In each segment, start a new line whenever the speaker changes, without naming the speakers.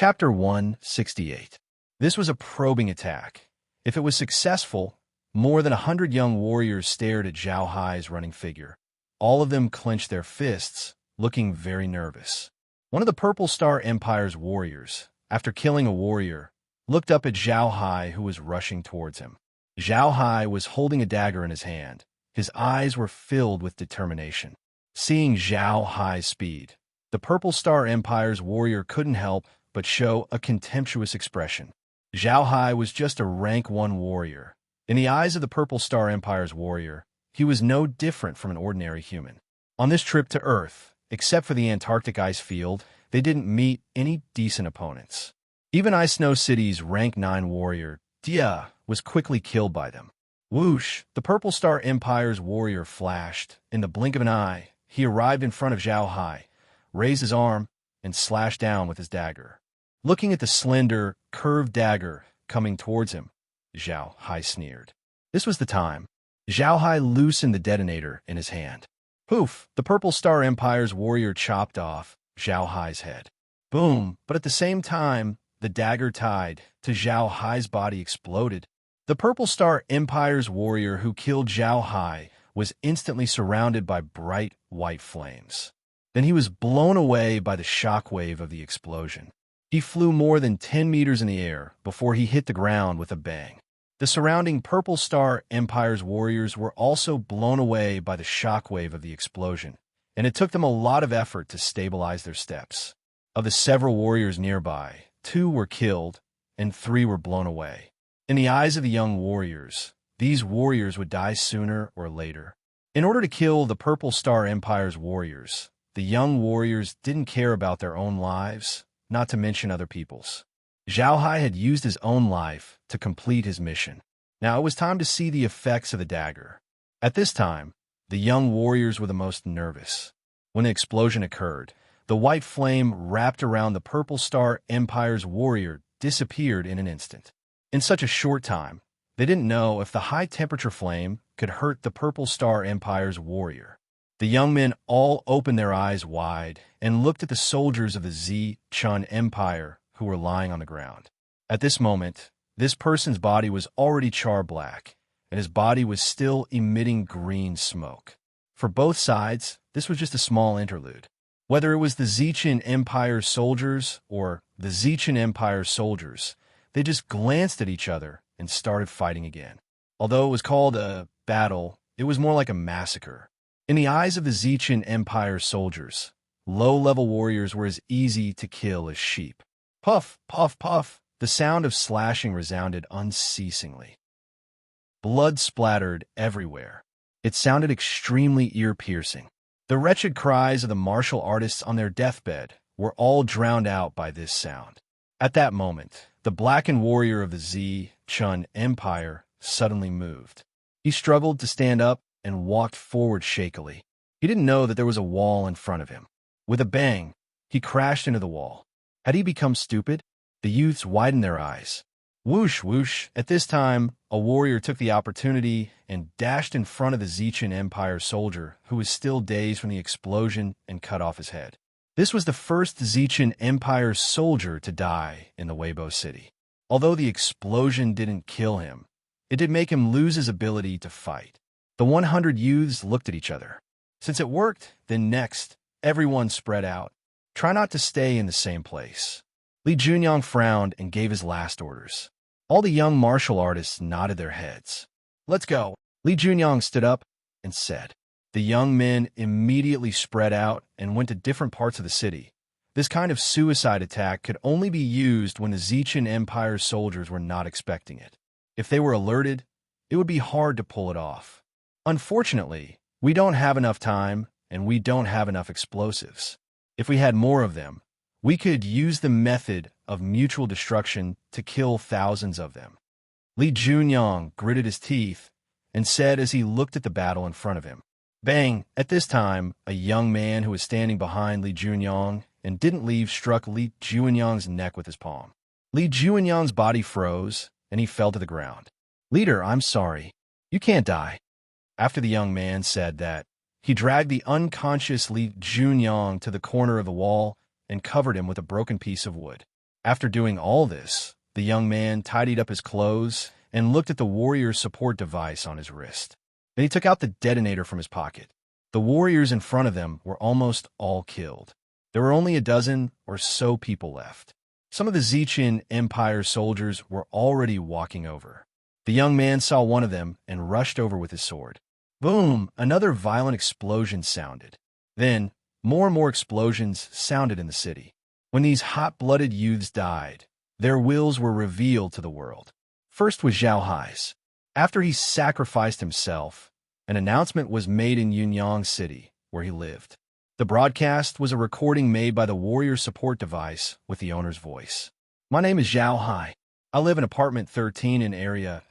Chapter 168. This was a probing attack. If it was successful, more than 100 young warriors stared at Zhao Hai's running figure. All of them clenched their fists, looking very nervous. One of the Purple Star Empire's warriors, after killing a warrior, looked up at Zhao Hai, who was rushing towards him. Zhao Hai was holding a dagger in his hand. His eyes were filled with determination. Seeing Zhao Hai's speed, the Purple Star Empire's warrior couldn't help but show a contemptuous expression. Zhao Hai was just a rank 1 warrior. In the eyes of the Purple Star Empire's warrior, he was no different from an ordinary human. On this trip to Earth, except for the Antarctic ice field, they didn't meet any decent opponents. Even Ice Snow City's rank 9 warrior, Dia, was quickly killed by them. Whoosh! The Purple Star Empire's warrior flashed. In the blink of an eye, he arrived in front of Zhao Hai, raised his arm, and slashed down with his dagger. Looking at the slender, curved dagger coming towards him, Zhao Hai sneered. This was the time. Zhao Hai loosened the detonator in his hand. Poof! The Purple Star Empire's warrior chopped off Zhao Hai's head. Boom! But at the same time, the dagger tied to Zhao Hai's body exploded. The Purple Star Empire's warrior who killed Zhao Hai was instantly surrounded by bright white flames. Then he was blown away by the shockwave of the explosion. He flew more than 10 meters in the air before he hit the ground with a bang. The surrounding Purple Star Empire's warriors were also blown away by the shockwave of the explosion, and it took them a lot of effort to stabilize their steps. Of the several warriors nearby, 2 were killed and 3 were blown away. In the eyes of the young warriors, these warriors would die sooner or later. In order to kill the Purple Star Empire's warriors, the young warriors didn't care about their own lives, not to mention other people's. Zhao Hai had used his own life to complete his mission. Now it was time to see the effects of the dagger. At this time, the young warriors were the most nervous. When the explosion occurred, the white flame wrapped around the Purple Star Empire's warrior disappeared in an instant. In such a short time, they didn't know if the high-temperature flame could hurt the Purple Star Empire's warrior. The young men all opened their eyes wide and looked at the soldiers of the Zi-Chun Empire who were lying on the ground. At this moment, this person's body was already char-black, and his body was still emitting green smoke. For both sides, this was just a small interlude. Whether it was the Zi-Chun Empire's soldiers or the Zi-Chun Empire's soldiers, they just glanced at each other and started fighting again. Although it was called a battle, it was more like a massacre. In the eyes of the Zi-Chun Empire's soldiers, low-level warriors were as easy to kill as sheep. Puff, puff, puff, the sound of slashing resounded unceasingly. Blood splattered everywhere. It sounded extremely ear-piercing. The wretched cries of the martial artists on their deathbed were all drowned out by this sound. At that moment, the blackened warrior of the Zi-Chun Empire suddenly moved. He struggled to stand up and walked forward shakily. He didn't know that there was a wall in front of him. With a bang, he crashed into the wall. Had he become stupid? The youths widened their eyes. Whoosh, whoosh. At this time, a warrior took the opportunity and dashed in front of the Zi-Chun Empire soldier who was still dazed from the explosion and cut off his head. This was the first Zi-Chun Empire soldier to die in the Weibo city. Although the explosion didn't kill him, it did make him lose his ability to fight. The 100 youths looked at each other. Since it worked, then next, everyone spread out. Try not to stay in the same place. Li Junyang frowned and gave his last orders. All the young martial artists nodded their heads. Let's go. Li Junyang stood up and said. The young men immediately spread out and went to different parts of the city. This kind of suicide attack could only be used when the Zi-Chun Empire's soldiers were not expecting it. If they were alerted, it would be hard to pull it off. Unfortunately, we don't have enough time and we don't have enough explosives. If we had more of them, we could use the method of mutual destruction to kill thousands of them. Li Junyang gritted his teeth and said as he looked at the battle in front of him. Bang! At this time, a young man who was standing behind Li Junyang and didn't leave struck Li Junyang's neck with his palm. Li Junyang's body froze and he fell to the ground. Leader, I'm sorry. You can't die. After the young man said that, he dragged the unconscious Li Junyang to the corner of the wall and covered him with a broken piece of wood. After doing all this, the young man tidied up his clothes and looked at the warrior's support device on his wrist. Then he took out the detonator from his pocket. The warriors in front of them were almost all killed. There were only a dozen or so people left. Some of the Zichin Empire soldiers were already walking over. The young man saw one of them and rushed over with his sword. Boom! Another violent explosion sounded. Then, more and more explosions sounded in the city. When these hot-blooded youths died, their wills were revealed to the world. First was Zhao Hai's. After he sacrificed himself, an announcement was made in Yunyang City, where he lived. The broadcast was a recording made by the warrior support device with the owner's voice. My name is Zhao Hai. I live in apartment 13 in area.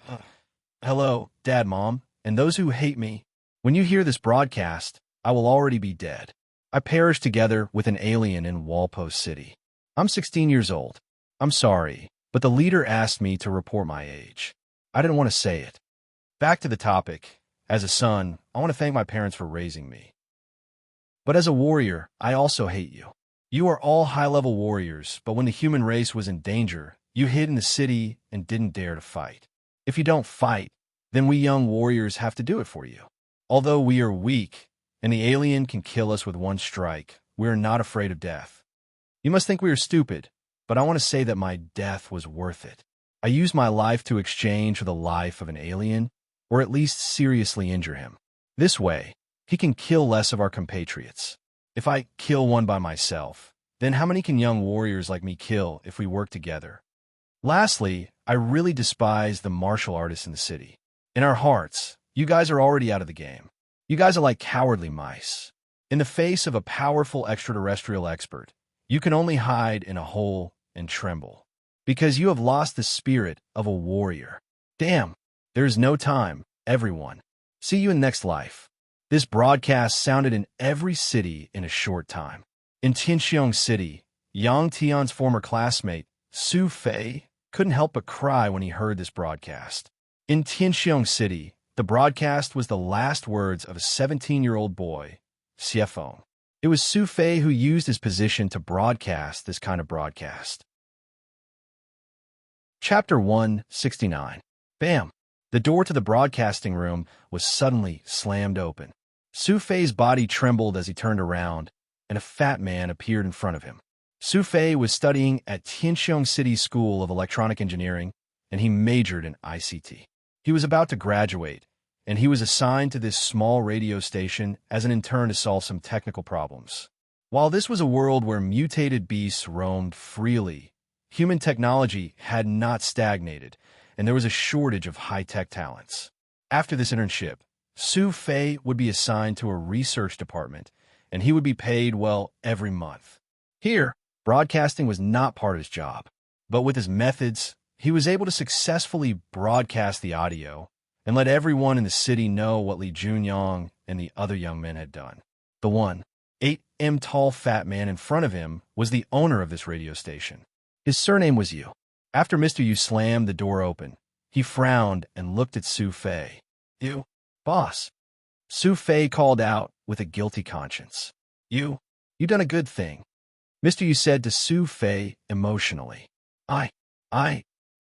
Hello, Dad, Mom, and those who hate me. When you hear this broadcast, I will already be dead. I perished together with an alien in Walpo City. I'm 16 years old. I'm sorry, but the leader asked me to report my age. I didn't want to say it. Back to the topic. As a son, I want to thank my parents for raising me. But as a warrior, I also hate you. You are all high-level warriors, but when the human race was in danger, you hid in the city and didn't dare to fight. If you don't fight, then we young warriors have to do it for you. Although we are weak, and the alien can kill us with one strike, we are not afraid of death. You must think we are stupid, but I want to say that my death was worth it. I used my life to exchange for the life of an alien, or at least seriously injure him. This way, he can kill less of our compatriots. If I kill one by myself, then how many can young warriors like me kill if we work together? Lastly, I really despise the martial artists in the city. In our hearts, you guys are already out of the game. You guys are like cowardly mice. In the face of a powerful extraterrestrial expert, you can only hide in a hole and tremble. Because you have lost the spirit of a warrior. Damn, there is no time, everyone. See you in next life. This broadcast sounded in every city in a short time. In Tianxiong City, Yang Tian's former classmate, Su Fei, couldn't help but cry when he heard this broadcast. In Tianxiong City, the broadcast was the last words of a 17-year-old boy, Xiefeng. It was Su Fei who used his position to broadcast this kind of broadcast. Chapter 169. Bam! The door to the broadcasting room was suddenly slammed open. Su Fei's body trembled as he turned around, and a fat man appeared in front of him. Su Fei was studying at Tianxiong City School of Electronic Engineering, and he majored in ICT. He was about to graduate, and he was assigned to this small radio station as an intern to solve some technical problems. While this was a world where mutated beasts roamed freely, human technology had not stagnated, and there was a shortage of high-tech talents. After this internship, Su Fei would be assigned to a research department, and he would be paid, well, every month. Here, broadcasting was not part of his job, but with his methods, he was able to successfully broadcast the audio and let everyone in the city know what Li Junyang and the other young men had done. The 1'8" tall fat man in front of him was the owner of this radio station. His surname was Yu. After Mr. Yu slammed the door open, he frowned and looked at Su Fei. "You, boss." Su Fei called out with a guilty conscience. You done a good thing," Mr. Yu said to Su Fei emotionally. I.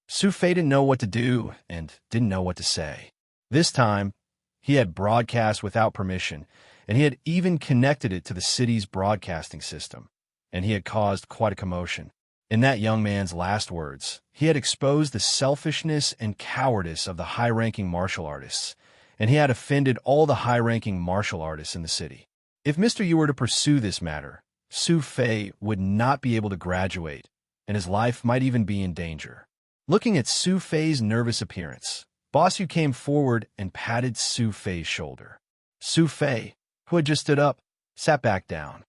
Su Fei didn't know what to do and didn't know what to say. This time, he had broadcast without permission, and he had even connected it to the city's broadcasting system, and he had caused quite a commotion. In that young man's last words, he had exposed the selfishness and cowardice of the high-ranking martial artists, and he had offended all the high-ranking martial artists in the city. If Mr. Yu were to pursue this matter, Su Fei would not be able to graduate, and his life might even be in danger. Looking at Su Fei's nervous appearance, Boss Yu came forward and patted Su Fei's shoulder. Su Fei, who had just stood up, sat back down.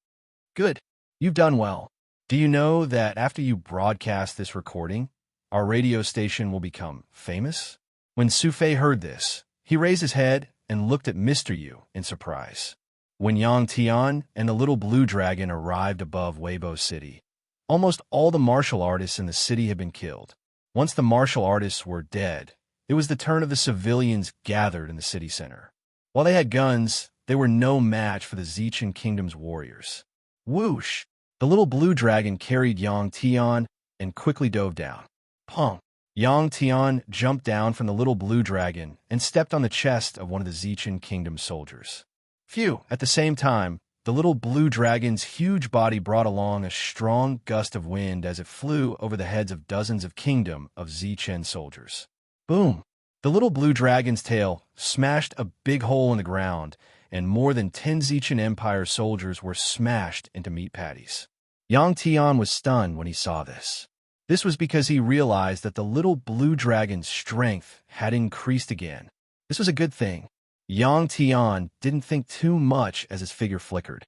"Good. You've done well. Do you know that after you broadcast this recording, our radio station will become famous?" When Su Fei heard this, he raised his head and looked at Mr. Yu in surprise. When Yang Tian and the little blue dragon arrived above Weibo City, almost all the martial artists in the city had been killed. Once the martial artists were dead, it was the turn of the civilians gathered in the city center. While they had guns, they were no match for the Zichin Kingdom's warriors. Whoosh! The little blue dragon carried Yang Tian and quickly dove down. Pong! Yang Tian jumped down from the little blue dragon and stepped on the chest of one of the Zichin Kingdom's soldiers. Phew! At the same time, the little blue dragon's huge body brought along a strong gust of wind as it flew over the heads of dozens of Kingdom of Zichen soldiers. Boom! The little blue dragon's tail smashed a big hole in the ground, and more than 10 Zichin Empire soldiers were smashed into meat patties. Yang Tian was stunned when he saw this. This was because he realized that the little blue dragon's strength had increased again. This was a good thing. Yang Tian didn't think too much as his figure flickered.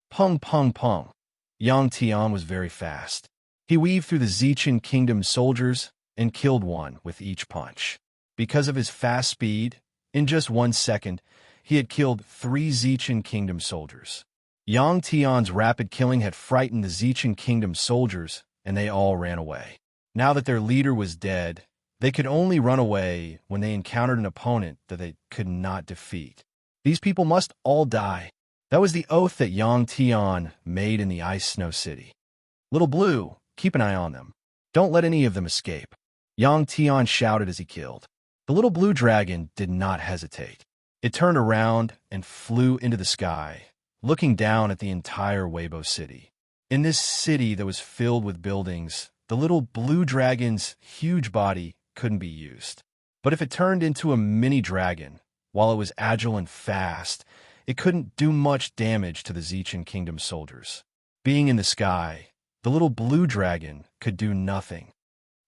Pung, pung, pung. Yang Tian was very fast. He weaved through the Zichin Kingdom's soldiers and killed one with each punch. Because of his fast speed, in just 1 second, he had killed 3 Zichin Kingdom soldiers. Yang Tian's rapid killing had frightened the Zichin Kingdom soldiers, and they all ran away. Now that their leader was dead, they could only run away when they encountered an opponent that they could not defeat. These people must all die. That was the oath that Yang Tian made in the Ice Snow City. Little Blue, keep an eye on them. Don't let any of them escape. Yang Tian shouted as he killed. The little blue dragon did not hesitate. It turned around and flew into the sky, looking down at the entire Weibo city. In this city that was filled with buildings, the little blue dragon's huge body couldn't be used. But if it turned into a mini dragon, while it was agile and fast, it couldn't do much damage to the Zichin Kingdom soldiers. Being in the sky, the little blue dragon could do nothing.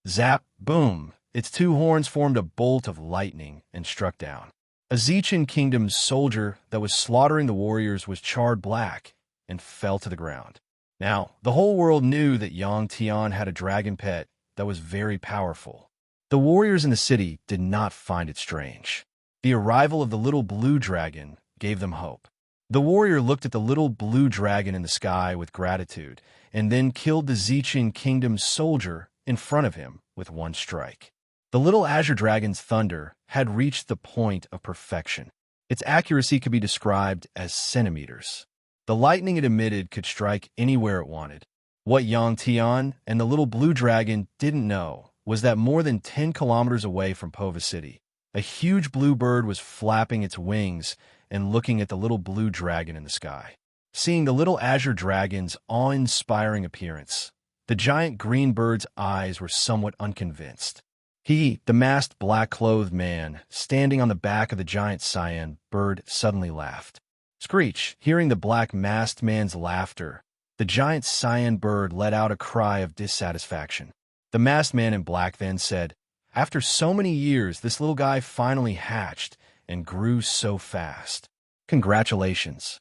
Zap, boom, its 2 horns formed a bolt of lightning and struck down. A Zichin Kingdom's soldier that was slaughtering the warriors was charred black and fell to the ground. Now, the whole world knew that Yang Tian had a dragon pet that was very powerful. The warriors in the city did not find it strange. The arrival of the little blue dragon gave them hope. The warrior looked at the little blue dragon in the sky with gratitude, and then killed the Zichin Kingdom's soldier in front of him with 1 strike. The little azure dragon's thunder had reached the point of perfection. Its accuracy could be described as centimeters. The lightning it emitted could strike anywhere it wanted. What Yang Tian and the little blue dragon didn't know was that more than 10 kilometers away from Pova City, a huge blue bird was flapping its wings and looking at the little blue dragon in the sky. Seeing the little azure dragon's awe-inspiring appearance, the giant green bird's eyes were somewhat unconvinced. He, the masked black-clothed man, standing on the back of the giant cyan bird, suddenly laughed. Screech, hearing the black masked man's laughter, the giant cyan bird let out a cry of dissatisfaction. The masked man in black then said, "After so many years, this little guy finally hatched and grew so fast. Congratulations."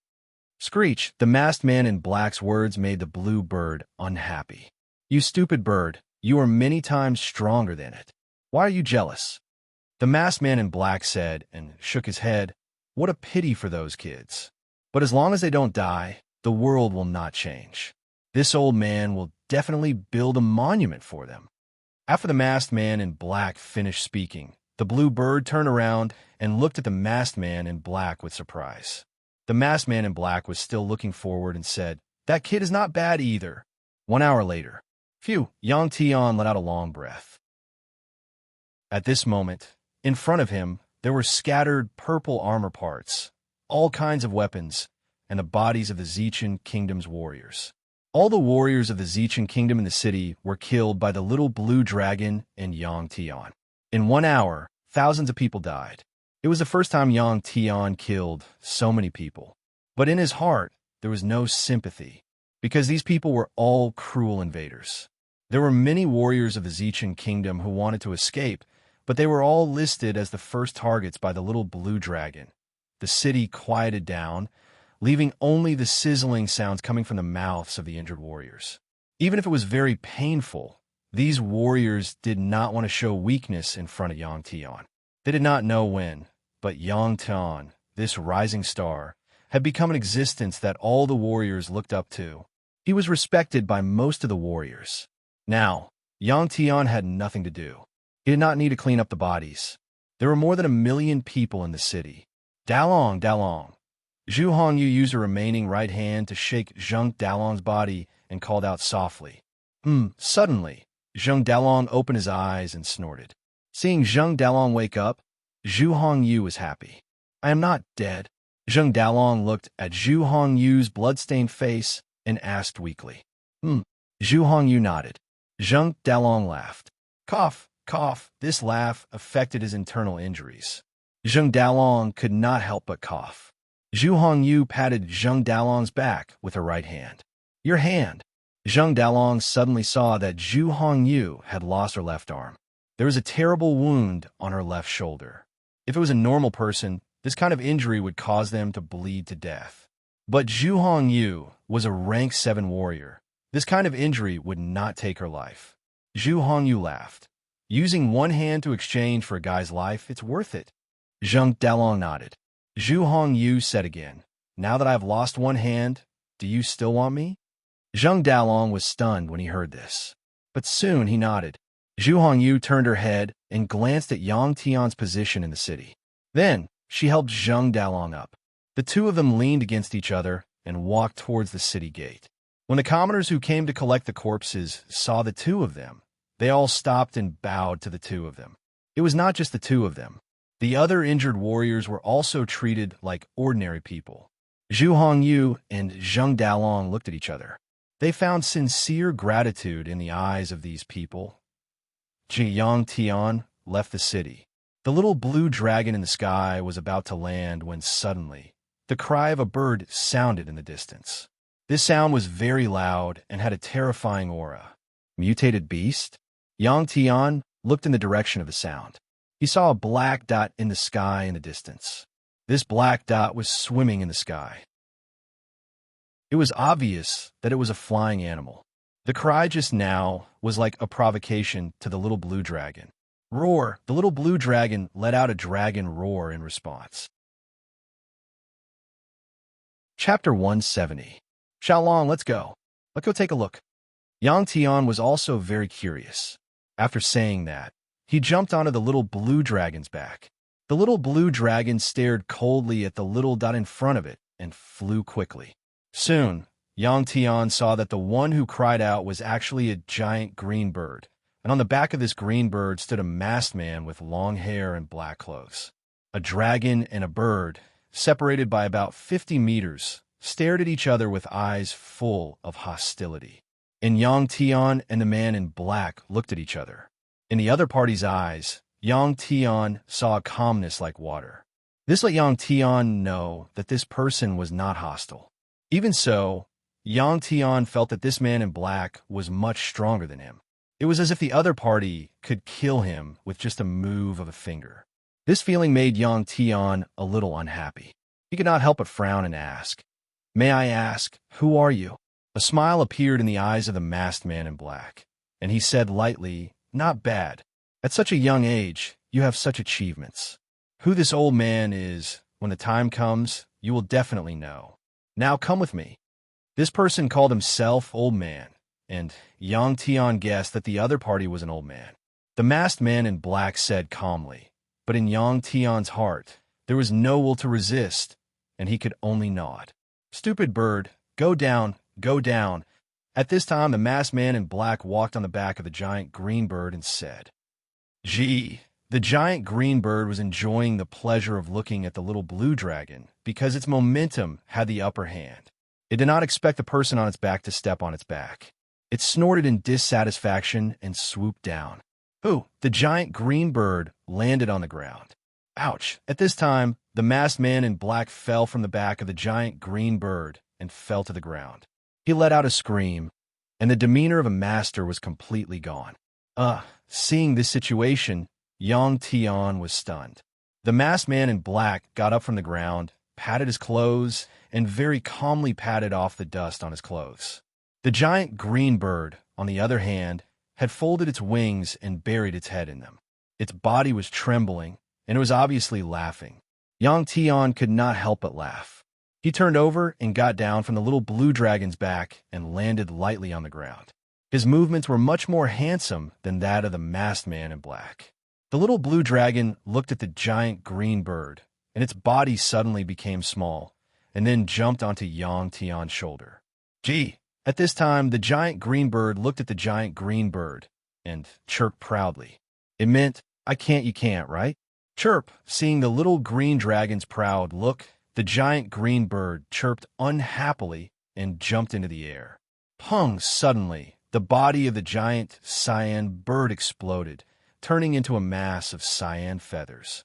Screech, the masked man in black's words made the blue bird unhappy. "You stupid bird, you are many times stronger than it. Why are you jealous?" The masked man in black said, and shook his head, "What a pity for those kids. But as long as they don't die, the world will not change. This old man will definitely build a monument for them." After the masked man in black finished speaking, the blue bird turned around and looked at the masked man in black with surprise. The masked man in black was still looking forward and said, "That kid is not bad either." 1 hour later. Phew, Yang Tian let out a long breath. At this moment, in front of him, there were scattered purple armor parts, all kinds of weapons, and the bodies of the Zichin Kingdom's warriors. All the warriors of the Zichin Kingdom in the city were killed by the little blue dragon and Yang Tian. In 1 hour, thousands of people died. It was the first time Yang Tian killed so many people. But in his heart, there was no sympathy, because these people were all cruel invaders. There were many warriors of the Zichin Kingdom who wanted to escape, but they were all listed as the first targets by the little blue dragon. The city quieted down, leaving only the sizzling sounds coming from the mouths of the injured warriors. Even if it was very painful, these warriors did not want to show weakness in front of Yang Tian. They did not know when, but Yang Tian, this rising star, had become an existence that all the warriors looked up to. He was respected by most of the warriors. Now, Yang Tian had nothing to do. He did not need to clean up the bodies. There were more than 1 million people in the city. Dalong, Dalong. Zhu Hongyu used her remaining right hand to shake Zheng Dalong's body and called out softly, Suddenly, Zheng Dalong opened his eyes and snorted. Seeing Zheng Dalong wake up, Zhu Hongyu was happy. I am not dead. Zheng Dalong looked at Zhu Hongyu's blood-stained face and asked weakly. Zhu Hongyu nodded. Zheng Dalong laughed. Cough, cough. This laugh affected his internal injuries. Zheng Dalong could not help but cough. Zhu Hongyu patted Zheng Dalong's back with her right hand. Your hand. Zheng Dalong suddenly saw that Zhu Hongyu had lost her left arm. There was a terrible wound on her left shoulder. If it was a normal person, this kind of injury would cause them to bleed to death. But Zhu Hongyu was a rank 7 warrior. This kind of injury would not take her life. Zhu Hongyu laughed. Using one hand to exchange for a guy's life, it's worth it. Zheng Dalong nodded. Zhu Hongyu said again, now that I have lost one hand, do you still want me? Zheng Dalong was stunned when he heard this. But soon he nodded. Zhu Hongyu turned her head and glanced at Yang Tian's position in the city. Then, she helped Zheng Dalong up. The two of them leaned against each other and walked towards the city gate. When the commoners who came to collect the corpses saw the two of them, they all stopped and bowed to the two of them. It was not just the two of them. The other injured warriors were also treated like ordinary people. Zhu Hongyu and Zheng Dalong looked at each other. They found sincere gratitude in the eyes of these people. Yang Tian left the city. The little blue dragon in the sky was about to land when suddenly, the cry of a bird sounded in the distance. This sound was very loud and had a terrifying aura. Mutated beast? Yang Tian looked in the direction of the sound. He saw a black dot in the sky in the distance. This black dot was swimming in the sky. It was obvious that it was a flying animal. The cry just now was like a provocation to the little blue dragon. Roar! The little blue dragon let out a dragon roar in response. Chapter 170. Xiaolong, let's go. Let's go take a look. Yang Tian was also very curious. After saying that, he jumped onto the little blue dragon's back. The little blue dragon stared coldly at the little dot in front of it and flew quickly. Soon, Yang Tian saw that the one who cried out was actually a giant green bird, and on the back of this green bird stood a masked man with long hair and black clothes. A dragon and a bird, separated by about 50 meters, stared at each other with eyes full of hostility. And Yang Tian and the man in black looked at each other. In the other party's eyes, Yang Tian saw a calmness like water. This let Yang Tian know that this person was not hostile. Even so, Yang Tian felt that this man in black was much stronger than him. It was as if the other party could kill him with just a move of a finger. This feeling made Yang Tian a little unhappy. He could not help but frown and ask, "May I ask, who are you?" A smile appeared in the eyes of the masked man in black, and he said lightly, "Not bad. At such a young age, you have such achievements. Who this old man is, when the time comes, you will definitely know. Now come with me." This person called himself Old Man, and Yang Tian guessed that the other party was an old man. The masked man in black said calmly, but in Yang Tian's heart, there was no will to resist, and he could only nod. "Stupid bird, go down, go down." At this time, the masked man in black walked on the back of the giant green bird and said, "Gee." The giant green bird was enjoying the pleasure of looking at the little blue dragon because its momentum had the upper hand. It did not expect the person on its back to step on its back. It snorted in dissatisfaction and swooped down. Ooh, the giant green bird landed on the ground. Ouch! At this time, the masked man in black fell from the back of the giant green bird and fell to the ground. He let out a scream, and the demeanor of a master was completely gone. Seeing this situation, Yang Tian was stunned. The masked man in black got up from the ground, patted his clothes, and very calmly patted off the dust on his clothes. The giant green bird, on the other hand, had folded its wings and buried its head in them. Its body was trembling, and it was obviously laughing. Yang Tian could not help but laugh. He turned over and got down from the little blue dragon's back and landed lightly on the ground. His movements were much more handsome than that of the masked man in black. The little blue dragon looked at the giant green bird, and its body suddenly became small, and then jumped onto Yang Tian's shoulder. "Gee!" At this time, the giant green bird looked at the giant green bird and chirped proudly. It meant, "I can't, you can't, right?" Chirp. Seeing the little green dragon's proud look, the giant green bird chirped unhappily and jumped into the air. Pung! Suddenly, the body of the giant cyan bird exploded, turning into a mass of cyan feathers.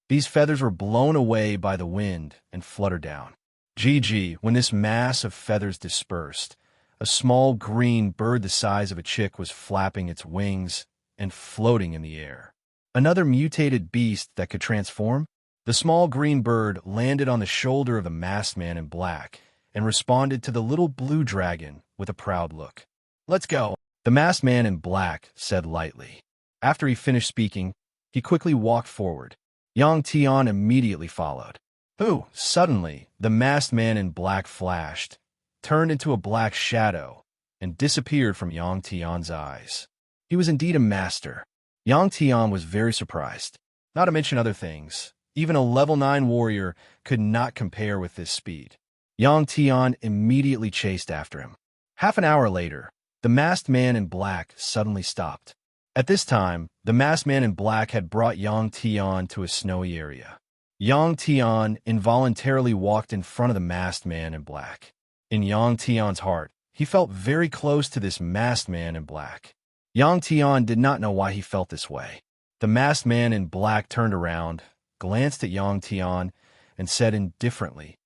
These feathers were blown away by the wind and fluttered down. When this mass of feathers dispersed, a small green bird the size of a chick was flapping its wings and floating in the air. Another mutated beast that could transform? The small green bird landed on the shoulder of the masked man in black and responded to the little blue dragon with a proud look. "Let's go," the masked man in black said lightly. After he finished speaking, he quickly walked forward. Yang Tian immediately followed. Who? Suddenly, the masked man in black flashed, turned into a black shadow, and disappeared from Yang Tian's eyes. He was indeed a master. Yang Tian was very surprised. Not to mention other things, even a level 9 warrior could not compare with this speed. Yang Tian immediately chased after him. Half an hour later, the masked man in black suddenly stopped. At this time, the masked man in black had brought Yang Tian to a snowy area. Yang Tian involuntarily walked in front of the masked man in black. In Yang Tian's heart, he felt very close to this masked man in black. Yang Tian did not know why he felt this way. The masked man in black turned around, glanced at Yang Tian, and said indifferently,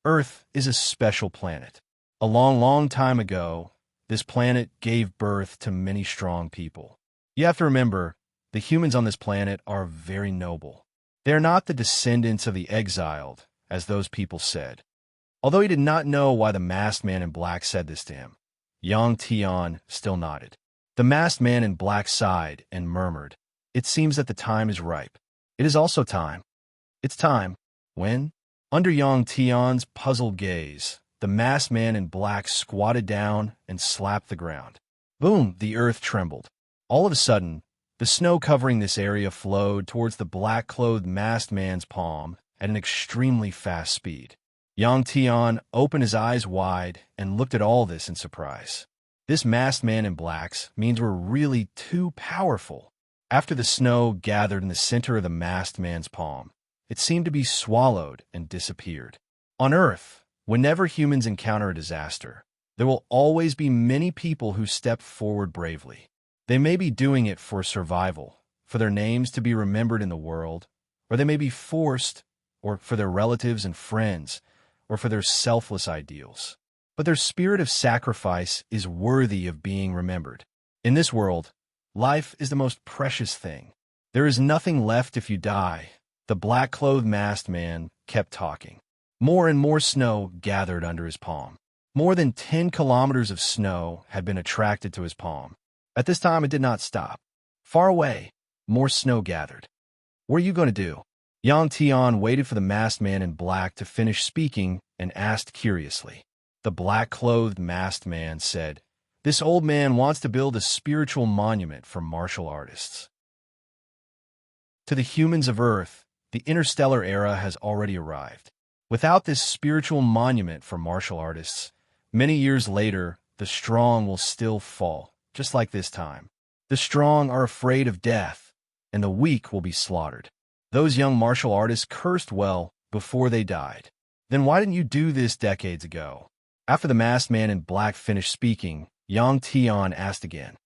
"Earth is a special planet. A long, long time ago, this planet gave birth to many strong people. You have to remember, the humans on this planet are very noble. They are not the descendants of the exiled, as those people said." Although he did not know why the masked man in black said this to him, Yang Tian still nodded. The masked man in black sighed and murmured, "It seems that the time is ripe. It is also time. It's time." When? Under Yang Tian's puzzled gaze, the masked man in black squatted down and slapped the ground. Boom! The earth trembled. All of a sudden, the snow covering this area flowed towards the black-clothed masked man's palm at an extremely fast speed. Yang Tian opened his eyes wide and looked at all this in surprise. This masked man in blacks means we're really too powerful. After the snow gathered in the center of the masked man's palm, it seemed to be swallowed and disappeared. On Earth, whenever humans encounter a disaster, there will always be many people who step forward bravely. They may be doing it for survival, for their names to be remembered in the world, or they may be forced, or for their relatives and friends, or for their selfless ideals. But their spirit of sacrifice is worthy of being remembered. In this world, life is the most precious thing. There is nothing left if you die. The black-clothed masked man kept talking. More and more snow gathered under his palm. More than 10 kilometers of snow had been attracted to his palm. At this time, it did not stop. Far away, more snow gathered. "What are you going to do?" Yang Tian waited for the masked man in black to finish speaking and asked curiously. The black-clothed masked man said, "This old man wants to build a spiritual monument for martial artists. To the humans of Earth, the interstellar era has already arrived. Without this spiritual monument for martial artists, many years later, the strong will still fall, just like this time. The strong are afraid of death, and the weak will be slaughtered." Those young martial artists cursed well before they died. Then why didn't you do this decades ago? After the masked man in black finished speaking, Yang Tian asked again.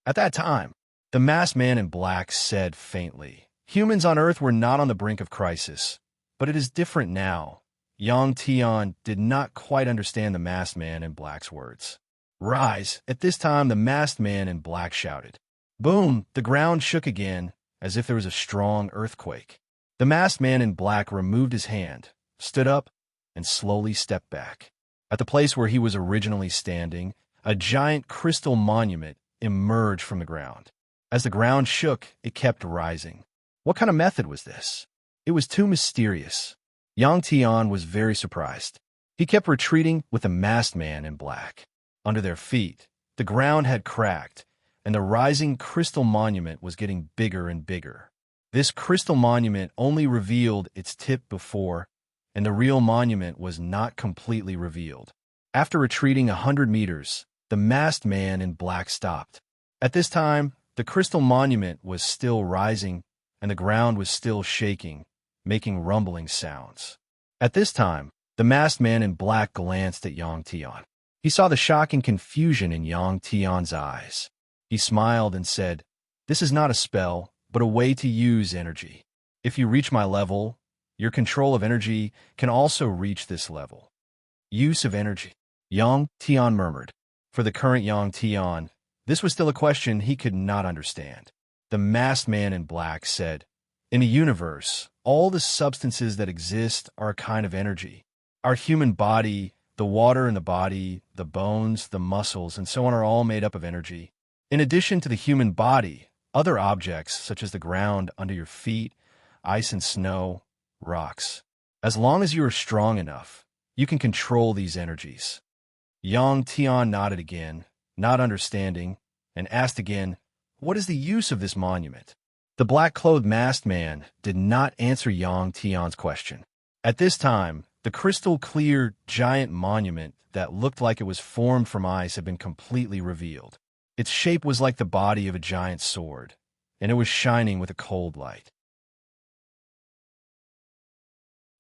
At that time, the masked man in black said faintly, "Humans on Earth were not on the brink of crisis, but it is different now." Yang Tian did not quite understand the masked man in black's words. "Rise!" At this time, the masked man in black shouted. Boom! The ground shook again, as if there was a strong earthquake. The masked man in black removed his hand, stood up, and slowly stepped back. At the place where he was originally standing, a giant crystal monument emerged from the ground. As the ground shook, it kept rising. What kind of method was this? It was too mysterious. Yang Tian was very surprised. He kept retreating with the masked man in black. Under their feet, the ground had cracked, and the rising crystal monument was getting bigger and bigger. This crystal monument only revealed its tip before, and the real monument was not completely revealed. After retreating 100 meters, the masked man in black stopped. At this time, the crystal monument was still rising, and the ground was still shaking, making rumbling sounds. At this time, the masked man in black glanced at Yang Tian. He saw the shocking confusion in Yang Tian's eyes. He smiled and said, "This is not a spell, but a way to use energy. If you reach my level, your control of energy can also reach this level." Use of energy. Yang Tian murmured. For the current Yang Tian, this was still a question he could not understand. The masked man in black said, "In the universe, all the substances that exist are a kind of energy. Our human body, the water in the body, the bones, the muscles, and so on are all made up of energy. In addition to the human body, other objects, such as the ground under your feet, ice and snow, rocks. As long as you are strong enough, you can control these energies." Yang Tian nodded again, not understanding, and asked again, "What is the use of this monument?" The black-clothed masked man did not answer Yang Tian's question. At this time, the crystal-clear, giant monument that looked like it was formed from ice had been completely revealed. Its shape was like the body of a giant sword, and it was shining with a cold light.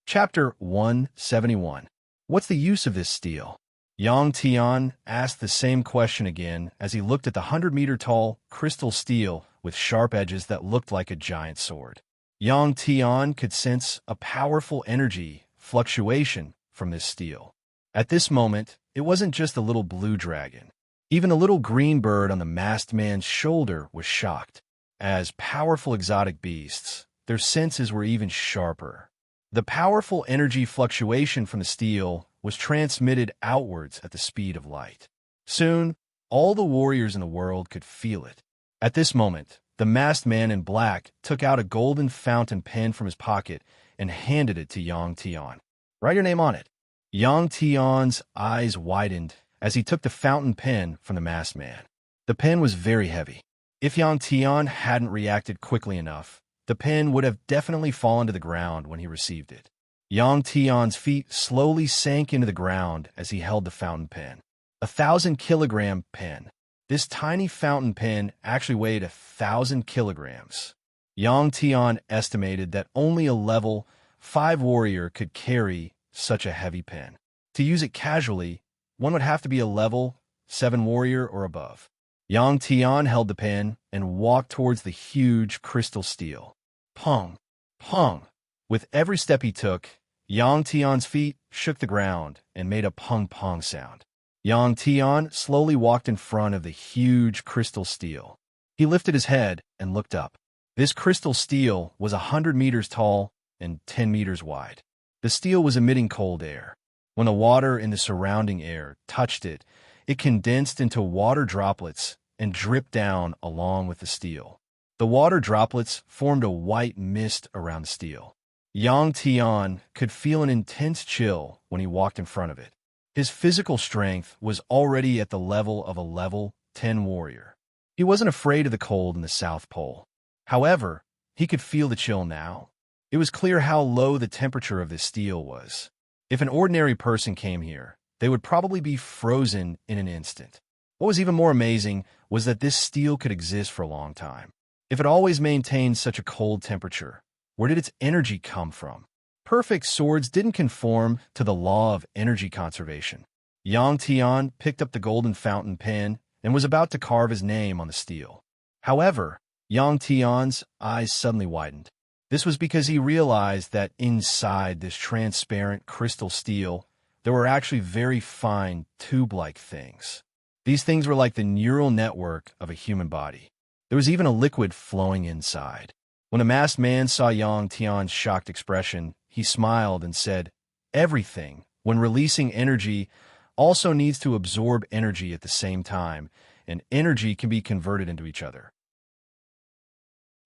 Chapter 171. What's the use of this steel? Yang Tian asked the same question again as he looked at the 100-meter-tall crystal steel with sharp edges that looked like a giant sword. Yang Tian could sense a powerful energy fluctuation from this steel. At this moment, it wasn't just a little blue dragon. Even the little green bird on the masked man's shoulder was shocked. As powerful exotic beasts, their senses were even sharper. The powerful energy fluctuation from the steel was transmitted outwards at the speed of light. Soon, all the warriors in the world could feel it. At this moment, the masked man in black took out a golden fountain pen from his pocket and handed it to Yang Tian. "Write your name on it." Yang Tian's eyes widened as he took the fountain pen from the masked man. The pen was very heavy. If Yang Tian hadn't reacted quickly enough, the pen would have definitely fallen to the ground when he received it. Yang Tian's feet slowly sank into the ground as he held the fountain pen. 1,000-kilogram pen. This tiny fountain pen actually weighed 1,000 kilograms. Yang Tian estimated that only a level 5 warrior could carry such a heavy pen. To use it casually, one would have to be a level 7 warrior or above. Yang Tian held the pen and walked towards the huge crystal steel. Pong! Pong! With every step he took, Yang Tian's feet shook the ground and made a pong-pong sound. Yang Tian slowly walked in front of the huge crystal steel. He lifted his head and looked up. This crystal steel was 100 meters tall and 10 meters wide. The steel was emitting cold air. When the water in the surrounding air touched it, it condensed into water droplets and dripped down along with the steel. The water droplets formed a white mist around the steel. Yang Tian could feel an intense chill when he walked in front of it. His physical strength was already at the level of a level 10 warrior. He wasn't afraid of the cold in the South Pole. However, he could feel the chill now. It was clear how low the temperature of this steel was. If an ordinary person came here, they would probably be frozen in an instant. What was even more amazing was that this steel could exist for a long time. If it always maintained such a cold temperature, where did its energy come from? Perfect swords didn't conform to the law of energy conservation. Yang Tian picked up the golden fountain pen and was about to carve his name on the steel. However, Yang Tian's eyes suddenly widened. This was because he realized that inside this transparent crystal steel, there were actually very fine tube-like things. These things were like the neural network of a human body. There was even a liquid flowing inside. When the masked man saw Yang Tian's shocked expression, he smiled and said, "Everything, when releasing energy, also needs to absorb energy at the same time, and energy can be converted into each other.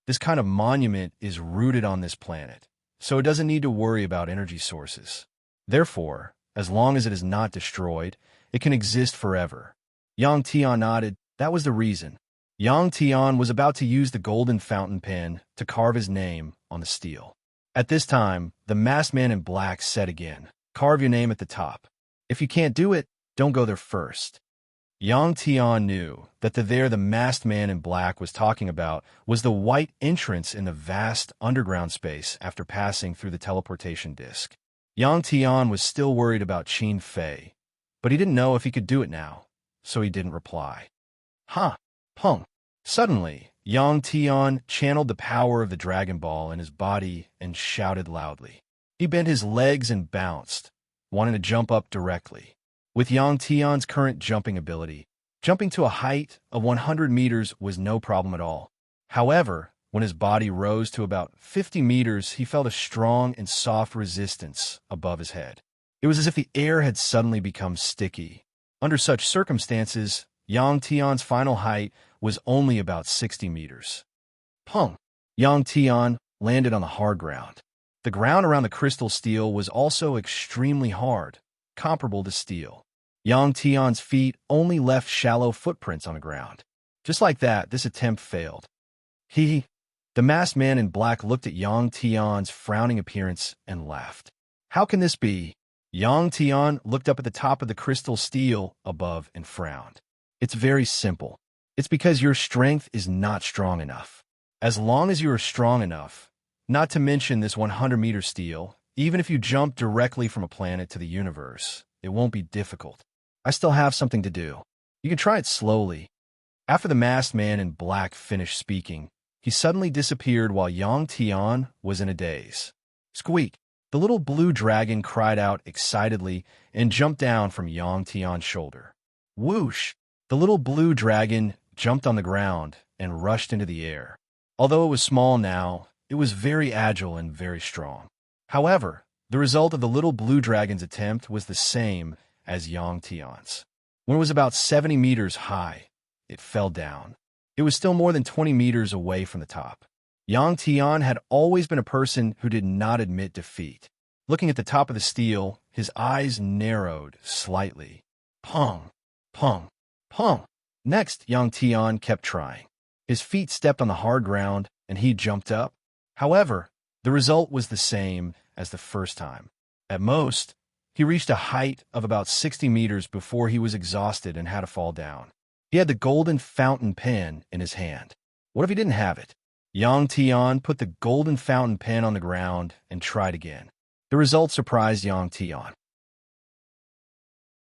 This kind of monument is rooted on this planet, so it doesn't need to worry about energy sources. Therefore, as long as it is not destroyed, it can exist forever." Yang Tian nodded. That was the reason. Yang Tian was about to use the golden fountain pen to carve his name on the steel. At this time, the masked man in black said again, "Carve your name at the top. If you can't do it, Don't go there first. Yang Tian knew that the masked man in black was talking about was the white entrance in the vast underground space after passing through the teleportation disk. Yang Tian was still worried about Qin Fei, but he didn't know if he could do it now, so he didn't reply. Huh, punk. Suddenly, Yang Tian channeled the power of the Dragon Ball in his body and shouted loudly. He bent his legs and bounced, wanting to jump up directly. With Yang Tian's current jumping ability, jumping to a height of 100 meters was no problem at all. However, when his body rose to about 50 meters, he felt a strong and soft resistance above his head. It was as if the air had suddenly become sticky. Under such circumstances, Yang Tian's final height was only about 60 meters. Punk! Yang Tian landed on the hard ground. The ground around the crystal steel was also extremely hard, comparable to steel. Yang Tian's feet only left shallow footprints on the ground. Just like that, this attempt failed. The masked man in black looked at Yang Tian's frowning appearance and laughed. How can this be? Yang Tian looked up at the top of the crystal steel above and frowned. It's very simple. It's because your strength is not strong enough. As long as you are strong enough, not to mention this 100-meter steel, even if you jump directly from a planet to the universe, it won't be difficult. I still have something to do. You can try it slowly. After the masked man in black finished speaking, he suddenly disappeared while Yang Tian was in a daze. Squeak! The little blue dragon cried out excitedly and jumped down from Yang Tian's shoulder. Whoosh! The little blue dragon jumped on the ground and rushed into the air. Although it was small now, it was very agile and very strong. However, the result of the little blue dragon's attempt was the same as Yang Tian's. When it was about 70 meters high, it fell down. It was still more than 20 meters away from the top. Yang Tian had always been a person who did not admit defeat. Looking at the top of the steel, his eyes narrowed slightly. Pong, pong, pong. Next, Yang Tian kept trying. His feet stepped on the hard ground, and he jumped up. However, the result was the same as the first time. At most, he reached a height of about 60 meters before he was exhausted and had to fall down. He had the golden fountain pen in his hand. What if he didn't have it? Yang Tian put the golden fountain pen on the ground and tried again. The result surprised Yang Tian.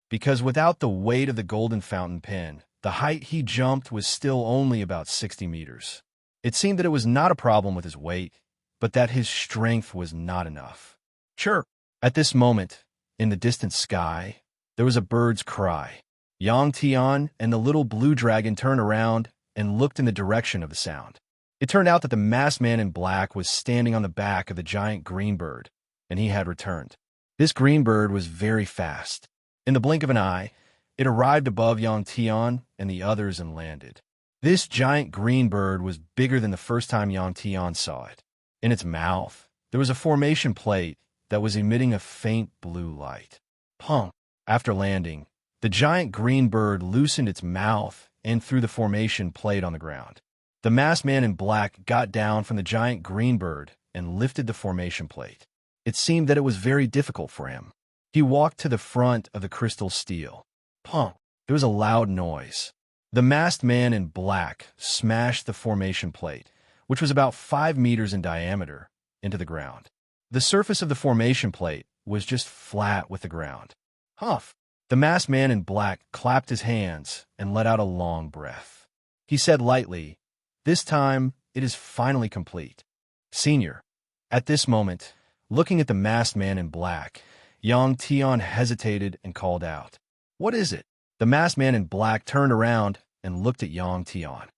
Because without the weight of the golden fountain pen, the height he jumped was still only about 60 meters. It seemed that it was not a problem with his weight, but that his strength was not enough. Chirp! At this moment, in the distant sky, there was a bird's cry. Yang Tian and the little blue dragon turned around and looked in the direction of the sound. It turned out that the masked man in black was standing on the back of the giant green bird, and he had returned. This green bird was very fast. In the blink of an eye, it arrived above Yang Tian and the others and landed. This giant green bird was bigger than the first time Yang Tian saw it. In its mouth, there was a formation plate that was emitting a faint blue light. Punk! After landing, the giant green bird loosened its mouth and threw the formation plate on the ground. The masked man in black got down from the giant green bird and lifted the formation plate. It seemed that it was very difficult for him. He walked to the front of the crystal steel. Punk! There was a loud noise. The masked man in black smashed the formation plate, which was about 5 meters in diameter, into the ground. The surface of the formation plate was just flat with the ground. Huff! The masked man in black clapped his hands and let out a long breath. He said lightly, "This time, it is finally complete." Senior. At this moment, looking at the masked man in black, Yang Tian hesitated and called out, "What is it?" The masked man in black turned around and looked at Yang Tian.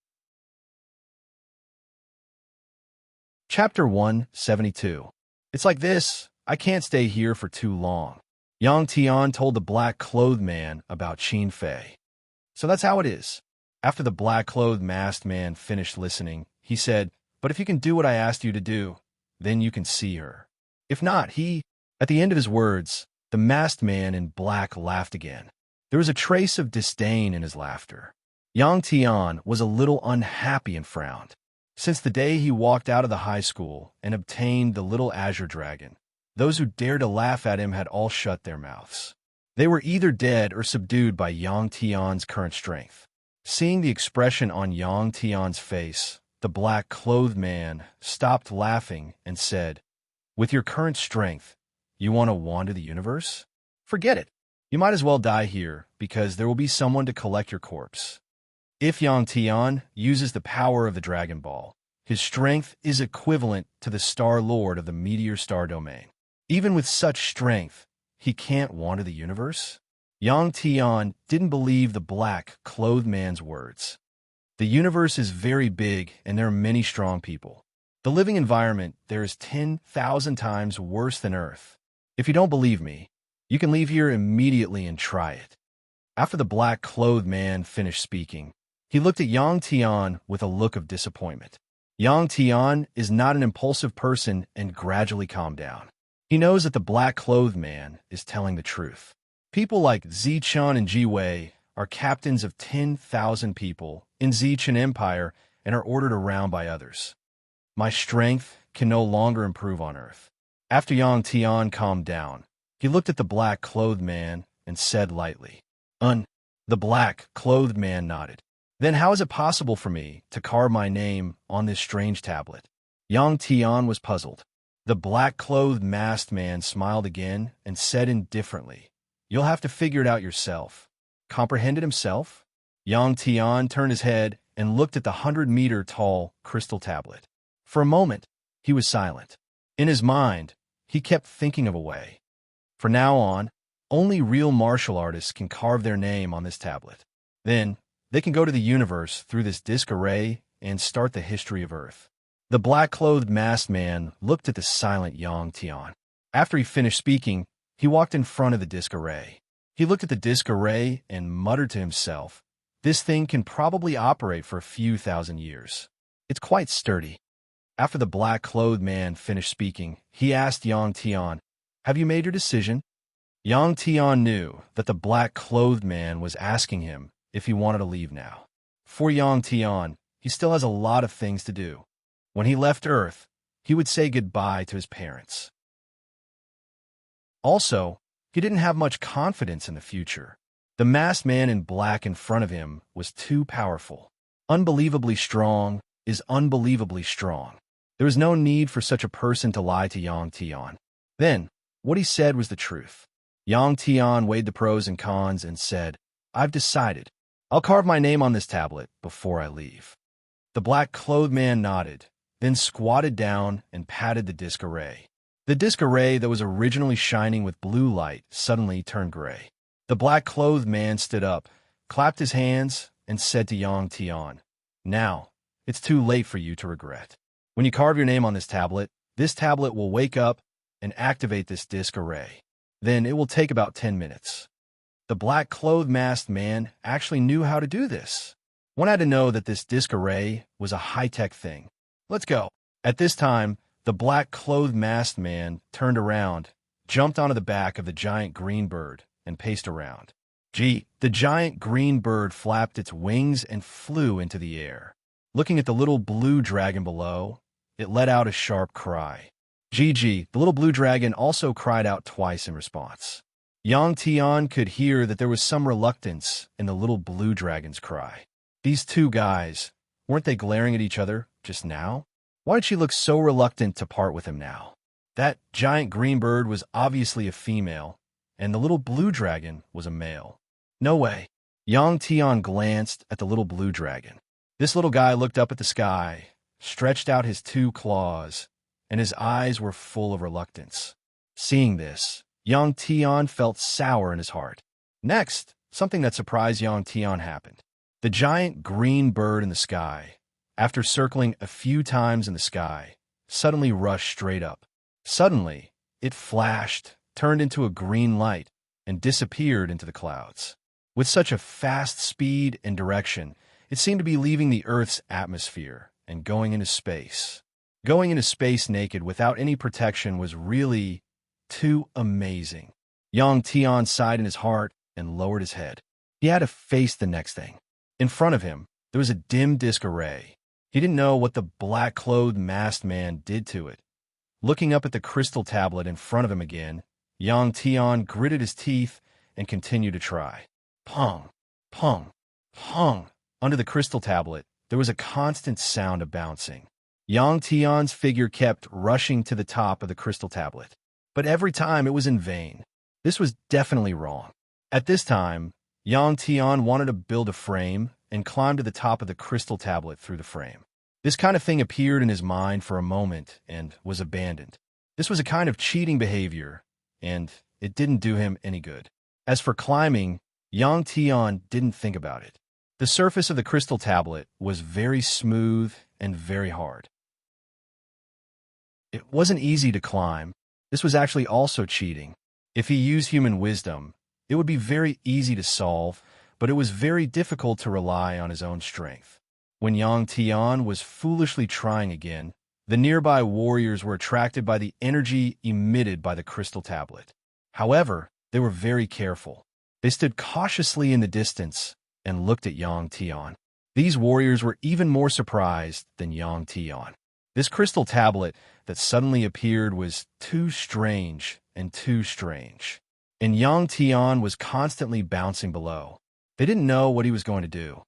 Chapter 172. It's like this. I can't stay here for too long. Yang Tian told the black-clothed man about Qin Fei. So that's how it is. After the black-clothed masked man finished listening, he said, "But if you can do what I asked you to do, then you can see her. If not, At the end of his words, the masked man in black laughed again. There was a trace of disdain in his laughter. Yang Tian was a little unhappy and frowned. Since the day he walked out of the high school and obtained the little azure dragon, those who dared to laugh at him had all shut their mouths. They were either dead or subdued by Yang Tian's current strength. Seeing the expression on Yang Tian's face, the black-clothed man stopped laughing and said, "With your current strength, you want to wander the universe? Forget it. You might as well die here, because there will be someone to collect your corpse." If Yang Tian uses the power of the Dragon Ball, his strength is equivalent to the Star Lord of the Meteor Star Domain. Even with such strength, he can't wander the universe? Yang Tian didn't believe the black-clothed man's words. The universe is very big, and there are many strong people. The living environment there is 10,000 times worse than Earth. If you don't believe me, you can leave here immediately and try it. After the black-clothed man finished speaking, he looked at Yang Tian with a look of disappointment. Yang Tian is not an impulsive person and gradually calmed down. He knows that the black-clothed man is telling the truth. People like Zichun and Jiwei are captains of 10,000 people in Zichun Empire and are ordered around by others. My strength can no longer improve on Earth. After Yang Tian calmed down, he looked at the black-clothed man and said lightly, The black-clothed man nodded. "Then how is it possible for me to carve my name on this strange tablet?" Yang Tian was puzzled. The black-clothed masked man smiled again and said indifferently, "You'll have to figure it out yourself." Comprehended himself? Yang Tian turned his head and looked at the 100-meter-tall crystal tablet. For a moment, he was silent. In his mind, he kept thinking of a way. From now on, only real martial artists can carve their name on this tablet. Then, they can go to the universe through this disc array and start the history of Earth. The black-clothed masked man looked at the silent Yang Tian. After he finished speaking, he walked in front of the disc array. He looked at the disc array and muttered to himself, "This thing can probably operate for a few thousand years. It's quite sturdy." After the black-clothed man finished speaking, he asked Yang Tian, "Have you made your decision?" Yang Tian knew that the black-clothed man was asking him if he wanted to leave now. For Yang Tian, he still has a lot of things to do. When he left Earth, he would say goodbye to his parents. Also, he didn't have much confidence in the future. The masked man in black in front of him was too powerful. Unbelievably strong is unbelievably strong. There was no need for such a person to lie to Yang Tian. Then, what he said was the truth. Yang Tian weighed the pros and cons and said, "I've decided. I'll carve my name on this tablet before I leave." The black-clothed man nodded, then squatted down and patted the disc array. The disc array that was originally shining with blue light suddenly turned gray. The black-clothed man stood up, clapped his hands, and said to Yang Tian, "Now, it's too late for you to regret. When you carve your name on this tablet will wake up and activate this disc array. Then it will take about 10 minutes. The black-clothed masked man actually knew how to do this. One had to know that this disc array was a high-tech thing. "Let's go." At this time, the black-clothed masked man turned around, jumped onto the back of the giant green bird, and paced around. The giant green bird flapped its wings and flew into the air. Looking at the little blue dragon below, it let out a sharp cry. The little blue dragon also cried out twice in response. Yang Tian could hear that there was some reluctance in the little blue dragon's cry. These two guys, weren't they glaring at each other just now? Why did she look so reluctant to part with him now? That giant green bird was obviously a female, and the little blue dragon was a male. No way. Yang Tian glanced at the little blue dragon. This little guy looked up at the sky, stretched out his two claws, and his eyes were full of reluctance. Seeing this, Yang Tian felt sour in his heart. Next, something that surprised Yang Tian happened. The giant green bird in the sky, after circling a few times in the sky, suddenly rushed straight up. Suddenly, it flashed, turned into a green light, and disappeared into the clouds. With such a fast speed and direction, it seemed to be leaving the Earth's atmosphere and going into space. Going into space naked without any protection was really too amazing. Yang Tian sighed in his heart and lowered his head. He had to face the next thing. In front of him, there was a dim disc array. He didn't know what the black-clothed masked man did to it. Looking up at the crystal tablet in front of him again, Yang Tian gritted his teeth and continued to try. Pong, pong, pong. Under the crystal tablet, there was a constant sound of bouncing. Yang Tian's figure kept rushing to the top of the crystal tablet. But every time it was in vain. This was definitely wrong. At this time, Yang Tian wanted to build a frame and climb to the top of the crystal tablet through the frame. This kind of thing appeared in his mind for a moment and was abandoned. This was a kind of cheating behavior, and it didn't do him any good. As for climbing, Yang Tian didn't think about it. The surface of the crystal tablet was very smooth and very hard. It wasn't easy to climb. This was actually also cheating. If he used human wisdom, it would be very easy to solve, but it was very difficult to rely on his own strength. When Yang Tian was foolishly trying again, the nearby warriors were attracted by the energy emitted by the crystal tablet. However, they were very careful. They stood cautiously in the distance and looked at Yang Tian. These warriors were even more surprised than Yang Tian. This crystal tablet that suddenly appeared was too strange and too strange. And Yang Tian was constantly bouncing below. They didn't know what he was going to do.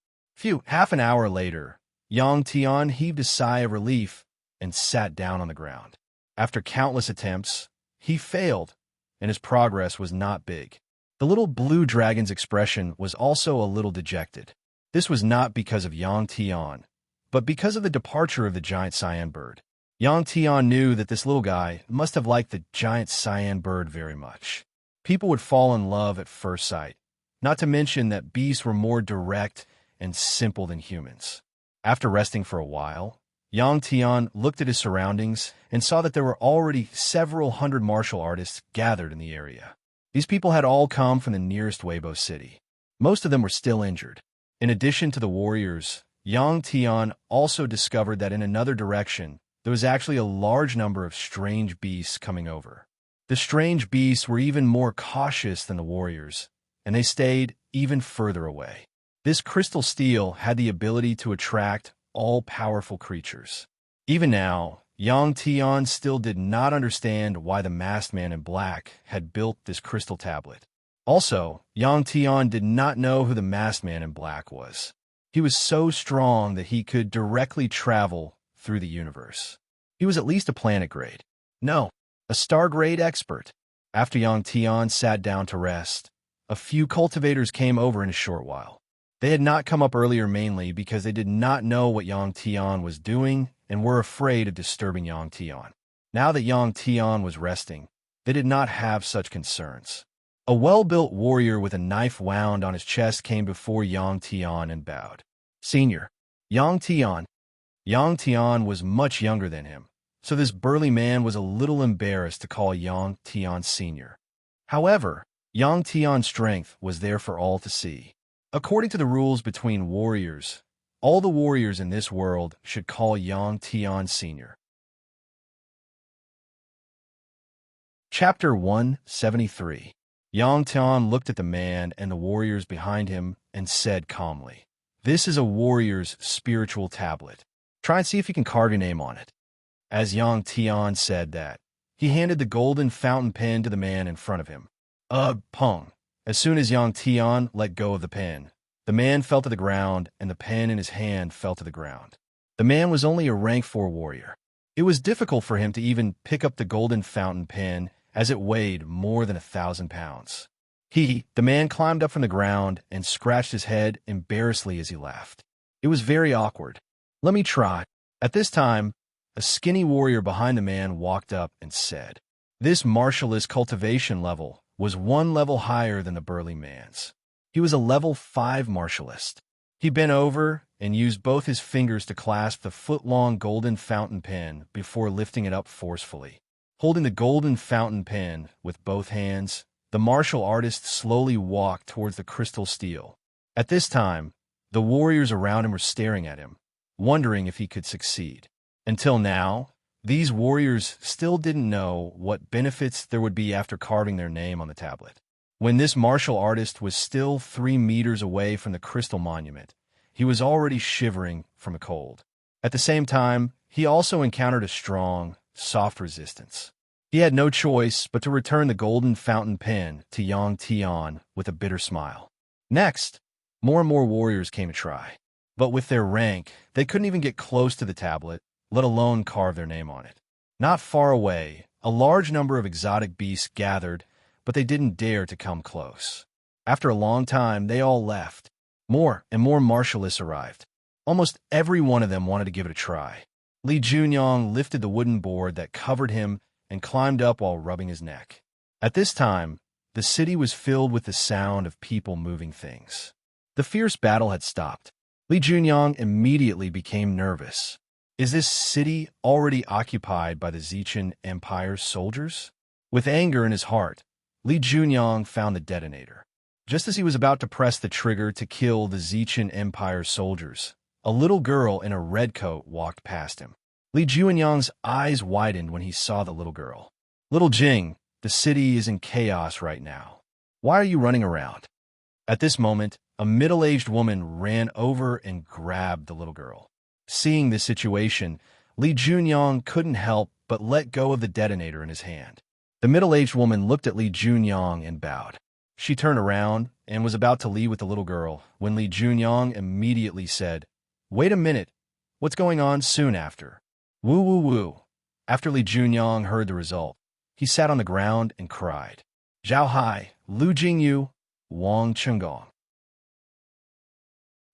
Half an hour later, Yang Tian heaved a sigh of relief and sat down on the ground. After countless attempts, he failed, and his progress was not big. The little blue dragon's expression was also a little dejected. This was not because of Yang Tian, but because of the departure of the giant cyan bird. Yang Tian knew that this little guy must have liked the giant cyan bird very much. People would fall in love at first sight, not to mention that beasts were more direct and simple than humans. After resting for a while, Yang Tian looked at his surroundings and saw that there were already several hundred martial artists gathered in the area. These people had all come from the nearest Weibo city. Most of them were still injured. In addition to the warriors, Yang Tian also discovered that in another direction, there was actually a large number of strange beasts coming over. The strange beasts were even more cautious than the warriors, and they stayed even further away. This crystal steel had the ability to attract all-powerful creatures. Even now, Yang Tian still did not understand why the masked man in black had built this crystal tablet. Also, Yang Tian did not know who the masked man in black was. He was so strong that he could directly travel through the universe. He was at least a planet grade. No, a star grade expert. After Yang Tian sat down to rest, a few cultivators came over in a short while. They had not come up earlier mainly because they did not know what Yang Tian was doing and were afraid of disturbing Yang Tian. Now that Yang Tian was resting, they did not have such concerns. A well-built warrior with a knife wound on his chest came before Yang Tian and bowed. Senior, Yang Tian. Yang Tian was much younger than him, so this burly man was a little embarrassed to call Yang Tian senior. However, Yang Tian's strength was there for all to see. According to the rules between warriors, all the warriors in this world should call Yang Tian senior. Chapter 173. Yang Tian looked at the man and the warriors behind him and said calmly, "This is a warrior's spiritual tablet. Try and see if you can carve your name on it." As Yang Tian said that, he handed the golden fountain pen to the man in front of him. Pong. As soon as Yang Tian let go of the pen, the man fell to the ground and the pen in his hand fell to the ground. The man was only a rank 4 warrior. It was difficult for him to even pick up the golden fountain pen as it weighed more than 1,000 pounds. The man climbed up from the ground and scratched his head embarrassedly as he laughed. It was very awkward. "Let me try." At this time, a skinny warrior behind the man walked up and said, "This martialist cultivation level was 1 level higher than the burly man's. He was a level 5 martialist." He bent over and used both his fingers to clasp the foot-long golden fountain pen before lifting it up forcefully. Holding the golden fountain pen with both hands, the martial artist slowly walked towards the crystal steel. At this time, the warriors around him were staring at him, wondering if he could succeed. Until now, these warriors still didn't know what benefits there would be after carving their name on the tablet. When this martial artist was still 3 meters away from the crystal monument, he was already shivering from the cold. At the same time, he also encountered a strong, soft resistance. He had no choice but to return the golden fountain pen to Yang Tian with a bitter smile. Next, more and more warriors came to try. But with their rank, they couldn't even get close to the tablet, let alone carve their name on it. Not far away, a large number of exotic beasts gathered, but they didn't dare to come close. After a long time, they all left. More and more martialists arrived. Almost every one of them wanted to give it a try. Li Junyang lifted the wooden board that covered him and climbed up while rubbing his neck. At this time, the city was filled with the sound of people moving things. The fierce battle had stopped. Li Junyang immediately became nervous. Is this city already occupied by the Zichan Empire's soldiers? With anger in his heart, Li Junyang found the detonator. Just as he was about to press the trigger to kill the Zichan Empire's soldiers, a little girl in a red coat walked past him. Li Junyang's eyes widened when he saw the little girl. "Little Jing, the city is in chaos right now. Why are you running around?" At this moment, a middle-aged woman ran over and grabbed the little girl. Seeing this situation, Li Junyang couldn't help but let go of the detonator in his hand. The middle-aged woman looked at Li Junyang and bowed. She turned around and was about to leave with the little girl when Li Junyang immediately said, "Wait a minute, what's going on soon after?" Woo woo woo. After Li Junyang heard the result, he sat on the ground and cried, "Zhao Hai, Lu Jingyu, Wang Chunggong."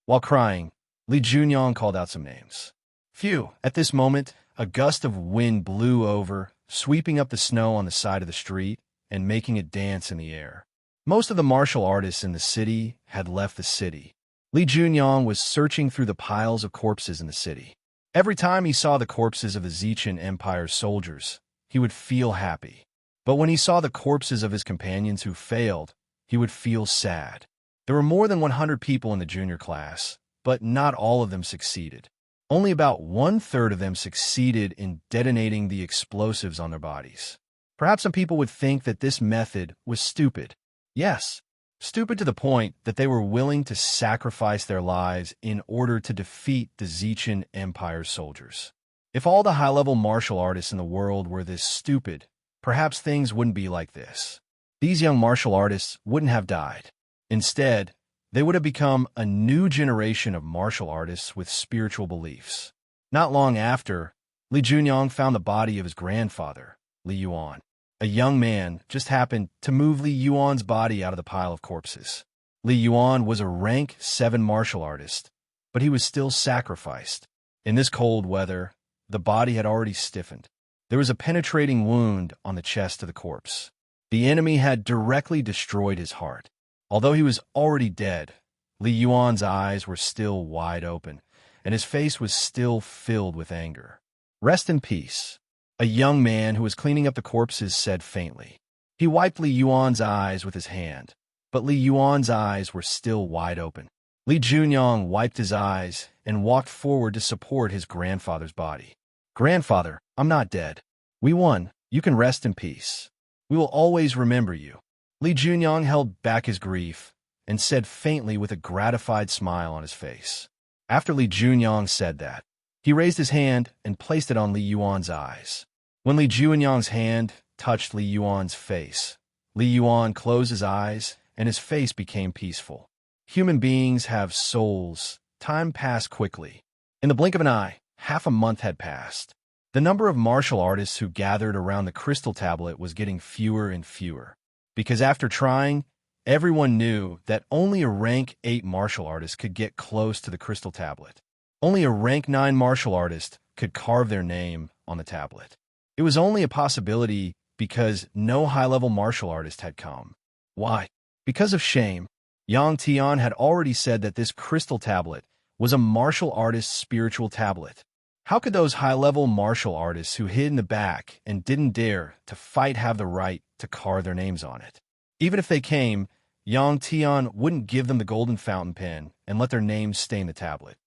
While crying, Li Junyang called out some names. Phew! At this moment, a gust of wind blew over, sweeping up the snow on the side of the street and making it dance in the air. Most of the martial artists in the city had left the city. Li Junyang was searching through the piles of corpses in the city. Every time he saw the corpses of the Zichan Empire's soldiers, he would feel happy. But when he saw the corpses of his companions who failed, he would feel sad. There were more than 100 people in the junior class, but not all of them succeeded. Only about 1/3 of them succeeded in detonating the explosives on their bodies. Perhaps some people would think that this method was stupid. Yes, stupid to the point that they were willing to sacrifice their lives in order to defeat the Zichan Empire's soldiers. If all the high-level martial artists in the world were this stupid, perhaps things wouldn't be like this. These young martial artists wouldn't have died. Instead, they would have become a new generation of martial artists with spiritual beliefs. Not long after, Li Junyang found the body of his grandfather, Li Yuan. A young man just happened to move Li Yuan's body out of the pile of corpses. Li Yuan was a rank 7 martial artist, but he was still sacrificed. In this cold weather, the body had already stiffened. There was a penetrating wound on the chest of the corpse. The enemy had directly destroyed his heart. Although he was already dead, Li Yuan's eyes were still wide open, and his face was still filled with anger. "Rest in peace," a young man who was cleaning up the corpses said faintly. He wiped Li Yuan's eyes with his hand, but Li Yuan's eyes were still wide open. Li Junyang wiped his eyes and walked forward to support his grandfather's body. "Grandfather, I'm not dead. We won. You can rest in peace. We will always remember you." Li Junyang held back his grief and said faintly with a gratified smile on his face. After Li Junyang said that, he raised his hand and placed it on Li Yuan's eyes. When Li Junyang's hand touched Li Yuan's face, Li Yuan closed his eyes and his face became peaceful. Human beings have souls. Time passed quickly. In the blink of an eye, half a month had passed. The number of martial artists who gathered around the crystal tablet was getting fewer and fewer. Because after trying, everyone knew that only a rank 8 martial artist could get close to the crystal tablet. Only a rank 9 martial artist could carve their name on the tablet. It was only a possibility because no high-level martial artist had come. Why? Because of shame. Yang Tian had already said that this crystal tablet was a martial artist's spiritual tablet. How could those high-level martial artists who hid in the back and didn't dare to fight have the right to carve their names on it? Even if they came, Yang Tian wouldn't give them the golden fountain pen and let their names stain the tablet.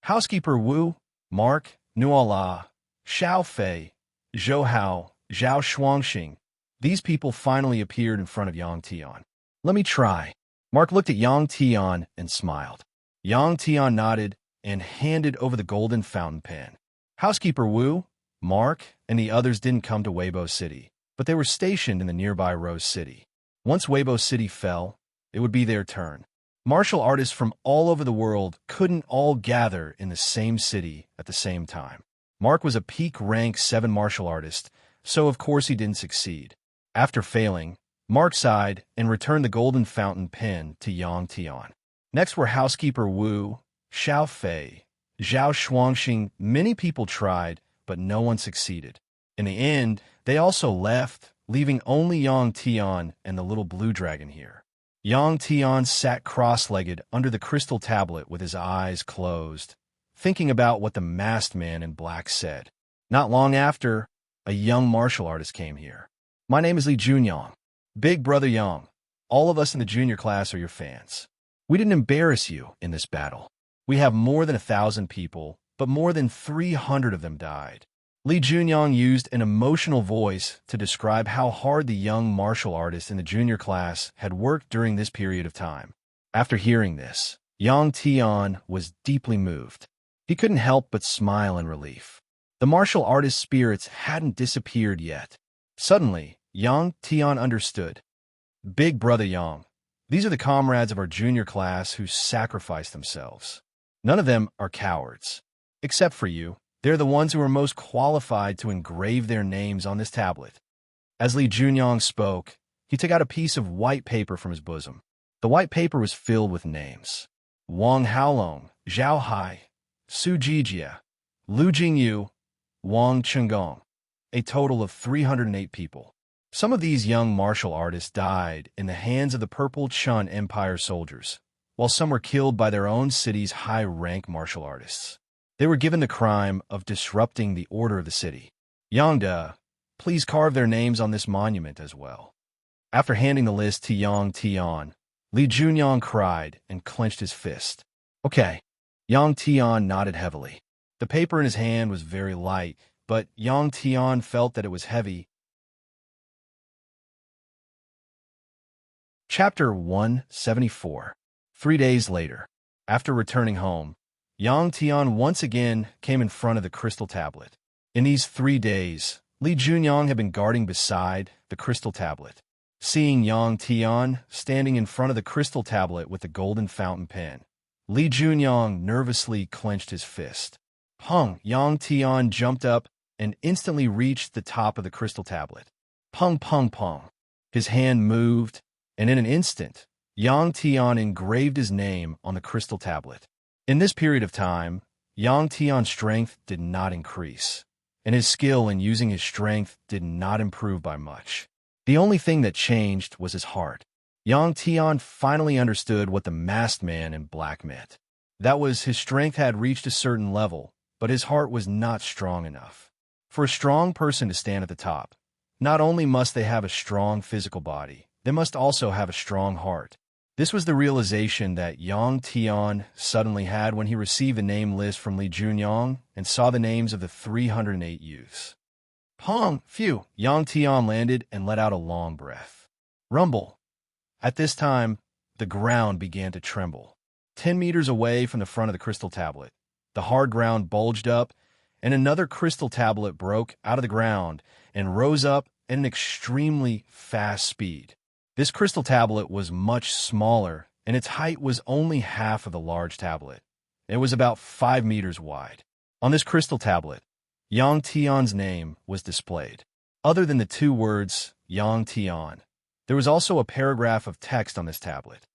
Housekeeper Wu, Mark, Nuala, Xiao Fei, Zhou Hao, Zhao Shuangxing. These people finally appeared in front of Yang Tian. "Let me try." Mark looked at Yang Tian and smiled. Yang Tian nodded and handed over the golden fountain pen. "Housekeeper Wu, Mark and the others didn't come to Weibo City, but they were stationed in the nearby Rose City. Once Weibo City fell, it would be their turn. Martial artists from all over the world couldn't all gather in the same city at the same time. Mark was a peak rank 7 martial artist, so of course he didn't succeed. After failing, Mark sighed and returned the golden fountain pen to Yang Tian. Next were housekeeper Wu, Xiao Fei, Zhao Shuangxing. Many people tried, but no one succeeded. In the end, they also left, leaving only Yang Tian and the little blue dragon here. Yang Tian sat cross-legged under the crystal tablet with his eyes closed, thinking about what the masked man in black said. Not long after, a young martial artist came here. "My name is Li Junyang. Big brother Yang. All of us in the junior class are your fans. We didn't embarrass you in this battle. We have more than 1,000 people, but more than 300 of them died." Li Junyang used an emotional voice to describe how hard the young martial artist in the junior class had worked during this period of time. After hearing this, Yang Tian was deeply moved. He couldn't help but smile in relief. The martial artist's spirits hadn't disappeared yet. Suddenly, Yang Tian understood. "Big brother Yang, these are the comrades of our junior class who sacrificed themselves. None of them are cowards. Except for you. They're the ones who are most qualified to engrave their names on this tablet." As Li Junyang spoke, he took out a piece of white paper from his bosom. The white paper was filled with names. Wang Haolong, Zhao Hai, Su Jijia, Lu Jingyu, Wang Chenggong. A total of 308 people. Some of these young martial artists died in the hands of the Purple Chun Empire soldiers, while some were killed by their own city's high-rank martial artists. They were given the crime of disrupting the order of the city. "Yangda, please carve their names on this monument as well." After handing the list to Yang Tian, Li Junyang cried and clenched his fist. "Okay." Yang Tian nodded heavily. The paper in his hand was very light, but Yang Tian felt that it was heavy. Chapter 174. 3 days later. After returning home, Yang Tian once again came in front of the crystal tablet. In these 3 days, Li Junyang had been guarding beside the crystal tablet. Seeing Yang Tian standing in front of the crystal tablet with the golden fountain pen, Li Junyang nervously clenched his fist. Pung! Yang Tian jumped up and instantly reached the top of the crystal tablet. Pung, pung, pung. His hand moved, and in an instant, Yang Tian engraved his name on the crystal tablet. In this period of time, Yang Tian's strength did not increase, and his skill in using his strength did not improve by much. The only thing that changed was his heart. Yang Tian finally understood what the masked man in black meant. That was, his strength had reached a certain level, but his heart was not strong enough. For a strong person to stand at the top, not only must they have a strong physical body, they must also have a strong heart. This was the realization that Yang Tian suddenly had when he received the name list from Li Junyang and saw the names of the 308 youths. Pong! Phew! Yang Tian landed and let out a long breath. Rumble! At this time, the ground began to tremble. 10 meters away from the front of the crystal tablet, the hard ground bulged up, and another crystal tablet broke out of the ground and rose up at an extremely fast speed. This crystal tablet was much smaller, and its height was only half of the large tablet. It was about 5 meters wide. On this crystal tablet, Yang Tian's name was displayed. Other than the 2 words, Yang Tian, there was also a paragraph of text on this tablet.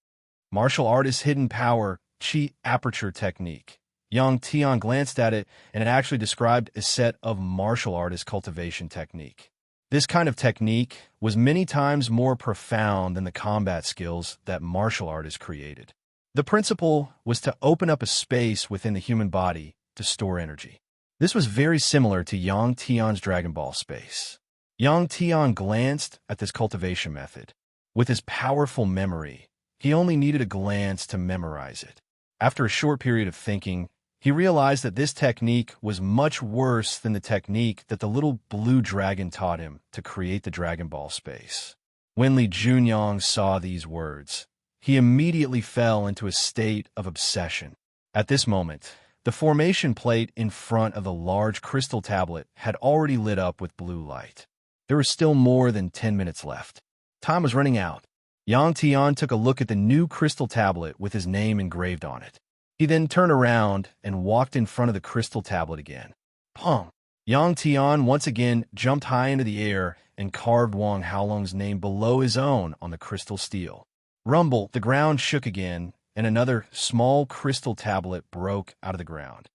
Martial Artist Hidden Power, Chi Aperture Technique. Yang Tian glanced at it, and it actually described a set of martial artist cultivation technique. This kind of technique was many times more profound than the combat skills that martial artists created. The principle was to open up a space within the human body to store energy. This was very similar to Yang Tian's Dragon Ball space. Yang Tian glanced at this cultivation method. With his powerful memory, he only needed a glance to memorize it. After a short period of thinking, he realized that this technique was much worse than the technique that the little blue dragon taught him to create the Dragon Ball space. When Li Junyang saw these words, he immediately fell into a state of obsession. At this moment, The formation plate in front of the large crystal tablet had already lit up with blue light. There was still more than 10 minutes left. Time was running out. Yang Tian took a look at the new crystal tablet with his name engraved on it. He then turned around and walked in front of the crystal tablet again. Pong! Yang Tian once again jumped high into the air and carved Wang Haolong's name below his own on the crystal steel. Rumble, the ground shook again, and another small crystal tablet broke out of the ground.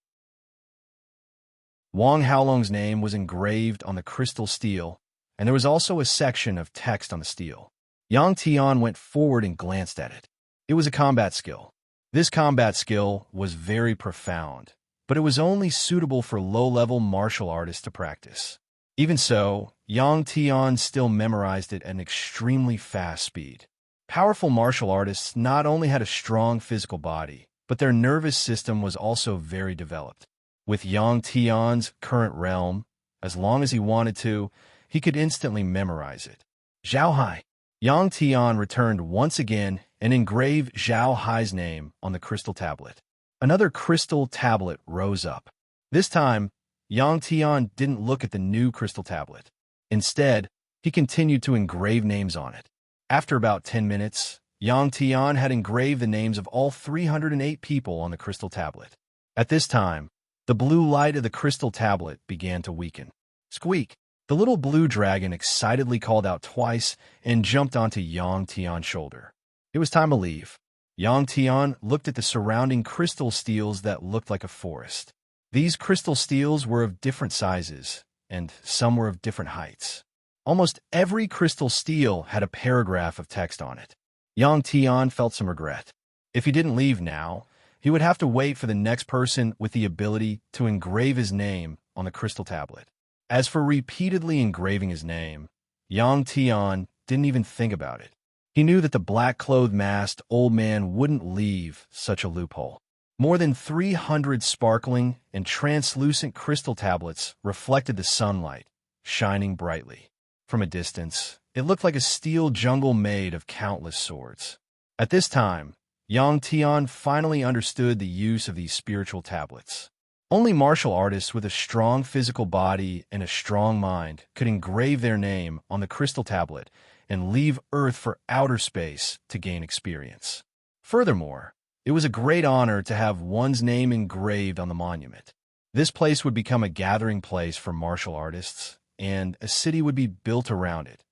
Wang Haolong's name was engraved on the crystal steel, and there was also a section of text on the steel. Yang Tian went forward and glanced at it. It was a combat skill. This combat skill was very profound, but it was only suitable for low-level martial artists to practice. Even so, Yang Tian still memorized it at an extremely fast speed. Powerful martial artists not only had a strong physical body, but their nervous system was also very developed. With Yang Tian's current realm, as long as he wanted to, he could instantly memorize it. Zhao Hai. Yang Tian returned once again and engraved Zhao Hai's name on the crystal tablet. Another crystal tablet rose up. This time, Yang Tian didn't look at the new crystal tablet. Instead, he continued to engrave names on it. After about 10 minutes, Yang Tian had engraved the names of all 308 people on the crystal tablet. At this time, the blue light of the crystal tablet began to weaken. Squeak! The little blue dragon excitedly called out twice and jumped onto Yang Tian's shoulder. It was time to leave. Yang Tian looked at the surrounding crystal steels that looked like a forest. These crystal steels were of different sizes, and some were of different heights. Almost every crystal steel had a paragraph of text on it. Yang Tian felt some regret. If he didn't leave now, he would have to wait for the next person with the ability to engrave his name on the crystal tablet. As for repeatedly engraving his name, Yang Tian didn't even think about it. He knew that the black-clothed masked old man wouldn't leave such a loophole. More than 300 sparkling and translucent crystal tablets reflected the sunlight, shining brightly. From a distance, it looked like a steel jungle made of countless swords. At this time, Yang Tian finally understood the use of these spiritual tablets. Only martial artists with a strong physical body and a strong mind could engrave their name on the crystal tablet and leave Earth for outer space to gain experience. Furthermore, it was a great honor to have one's name engraved on the monument. This place would become a gathering place for martial artists, and a city would be built around it.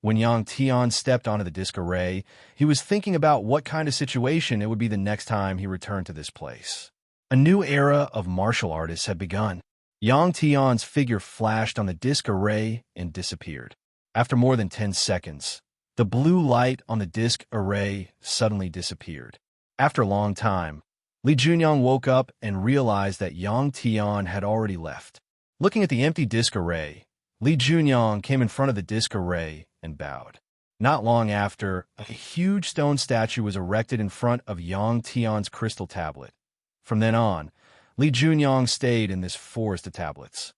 When Yang Tian stepped onto the disc array, he was thinking about what kind of situation it would be the next time he returned to this place. A new era of martial artists had begun. Yang Tian's figure flashed on the disc array and disappeared. After more than 10 seconds, the blue light on the disc array suddenly disappeared. After a long time, Li Junyang woke up and realized that Yang Tian had already left. Looking at the empty disc array, Li Junyang came in front of the disc array and bowed. Not long after, a huge stone statue was erected in front of Yang Tian's crystal tablet. From then on, Li Junyang stayed in this forest of tablets.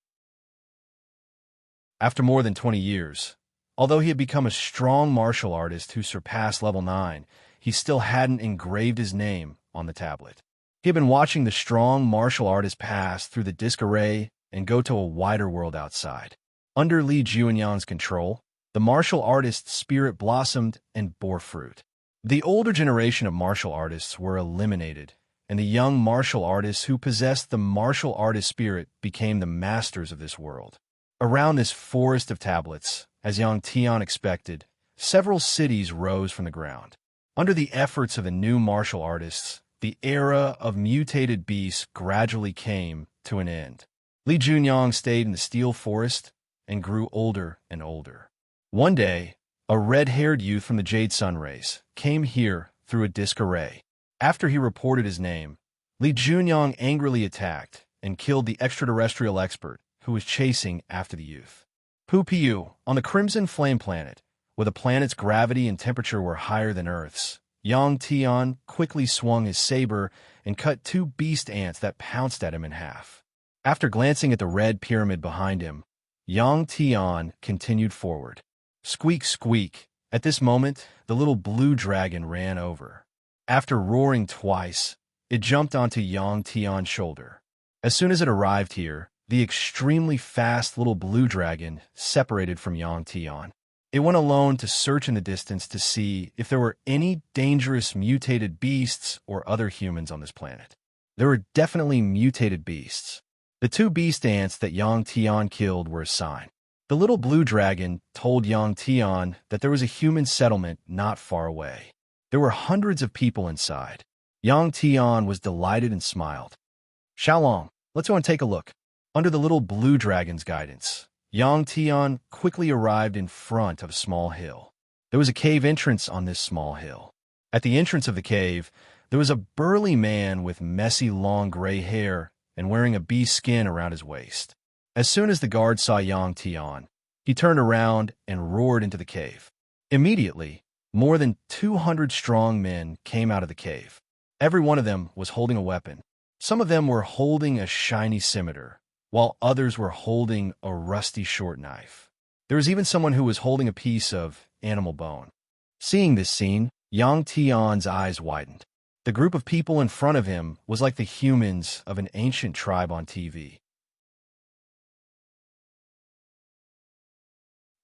After more than 20 years, although he had become a strong martial artist who surpassed level 9, he still hadn't engraved his name on the tablet. He had been watching the strong martial artist pass through the disc array and go to a wider world outside. Under Li Junyang's control, the martial artist's spirit blossomed and bore fruit. The older generation of martial artists were eliminated, and the young martial artists who possessed the martial artist spirit became the masters of this world. Around this forest of tablets, as Yang Tian expected, several cities rose from the ground. Under the efforts of the new martial artists, the era of mutated beasts gradually came to an end. Li Junyang stayed in the steel forest and grew older and older. One day, a red-haired youth from the Jade Sun race came here through a disc array. After he reported his name, Li Junyang angrily attacked and killed the extraterrestrial expert who was chasing after the youth. Pu-Piu, on the Crimson Flame planet, where the planet's gravity and temperature were higher than Earth's, Yang Tian quickly swung his saber and cut 2 beast ants that pounced at him in half. After glancing at the red pyramid behind him, Yang Tian continued forward. Squeak, squeak. At this moment, the little blue dragon ran over. After roaring twice, It jumped onto Yang Tian's shoulder. As soon as it arrived here, the extremely fast little blue dragon separated from Yang Tian. It went alone to search in the distance to see if there were any dangerous mutated beasts or other humans on this planet. There were definitely mutated beasts. The two beast ants that Yang Tian killed were a sign. The little blue dragon told Yang Tian that there was a human settlement not far away. There were hundreds of people inside. Yang Tian was delighted and smiled. Xiaolong, let's go and take a look. Under the little blue dragon's guidance, Yang Tian quickly arrived in front of a small hill. There was a cave entrance on this small hill. At the entrance of the cave, there was a burly man with messy long gray hair and wearing a bee skin around his waist. As soon as the guard saw Yang Tian, he turned around and roared into the cave. Immediately, more than 200 strong men came out of the cave. Every one of them was holding a weapon. Some of them were holding a shiny scimitar, while others were holding a rusty short knife. There was even someone who was holding a piece of animal bone. Seeing this scene, Yang Tian's eyes widened. The group of people in front of him was like the humans of an ancient tribe on TV.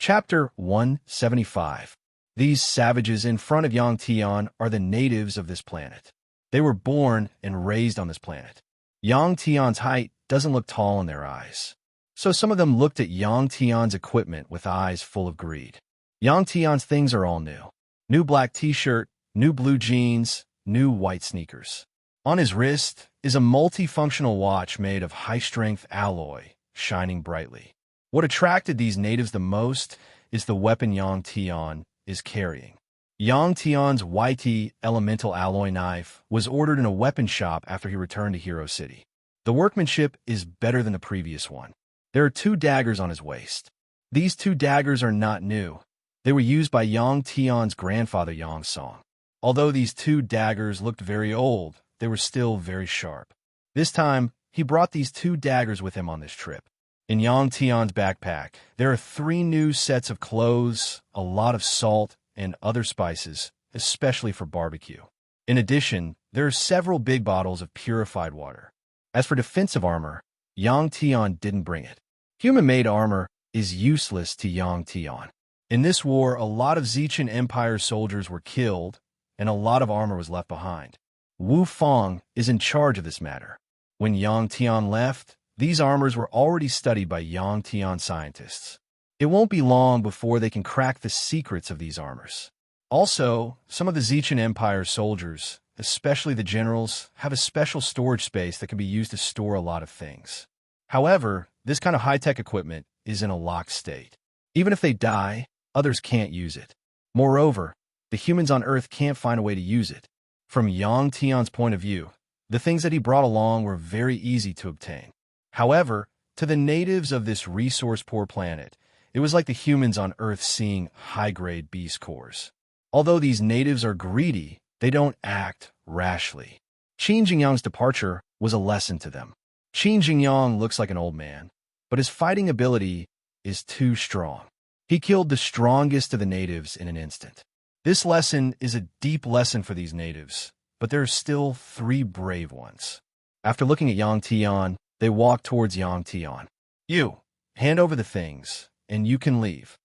Chapter 175. These savages in front of Yang Tian are the natives of this planet. They were born and raised on this planet. Yang Tian's height doesn't look tall in their eyes. So some of them looked at Yang Tian's equipment with eyes full of greed. Yang Tian's things are all new. New black t-shirt, new blue jeans, new white sneakers. On his wrist is a multifunctional watch made of high-strength alloy, shining brightly. What attracted these natives the most is the weapon Yang Tian is carrying. Yang Tian's YT elemental alloy knife was ordered in a weapon shop after he returned to Hero City. The workmanship is better than the previous one. There are 2 daggers on his waist. These 2 daggers are not new. They were used by Yang Tian's grandfather Yang Song. Although these 2 daggers looked very old, they were still very sharp. This time, he brought these 2 daggers with him on this trip. In Yang Tian's backpack, there are 3 new sets of clothes, a lot of salt, and other spices, especially for barbecue. In addition, there are several big bottles of purified water. As for defensive armor, Yang Tian didn't bring it. Human-made armor is useless to Yang Tian. In this war, a lot of Zichen Empire soldiers were killed, and a lot of armor was left behind. Wu Fang is in charge of this matter. When Yang Tian left, these armors were already studied by Yang Tian scientists. It won't be long before they can crack the secrets of these armors. Also, some of the Zichen Empire soldiers, especially the generals, have a special storage space that can be used to store a lot of things. However, this kind of high-tech equipment is in a locked state. Even if they die, others can't use it. Moreover, the humans on Earth can't find a way to use it. From Yang Tian's point of view, the things that he brought along were very easy to obtain. However, to the natives of this resource-poor planet, it was like the humans on Earth seeing high-grade beast cores. Although these natives are greedy, they don't act rashly. Qin Jingyang's departure was a lesson to them. Qin Jingyang looks like an old man, but his fighting ability is too strong. He killed the strongest of the natives in an instant. This lesson is a deep lesson for these natives, but there are still 3 brave ones. After looking at Yang Tian, they walked towards Yang Tian. You, hand over the things, and you can leave.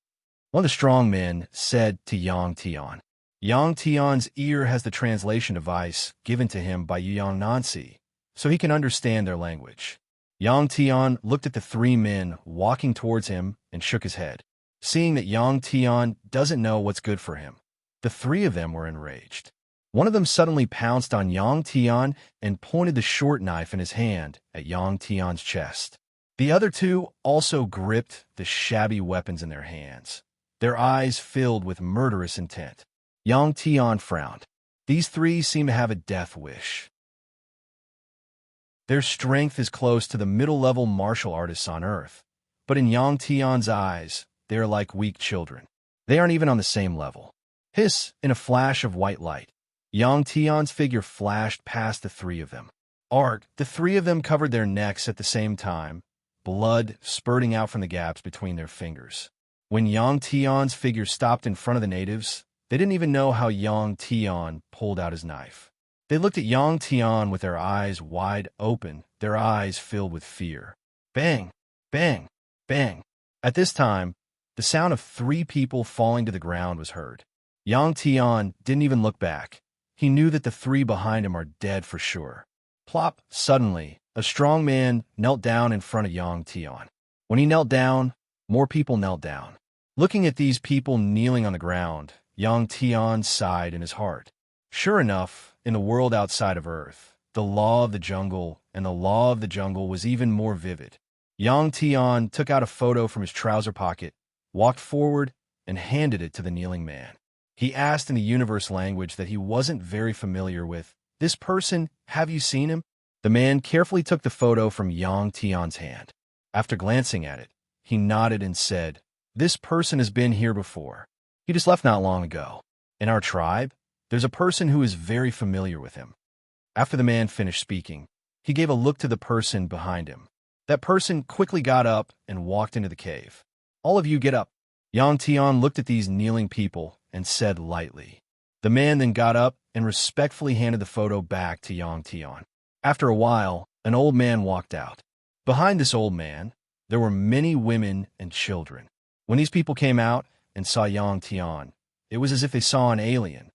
One of the strong men said to Yang Tian. Yang Tian's ear has the translation device given to him by Yang Nancy, so he can understand their language. Yang Tian looked at the 3 men walking towards him and shook his head. Seeing that Yang Tian doesn't know what's good for him, the 3 of them were enraged. One of them suddenly pounced on Yang Tian and pointed the short knife in his hand at Yang Tian's chest. The other 2 also gripped the shabby weapons in their hands, their eyes filled with murderous intent. Yang Tian frowned. These 3 seem to have a death wish. Their strength is close to the middle-level martial artists on Earth, but in Yang Tian's eyes, they are like weak children. They aren't even on the same level. Hiss, in a flash of white light, Yang Tian's figure flashed past the 3 of them. Arg, the 3 of them covered their necks at the same time, blood spurting out from the gaps between their fingers. When Yang Tian's figure stopped in front of the natives, they didn't even know how Yang Tian pulled out his knife. They looked at Yang Tian with their eyes wide open, their eyes filled with fear. Bang! Bang! Bang! At this time, the sound of 3 people falling to the ground was heard. Yang Tian didn't even look back. He knew that the 3 behind him are dead for sure. Plop! Suddenly, a strong man knelt down in front of Yang Tian. When he knelt down, more people knelt down. Looking at these people kneeling on the ground, Yang Tian sighed in his heart. Sure enough, in the world outside of Earth, the law of the jungle and the law of the jungle was even more vivid. Yang Tian took out a photo from his trouser pocket, walked forward, and handed it to the kneeling man. He asked in the universe language that he wasn't very familiar with, "This person, have you seen him?" The man carefully took the photo from Yang Tian's hand. After glancing at it, he nodded and said, "This person has been here before. He just left not long ago. In our tribe, there's a person who is very familiar with him." After the man finished speaking, he gave a look to the person behind him. That person quickly got up and walked into the cave. "All of you get up." Yang Tian looked at these kneeling people and said lightly. The man then got up and respectfully handed the photo back to Yang Tian. After a while, an old man walked out. Behind this old man, there were many women and children. When these people came out and saw Yang Tian, it was as if they saw an alien.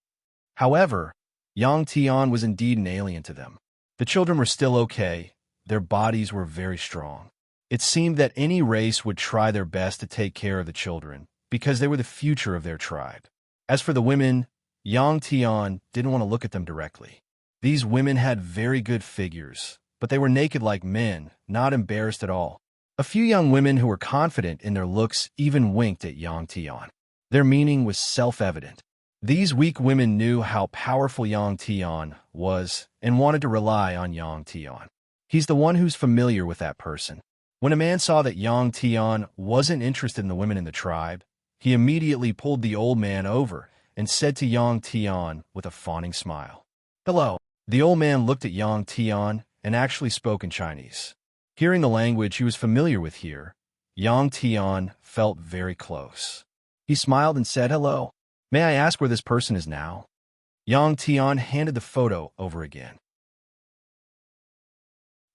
However, Yang Tian was indeed an alien to them. The children were still okay. Their bodies were very strong. It seemed that any race would try their best to take care of the children, because they were the future of their tribe. As for the women, Yang Tian didn't want to look at them directly. These women had very good figures, but they were naked like men, not embarrassed at all. A few young women who were confident in their looks even winked at Yang Tian. Their meaning was self-evident. These weak women knew how powerful Yang Tian was and wanted to rely on Yang Tian. He's the one who's familiar with that person. When a man saw that Yang Tian wasn't interested in the women in the tribe, he immediately pulled the old man over and said to Yang Tian with a fawning smile, "Hello." The old man looked at Yang Tian and actually spoke in Chinese. Hearing the language he was familiar with here, Yang Tian felt very close. He smiled and said, "Hello. May I ask where this person is now?" Yang Tian handed the photo over again.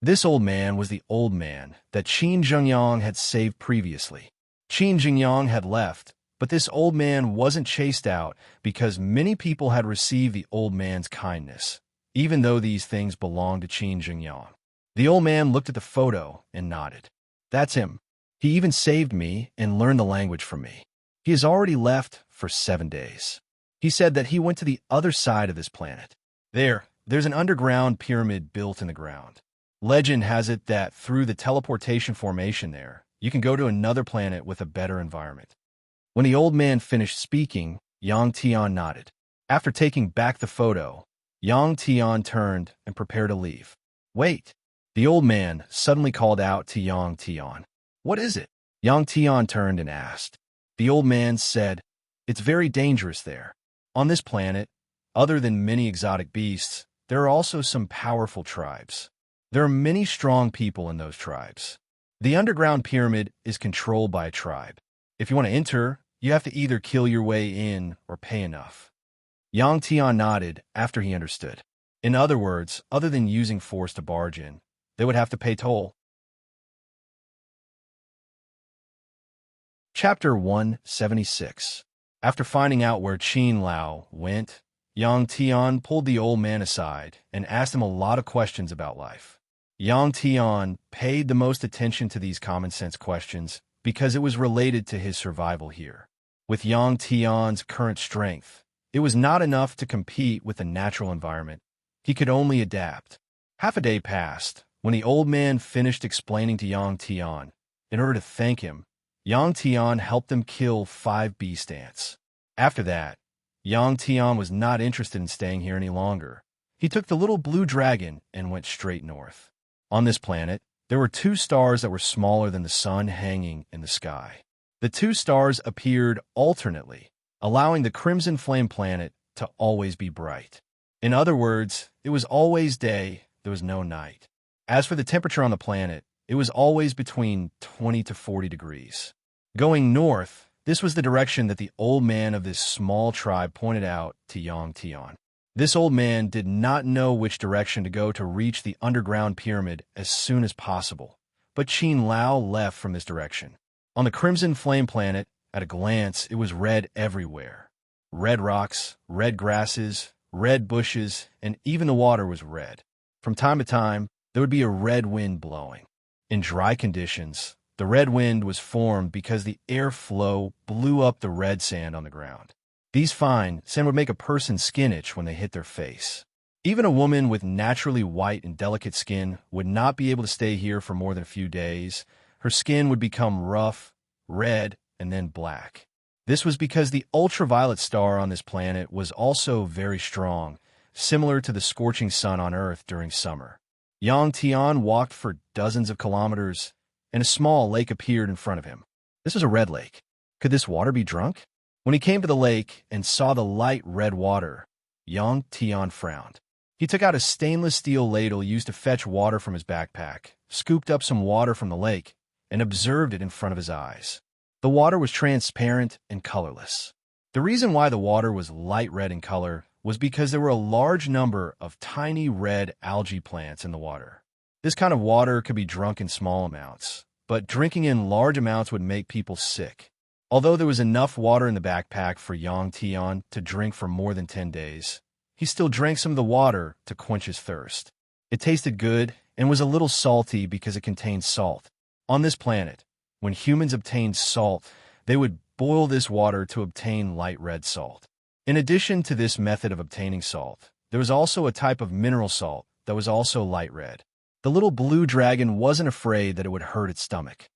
This old man was the old man that Qin Zhengyang had saved previously. Qin Zhengyang had left, but this old man wasn't chased out because many people had received the old man's kindness, even though these things belonged to Qin Zhengyang. The old man looked at the photo and nodded. "That's him. He even saved me and learned the language from me. He has already left for 7 days. He said that he went to the other side of this planet. There's an underground pyramid built in the ground. Legend has it that through the teleportation formation there, you can go to another planet with a better environment." When the old man finished speaking, Yang Tian nodded. After taking back the photo, Yang Tian turned and prepared to leave. "Wait!" The old man suddenly called out to Yang Tian. "What is it?" Yang Tian turned and asked. The old man said, "It's very dangerous there. On this planet, other than many exotic beasts, there are also some powerful tribes. There are many strong people in those tribes. The underground pyramid is controlled by a tribe. If you want to enter, you have to either kill your way in or pay enough." Yang Tian nodded after he understood. In other words, other than using force to barge in, they would have to pay toll. Chapter 176. After finding out where Qin Lao went, Yang Tian pulled the old man aside and asked him a lot of questions about life. Yang Tian paid the most attention to these common-sense questions because it was related to his survival here. With Yang Tian's current strength, it was not enough to compete with the natural environment. He could only adapt. Half a day passed when the old man finished explaining to Yang Tian. In order to thank him, Yang Tian helped him kill 5 beast ants. After that, Yang Tian was not interested in staying here any longer. He took the little blue dragon and went straight north. On this planet, there were 2 stars that were smaller than the sun hanging in the sky. The 2 stars appeared alternately, allowing the Crimson Flame planet to always be bright. In other words, it was always day, there was no night. As for the temperature on the planet, it was always between 20 to 40 degrees. Going north, this was the direction that the old man of this small tribe pointed out to Yang Tian. This old man did not know which direction to go to reach the underground pyramid as soon as possible, but Qin Lao left from this direction. On the Crimson Flame planet, at a glance, it was red everywhere. Red rocks, red grasses, red bushes, and even the water was red. From time to time, there would be a red wind blowing. In dry conditions, the red wind was formed because the airflow blew up the red sand on the ground. These fine sand would make a person's skin itch when they hit their face. Even a woman with naturally white and delicate skin would not be able to stay here for more than a few days. Her skin would become rough, red, and then black. This was because the ultraviolet star on this planet was also very strong, similar to the scorching sun on Earth during summer. Yang Tian walked for dozens of kilometers, and a small lake appeared in front of him. This was a red lake. Could this water be drunk? When he came to the lake and saw the light red water, Yang Tian frowned. He took out a stainless steel ladle used to fetch water from his backpack, scooped up some water from the lake, and observed it in front of his eyes. The water was transparent and colorless. The reason why the water was light red in color was because there were a large number of tiny red algae plants in the water. This kind of water could be drunk in small amounts, but drinking in large amounts would make people sick. Although there was enough water in the backpack for Yang Tian to drink for more than 10 days, he still drank some of the water to quench his thirst. It tasted good and was a little salty because it contained salt. On this planet, when humans obtained salt, they would boil this water to obtain light red salt. In addition to this method of obtaining salt, there was also a type of mineral salt that was also light red. The little blue dragon wasn't afraid that it would hurt its stomach.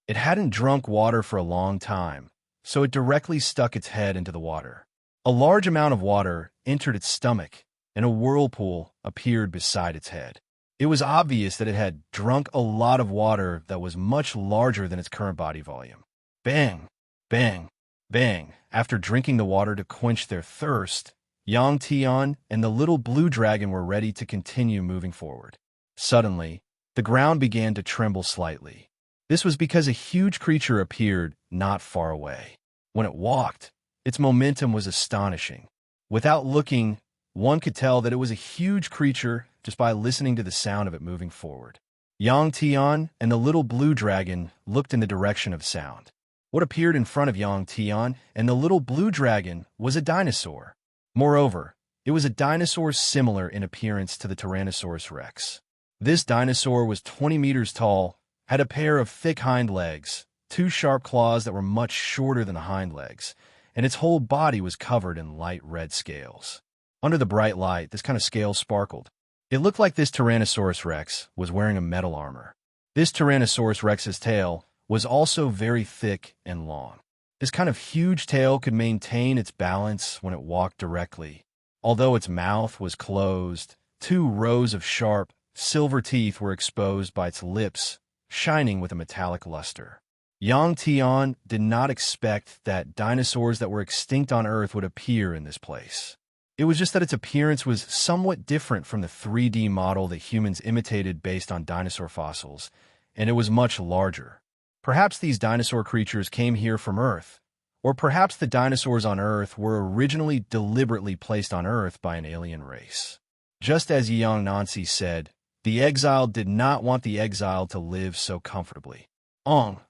It hadn't drunk water for a long time, so it directly stuck its head into the water. A large amount of water entered its stomach, and a whirlpool appeared beside its head. It was obvious that it had drunk a lot of water that was much larger than its current body volume. Bang, bang, bang. After drinking the water to quench their thirst, Yang Tian and the little blue dragon were ready to continue moving forward. Suddenly, the ground began to tremble slightly. This was because a huge creature appeared not far away. When it walked, its momentum was astonishing. Without looking, one could tell that it was a huge creature just by listening to the sound of it moving forward. Yang Tian and the little blue dragon looked in the direction of sound. What appeared in front of Yang Tian and the little blue dragon was a dinosaur. Moreover, it was a dinosaur similar in appearance to the Tyrannosaurus rex. This dinosaur was 20 meters tall, had a pair of thick hind legs, 2 sharp claws that were much shorter than the hind legs, and its whole body was covered in light red scales. Under the bright light, this kind of scale sparkled. It looked like this Tyrannosaurus rex was wearing a metal armor. This Tyrannosaurus rex's tail was also very thick and long. This kind of huge tail could maintain its balance when it walked directly. Although its mouth was closed, 2 rows of sharp, silver teeth were exposed by its lips, shining with a metallic luster. Yang Tian did not expect that dinosaurs that were extinct on Earth would appear in this place. It was just that its appearance was somewhat different from the 3D model that humans imitated based on dinosaur fossils, and it was much larger. Perhaps these dinosaur creatures came here from Earth, or perhaps the dinosaurs on Earth were originally deliberately placed on Earth by an alien race. Just as Yang Nancy said, the exiled did not want the exiled to live so comfortably.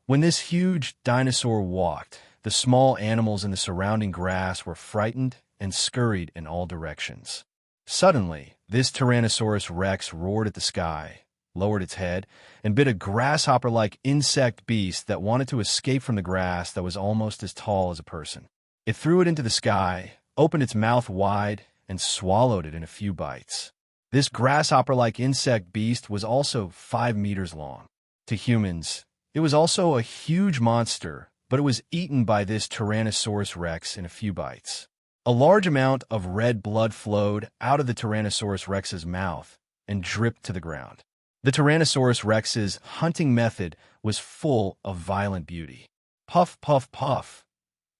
When this huge dinosaur walked, the small animals in the surrounding grass were frightened and scurried in all directions. Suddenly, this Tyrannosaurus rex roared at the sky, lowered its head, and bit a grasshopper-like insect beast that wanted to escape from the grass that was almost as tall as a person. It threw it into the sky, opened its mouth wide, and swallowed it in a few bites. This grasshopper-like insect beast was also 5 meters long. To humans, it was also a huge monster, but it was eaten by this Tyrannosaurus rex in a few bites. A large amount of red blood flowed out of the Tyrannosaurus rex's mouth and dripped to the ground. The Tyrannosaurus rex's hunting method was full of violent beauty. Puff, puff, puff.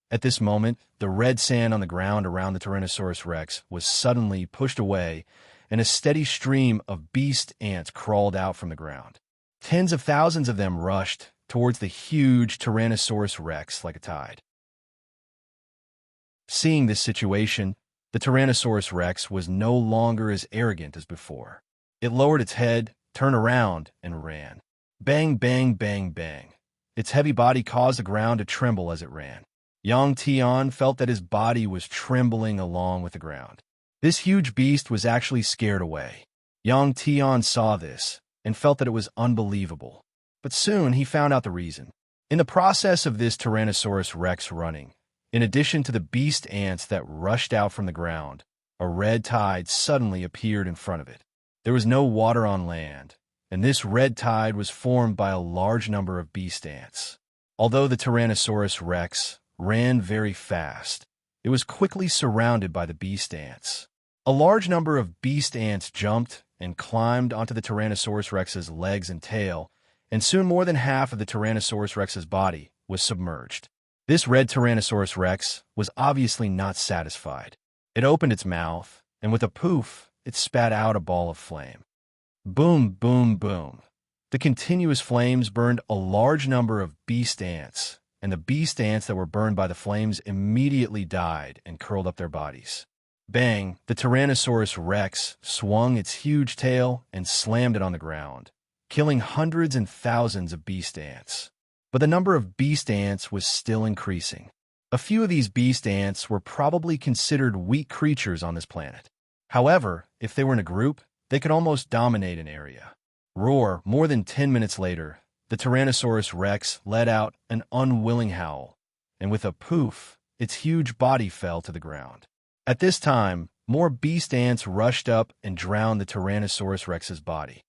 At this moment, the red sand on the ground around the Tyrannosaurus rex was suddenly pushed away, and a steady stream of beast ants crawled out from the ground. Tens of thousands of them rushed towards the huge Tyrannosaurus rex like a tide. Seeing this situation, the Tyrannosaurus rex was no longer as arrogant as before. It lowered its head, turned around, and ran. Bang, bang, bang, bang. Its heavy body caused the ground to tremble as it ran. Yang Tian felt that his body was trembling along with the ground. This huge beast was actually scared away. Yang Tian saw this and felt that it was unbelievable. But soon he found out the reason. In the process of this Tyrannosaurus rex running, in addition to the beast ants that rushed out from the ground, a red tide suddenly appeared in front of it. There was no water on land, and this red tide was formed by a large number of beast ants. Although the Tyrannosaurus rex ran very fast, it was quickly surrounded by the beast ants. A large number of beast ants jumped and climbed onto the Tyrannosaurus rex's legs and tail, and soon more than half of the Tyrannosaurus rex's body was submerged. This red Tyrannosaurus rex was obviously not satisfied. It opened its mouth, and with a poof, it spat out a ball of flame. Boom, boom, boom. The continuous flames burned a large number of beast ants, and the beast ants that were burned by the flames immediately died and curled up their bodies. Bang, the Tyrannosaurus rex swung its huge tail and slammed it on the ground, killing hundreds and thousands of beast ants. But the number of beast ants was still increasing. A few of these beast ants were probably considered weak creatures on this planet. However, if they were in a group, they could almost dominate an area. Roar, more than 10 minutes later, the Tyrannosaurus rex let out an unwilling howl, and with a poof, its huge body fell to the ground. At this time, more beast ants rushed up and drowned the Tyrannosaurus rex's body.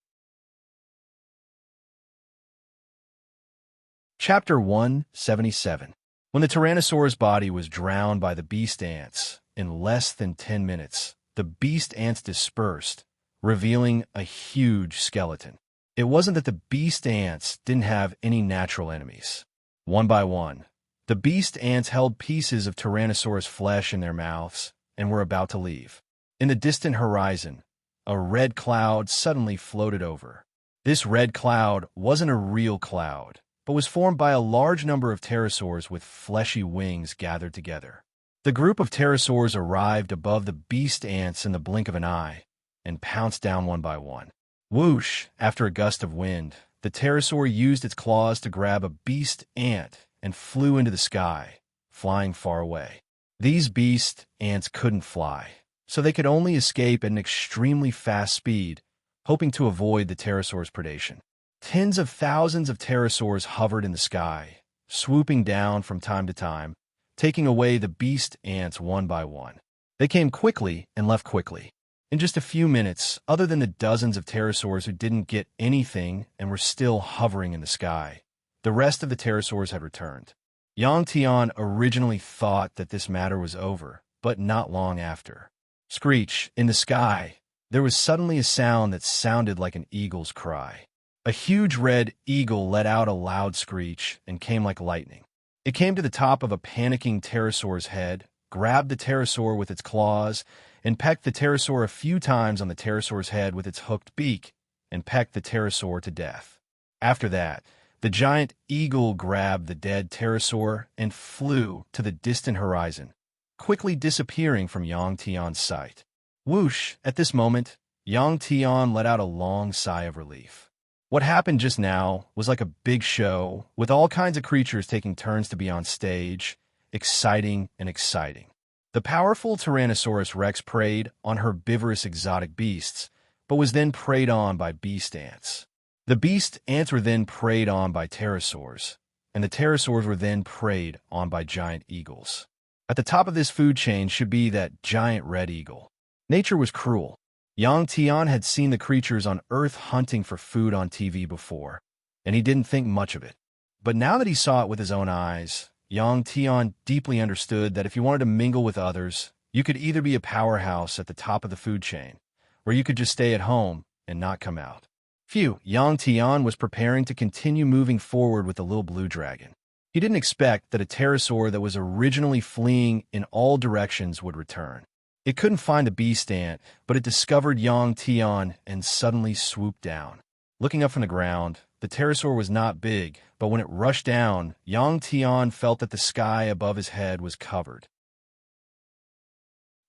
Chapter 177. When the Tyrannosaurus body was drowned by the beast ants, in less than 10 minutes, the beast ants dispersed, revealing a huge skeleton. It wasn't that the beast ants didn't have any natural enemies. One by one, the beast ants held pieces of Tyrannosaurus flesh in their mouths and were about to leave. In the distant horizon, a red cloud suddenly floated over. This red cloud wasn't a real cloud, but was formed by a large number of pterosaurs with fleshy wings gathered together. The group of pterosaurs arrived above the beast ants in the blink of an eye and pounced down one by one. Whoosh! After a gust of wind, the pterosaur used its claws to grab a beast ant and flew into the sky, flying far away. These beast ants couldn't fly, so they could only escape at an extremely fast speed, hoping to avoid the pterosaur's predation. Tens of thousands of pterosaurs hovered in the sky, swooping down from time to time, taking away the beast ants one by one. They came quickly and left quickly. In just a few minutes, other than the dozens of pterosaurs who didn't get anything and were still hovering in the sky, the rest of the pterosaurs had returned. Yang Tian originally thought that this matter was over, but not long after. Screech, in the sky, there was suddenly a sound that sounded like an eagle's cry. A huge red eagle let out a loud screech and came like lightning. It came to the top of a panicking pterosaur's head, grabbed the pterosaur with its claws, and pecked the pterosaur a few times on the pterosaur's head with its hooked beak, and pecked the pterosaur to death. After that, the giant eagle grabbed the dead pterosaur and flew to the distant horizon, quickly disappearing from Yang Tian's sight. Whoosh! At this moment, Yang Tian let out a long sigh of relief. What happened just now was like a big show, with all kinds of creatures taking turns to be on stage, exciting and exciting. The powerful Tyrannosaurus rex preyed on herbivorous exotic beasts, but was then preyed on by beast ants. The beast ants were then preyed on by pterosaurs, and the pterosaurs were then preyed on by giant eagles. At the top of this food chain should be that giant red eagle. Nature was cruel. Yang Tian had seen the creatures on Earth hunting for food on TV before, and he didn't think much of it. But now that he saw it with his own eyes, Yang Tian deeply understood that if you wanted to mingle with others, you could either be a powerhouse at the top of the food chain, or you could just stay at home and not come out. Phew, Yang Tian was preparing to continue moving forward with the little blue dragon. He didn't expect that a pterosaur that was originally fleeing in all directions would return. It couldn't find a beast ant, but it discovered Yang Tian and suddenly swooped down. Looking up from the ground, the pterosaur was not big, but when it rushed down, Yang Tian felt that the sky above his head was covered.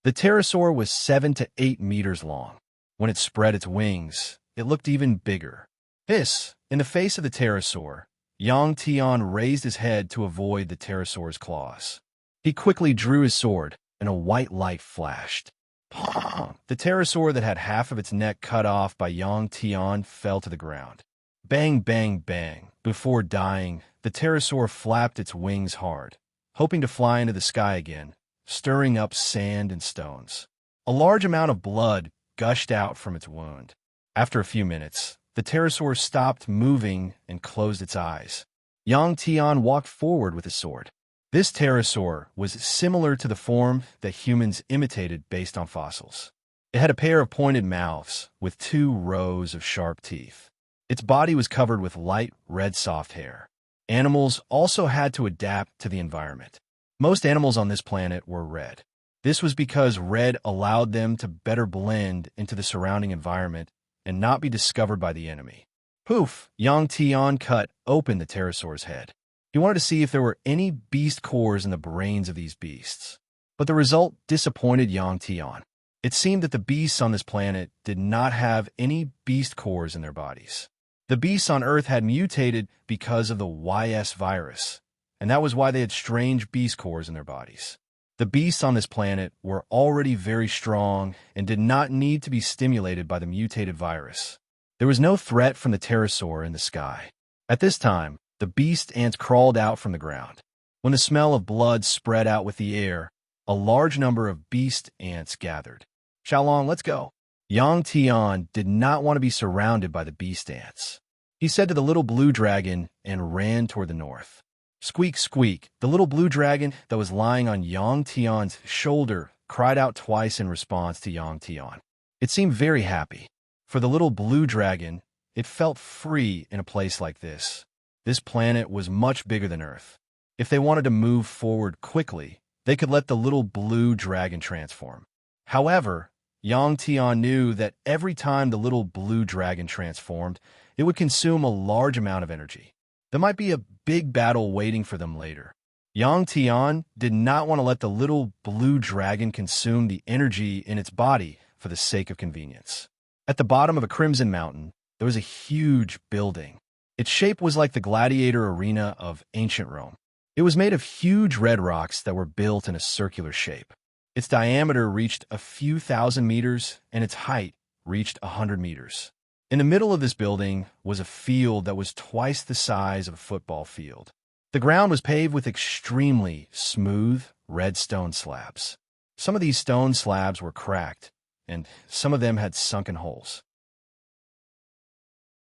The pterosaur was 7 to 8 meters long. When it spread its wings, it looked even bigger. In the face of the pterosaur, Yang Tian raised his head to avoid the pterosaur's claws. He quickly drew his sword, and a white light flashed. The pterosaur that had half of its neck cut off by Yang Tian fell to the ground. Bang, bang, bang. Before dying, the pterosaur flapped its wings hard, hoping to fly into the sky again, stirring up sand and stones. A large amount of blood gushed out from its wound. After a few minutes, the pterosaur stopped moving and closed its eyes. Yang Tian walked forward with his sword. This pterosaur was similar to the form that humans imitated based on fossils. It had a pair of pointed mouths with 2 rows of sharp teeth. Its body was covered with light red soft hair. Animals also had to adapt to the environment. Most animals on this planet were red. This was because red allowed them to better blend into the surrounding environment and not be discovered by the enemy. Poof! Yang Tian cut open the pterosaur's head. He wanted to see if there were any beast cores in the brains of these beasts. But the result disappointed Yang Tian. It seemed that the beasts on this planet did not have any beast cores in their bodies. The beasts on Earth had mutated because of the YS virus, and that was why they had strange beast cores in their bodies. The beasts on this planet were already very strong and did not need to be stimulated by the mutated virus. There was no threat from the pterosaur in the sky. At this time, the beast ants crawled out from the ground. When the smell of blood spread out with the air, a large number of beast ants gathered. Xiaolong, let's go. Yang Tian did not want to be surrounded by the beast ants. He said to the little blue dragon and ran toward the north. Squeak, squeak. The little blue dragon that was lying on Yang Tian's shoulder cried out twice in response to Yang Tian. It seemed very happy. For the little blue dragon, it felt free in a place like this. This planet was much bigger than Earth. If they wanted to move forward quickly, they could let the little blue dragon transform. However, Yang Tian knew that every time the little blue dragon transformed, it would consume a large amount of energy. There might be a big battle waiting for them later. Yang Tian did not want to let the little blue dragon consume the energy in its body for the sake of convenience. At the bottom of a crimson mountain, there was a huge building. Its shape was like the gladiator arena of ancient Rome. It was made of huge red rocks that were built in a circular shape. Its diameter reached a few thousand meters, and its height reached 100 meters. In the middle of this building was a field that was twice the size of a football field. The ground was paved with extremely smooth, red stone slabs. Some of these stone slabs were cracked, and some of them had sunken holes.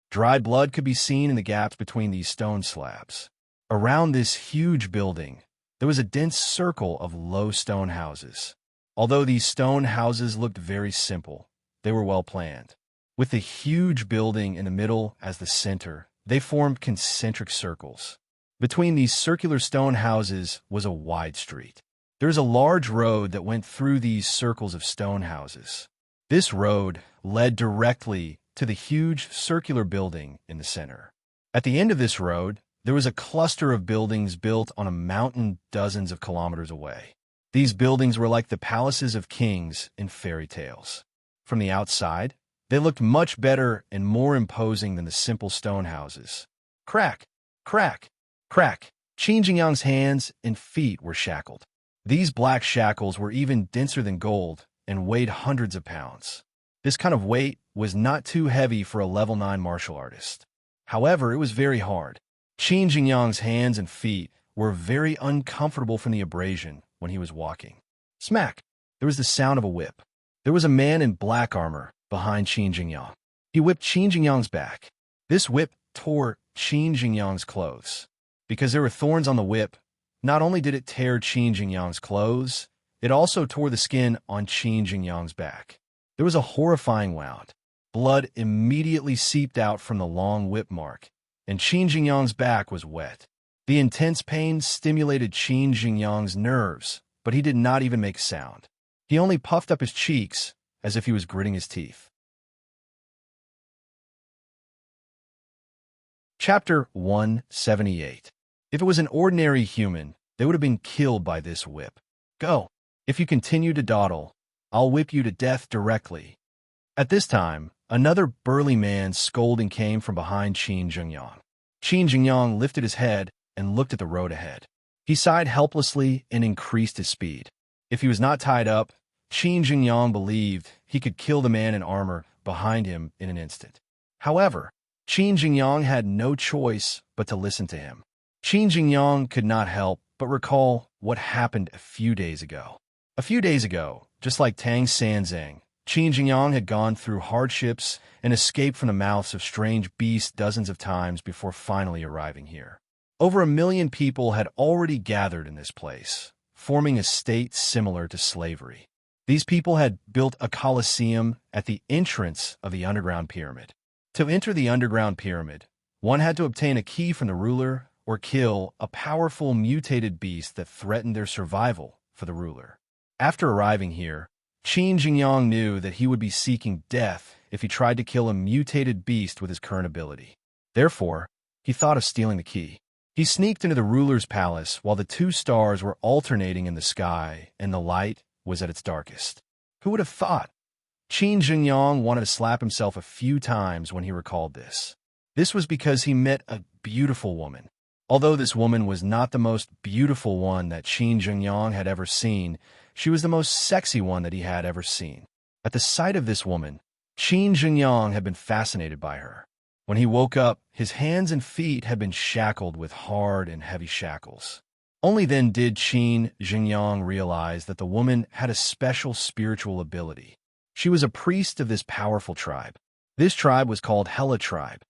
Dried blood could be seen in the gaps between these stone slabs. Around this huge building, there was a dense circle of low stone houses. Although these stone houses looked very simple, they were well planned. With the huge building in the middle as the center, they formed concentric circles. Between these circular stone houses was a wide street. There was a large road that went through these circles of stone houses. This road led directly to the huge circular building in the center. At the end of this road, there was a cluster of buildings built on a mountain dozens of kilometers away. These buildings were like the palaces of kings in fairy tales. From the outside, they looked much better and more imposing than the simple stone houses. Crack, crack, crack. Qin Jingyang's hands and feet were shackled. These black shackles were even denser than gold and weighed hundreds of pounds. This kind of weight was not too heavy for a level 9 martial artist. However, it was very hard. Qin Jingyang's hands and feet were very uncomfortable from the abrasion when he was walking. Smack! There was the sound of a whip. There was a man in black armor behind Qin Jingyang. He whipped Qin Jingyang's back. This whip tore Qin Jingyang's clothes. Because there were thorns on the whip, not only did it tear Qin Jingyang's clothes, it also tore the skin on Qin Jingyang's back. There was a horrifying wound. Blood immediately seeped out from the long whip mark, and Qin Jingyang's back was wet. The intense pain stimulated Qin Jingyang's nerves, but he did not even make a sound. He only puffed up his cheeks as if he was gritting his teeth. Chapter 178. If it was an ordinary human, they would have been killed by this whip. Go. If you continue to dawdle, I'll whip you to death directly." At this time, another burly man scolding came from behind Qin Jingyang. Qin Jingyang lifted his head and looked at the road ahead. He sighed helplessly and increased his speed. If he was not tied up, Qin Jingyang believed he could kill the man in armor behind him in an instant. However, Qin Jingyang had no choice but to listen to him. Qin Jingyang could not help but recall what happened a few days ago. A few days ago, just like Tang Sanzang, Qin Jingyang had gone through hardships and escaped from the mouths of strange beasts dozens of times before finally arriving here. Over 1 million people had already gathered in this place, forming a state similar to slavery. These people had built a colosseum at the entrance of the underground pyramid. To enter the underground pyramid, one had to obtain a key from the ruler or kill a powerful mutated beast that threatened their survival for the ruler. After arriving here, Qin Jingyang knew that he would be seeking death if he tried to kill a mutated beast with his current ability. Therefore, he thought of stealing the key. He sneaked into the ruler's palace while the 2 stars were alternating in the sky and the light was at its darkest. Who would have thought? Qin Jingyang wanted to slap himself a few times when he recalled this. This was because he met a beautiful woman. Although this woman was not the most beautiful one that Qin Jingyang had ever seen, she was the most sexy one that he had ever seen. At the sight of this woman, Qin Jingyang had been fascinated by her. When he woke up, his hands and feet had been shackled with hard and heavy shackles. Only then did Qin Jingyang realize that the woman had a special spiritual ability. She was a priest of this powerful tribe. This tribe was called Hela tribe.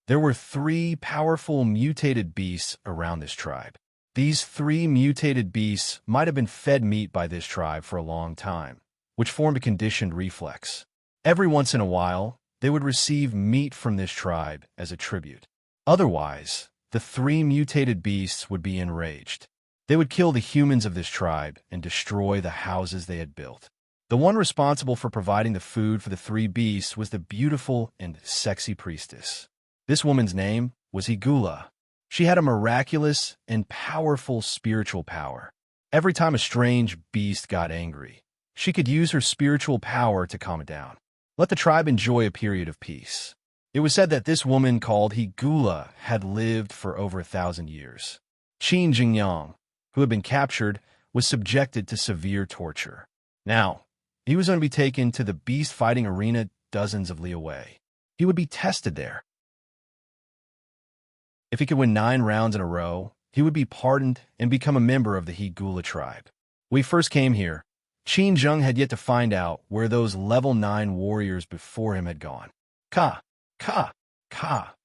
There were 3 powerful mutated beasts around this tribe. These 3 mutated beasts might have been fed meat by this tribe for a long time, which formed a conditioned reflex. Every once in a while, they would receive meat from this tribe as a tribute. Otherwise, the 3 mutated beasts would be enraged. They would kill the humans of this tribe and destroy the houses they had built. The one responsible for providing the food for the 3 beasts was the beautiful and sexy priestess. This woman's name was Higula. She had a miraculous and powerful spiritual power. Every time a strange beast got angry, she could use her spiritual power to calm it down. Let the tribe enjoy a period of peace. It was said that this woman called Higula had lived for over 1,000 years. Qin Jingyang, who had been captured, was subjected to severe torture. Now, he was going to be taken to the beast-fighting arena dozens of li away. He would be tested there. If he could win 9 rounds in a row, he would be pardoned and become a member of the Higula tribe. When we first came here, Qin Zheng had yet to find out where those level 9 warriors before him had gone. Ka, ka, ka.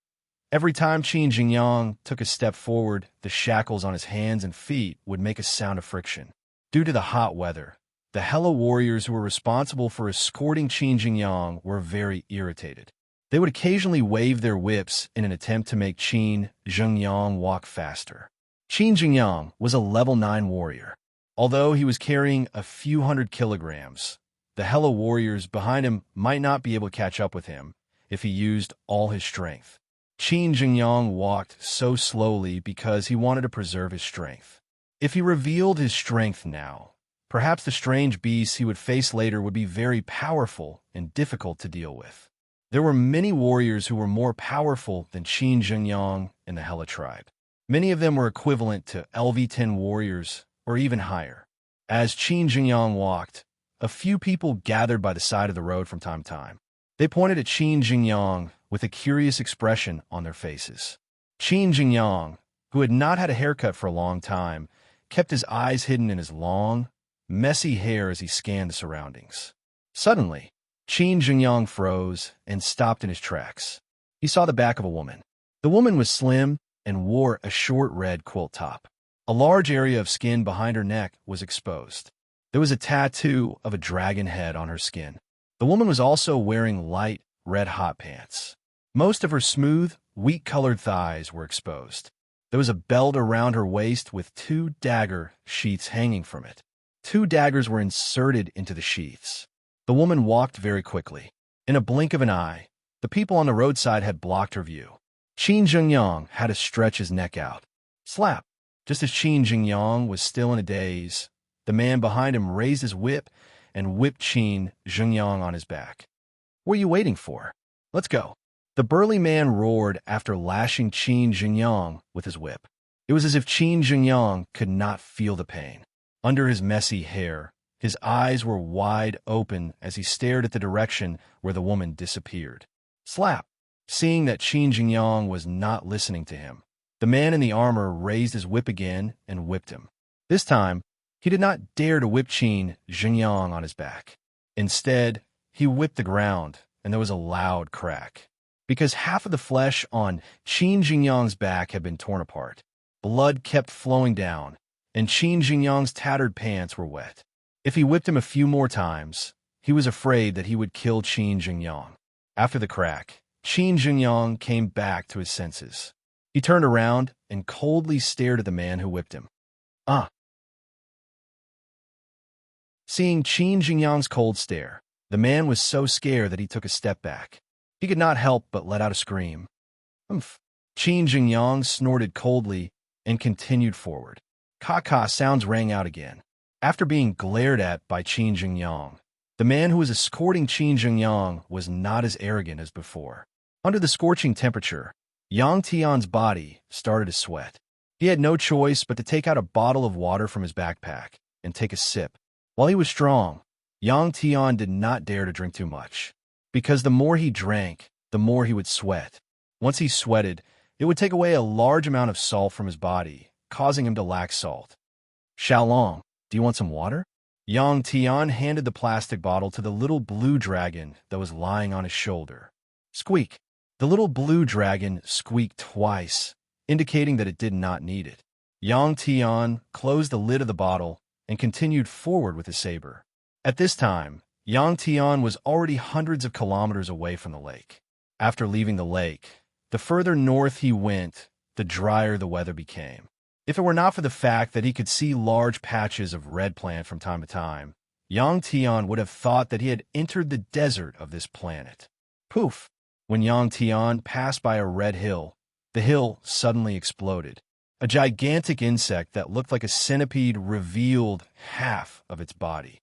Every time Qin Jingyang took a step forward, the shackles on his hands and feet would make a sound of friction. Due to the hot weather, the Hela warriors who were responsible for escorting Qin Jingyang were very irritated. They would occasionally wave their whips in an attempt to make Qin Jingyang walk faster. Qin Jingyang was a level 9 warrior. Although he was carrying a few hundred kilograms, the Hela warriors behind him might not be able to catch up with him if he used all his strength. Qin Jingyang walked so slowly because he wanted to preserve his strength. If he revealed his strength now, perhaps the strange beasts he would face later would be very powerful and difficult to deal with. There were many warriors who were more powerful than Qin Jingyang and the Hela tribe. Many of them were equivalent to LV-10 warriors or even higher. As Qin Jingyang walked, a few people gathered by the side of the road from time to time. They pointed at Qin Jingyang with a curious expression on their faces. Qin Jingyang, who had not had a haircut for a long time, kept his eyes hidden in his long, messy hair as he scanned the surroundings. Suddenly, Qin Jingyang froze and stopped in his tracks. He saw the back of a woman. The woman was slim and wore a short red quilt top. A large area of skin behind her neck was exposed. There was a tattoo of a dragon head on her skin. The woman was also wearing light, red-hot pants. Most of her smooth, wheat-colored thighs were exposed. There was a belt around her waist with 2 dagger sheaths hanging from it. 2 daggers were inserted into the sheaths. The woman walked very quickly. In a blink of an eye, the people on the roadside had blocked her view. Qin Jingyang had to stretch his neck out. Slap! Just as Qin Jingyang was still in a daze, the man behind him raised his whip and whipped Qin Zhengyang on his back. "What are you waiting for? Let's go." The burly man roared after lashing Qin Zhengyang with his whip. It was as if Qin Zhengyang could not feel the pain. Under his messy hair, his eyes were wide open as he stared at the direction where the woman disappeared. Slap! Seeing that Qin Zhengyang was not listening to him, the man in the armor raised his whip again and whipped him. This time, he did not dare to whip Qin Zhengyang on his back. Instead, he whipped the ground, and there was a loud crack. Because half of the flesh on Qin Zhengyang's back had been torn apart, blood kept flowing down, and Qin Zhengyang's tattered pants were wet. If he whipped him a few more times, he was afraid that he would kill Qin Zhengyang. After the crack, Qin Zhengyang came back to his senses. He turned around and coldly stared at the man who whipped him. "Ah!" Seeing Qin Zhengyang's cold stare, the man was so scared that he took a step back. He could not help but let out a scream. "Umph!" Qin Zhengyang snorted coldly and continued forward. Caw-caw sounds rang out again. After being glared at by Qin Zhengyang, the man who was escorting Qin Zhengyang was not as arrogant as before. Under the scorching temperature, Yang Tian's body started to sweat. He had no choice but to take out a bottle of water from his backpack and take a sip. While he was strong, Yang Tian did not dare to drink too much, because the more he drank, the more he would sweat. Once he sweated, it would take away a large amount of salt from his body, causing him to lack salt. "Xiaolong, do you want some water?" Yang Tian handed the plastic bottle to the little blue dragon that was lying on his shoulder. Squeak! The little blue dragon squeaked twice, indicating that it did not need it. Yang Tian closed the lid of the bottle and continued forward with his saber. At this time, Yang Tian was already hundreds of kilometers away from the lake. After leaving the lake, the further north he went, the drier the weather became. If it were not for the fact that he could see large patches of red plant from time to time, Yang Tian would have thought that he had entered the desert of this planet. Poof! When Yang Tian passed by a red hill, the hill suddenly exploded. A gigantic insect that looked like a centipede revealed half of its body.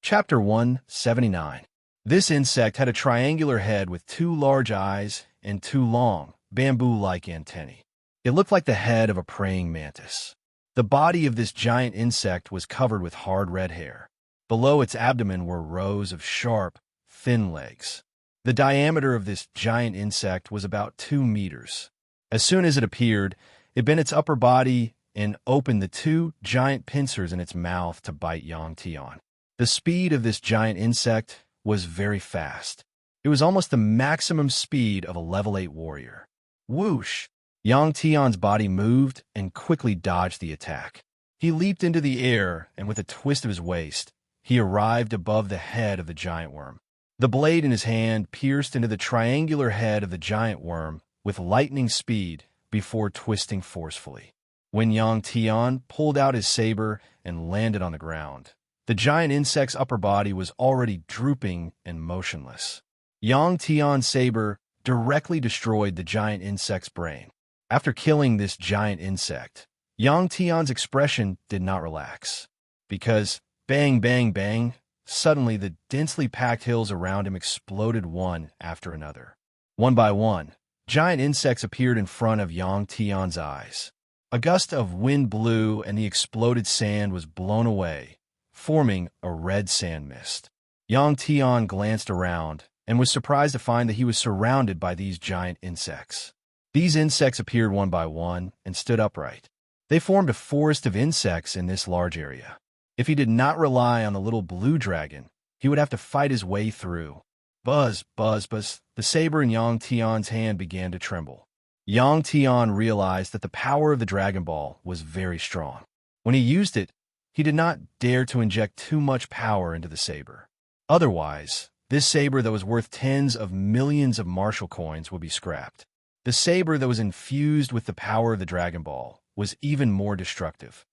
Chapter 179. This insect had a triangular head with 2 large eyes and 2 long, bamboo-like antennae. It looked like the head of a praying mantis. The body of this giant insect was covered with hard red hair. Below its abdomen were rows of sharp, thin legs. The diameter of this giant insect was about 2 meters. As soon as it appeared, it bent its upper body and opened the 2 giant pincers in its mouth to bite Yang Tian. The speed of this giant insect was very fast. It was almost the maximum speed of a level 8 warrior. Whoosh! Yang Tian's body moved and quickly dodged the attack. He leaped into the air, and with a twist of his waist, he arrived above the head of the giant worm. The blade in his hand pierced into the triangular head of the giant worm with lightning speed before twisting forcefully. When Yang Tian pulled out his saber and landed on the ground, the giant insect's upper body was already drooping and motionless. Yang Tian's saber directly destroyed the giant insect's brain. After killing this giant insect, Yang Tian's expression did not relax, because bang, bang, bang, suddenly the densely packed hills around him exploded one after another. One by one, giant insects appeared in front of Yang Tian's eyes. A gust of wind blew and the exploded sand was blown away, forming a red sand mist. Yang Tian glanced around and was surprised to find that he was surrounded by these giant insects. These insects appeared one by one and stood upright. They formed a forest of insects in this large area. If he did not rely on the little blue dragon, he would have to fight his way through. Buzz, buzz, buzz, the saber in Yang Tian's hand began to tremble. Yang Tian realized that the power of the Dragon Ball was very strong. When he used it, he did not dare to inject too much power into the saber. Otherwise, this saber that was worth tens of millions of martial coins would be scrapped. The saber that was infused with the power of the Dragon Ball was even more destructive.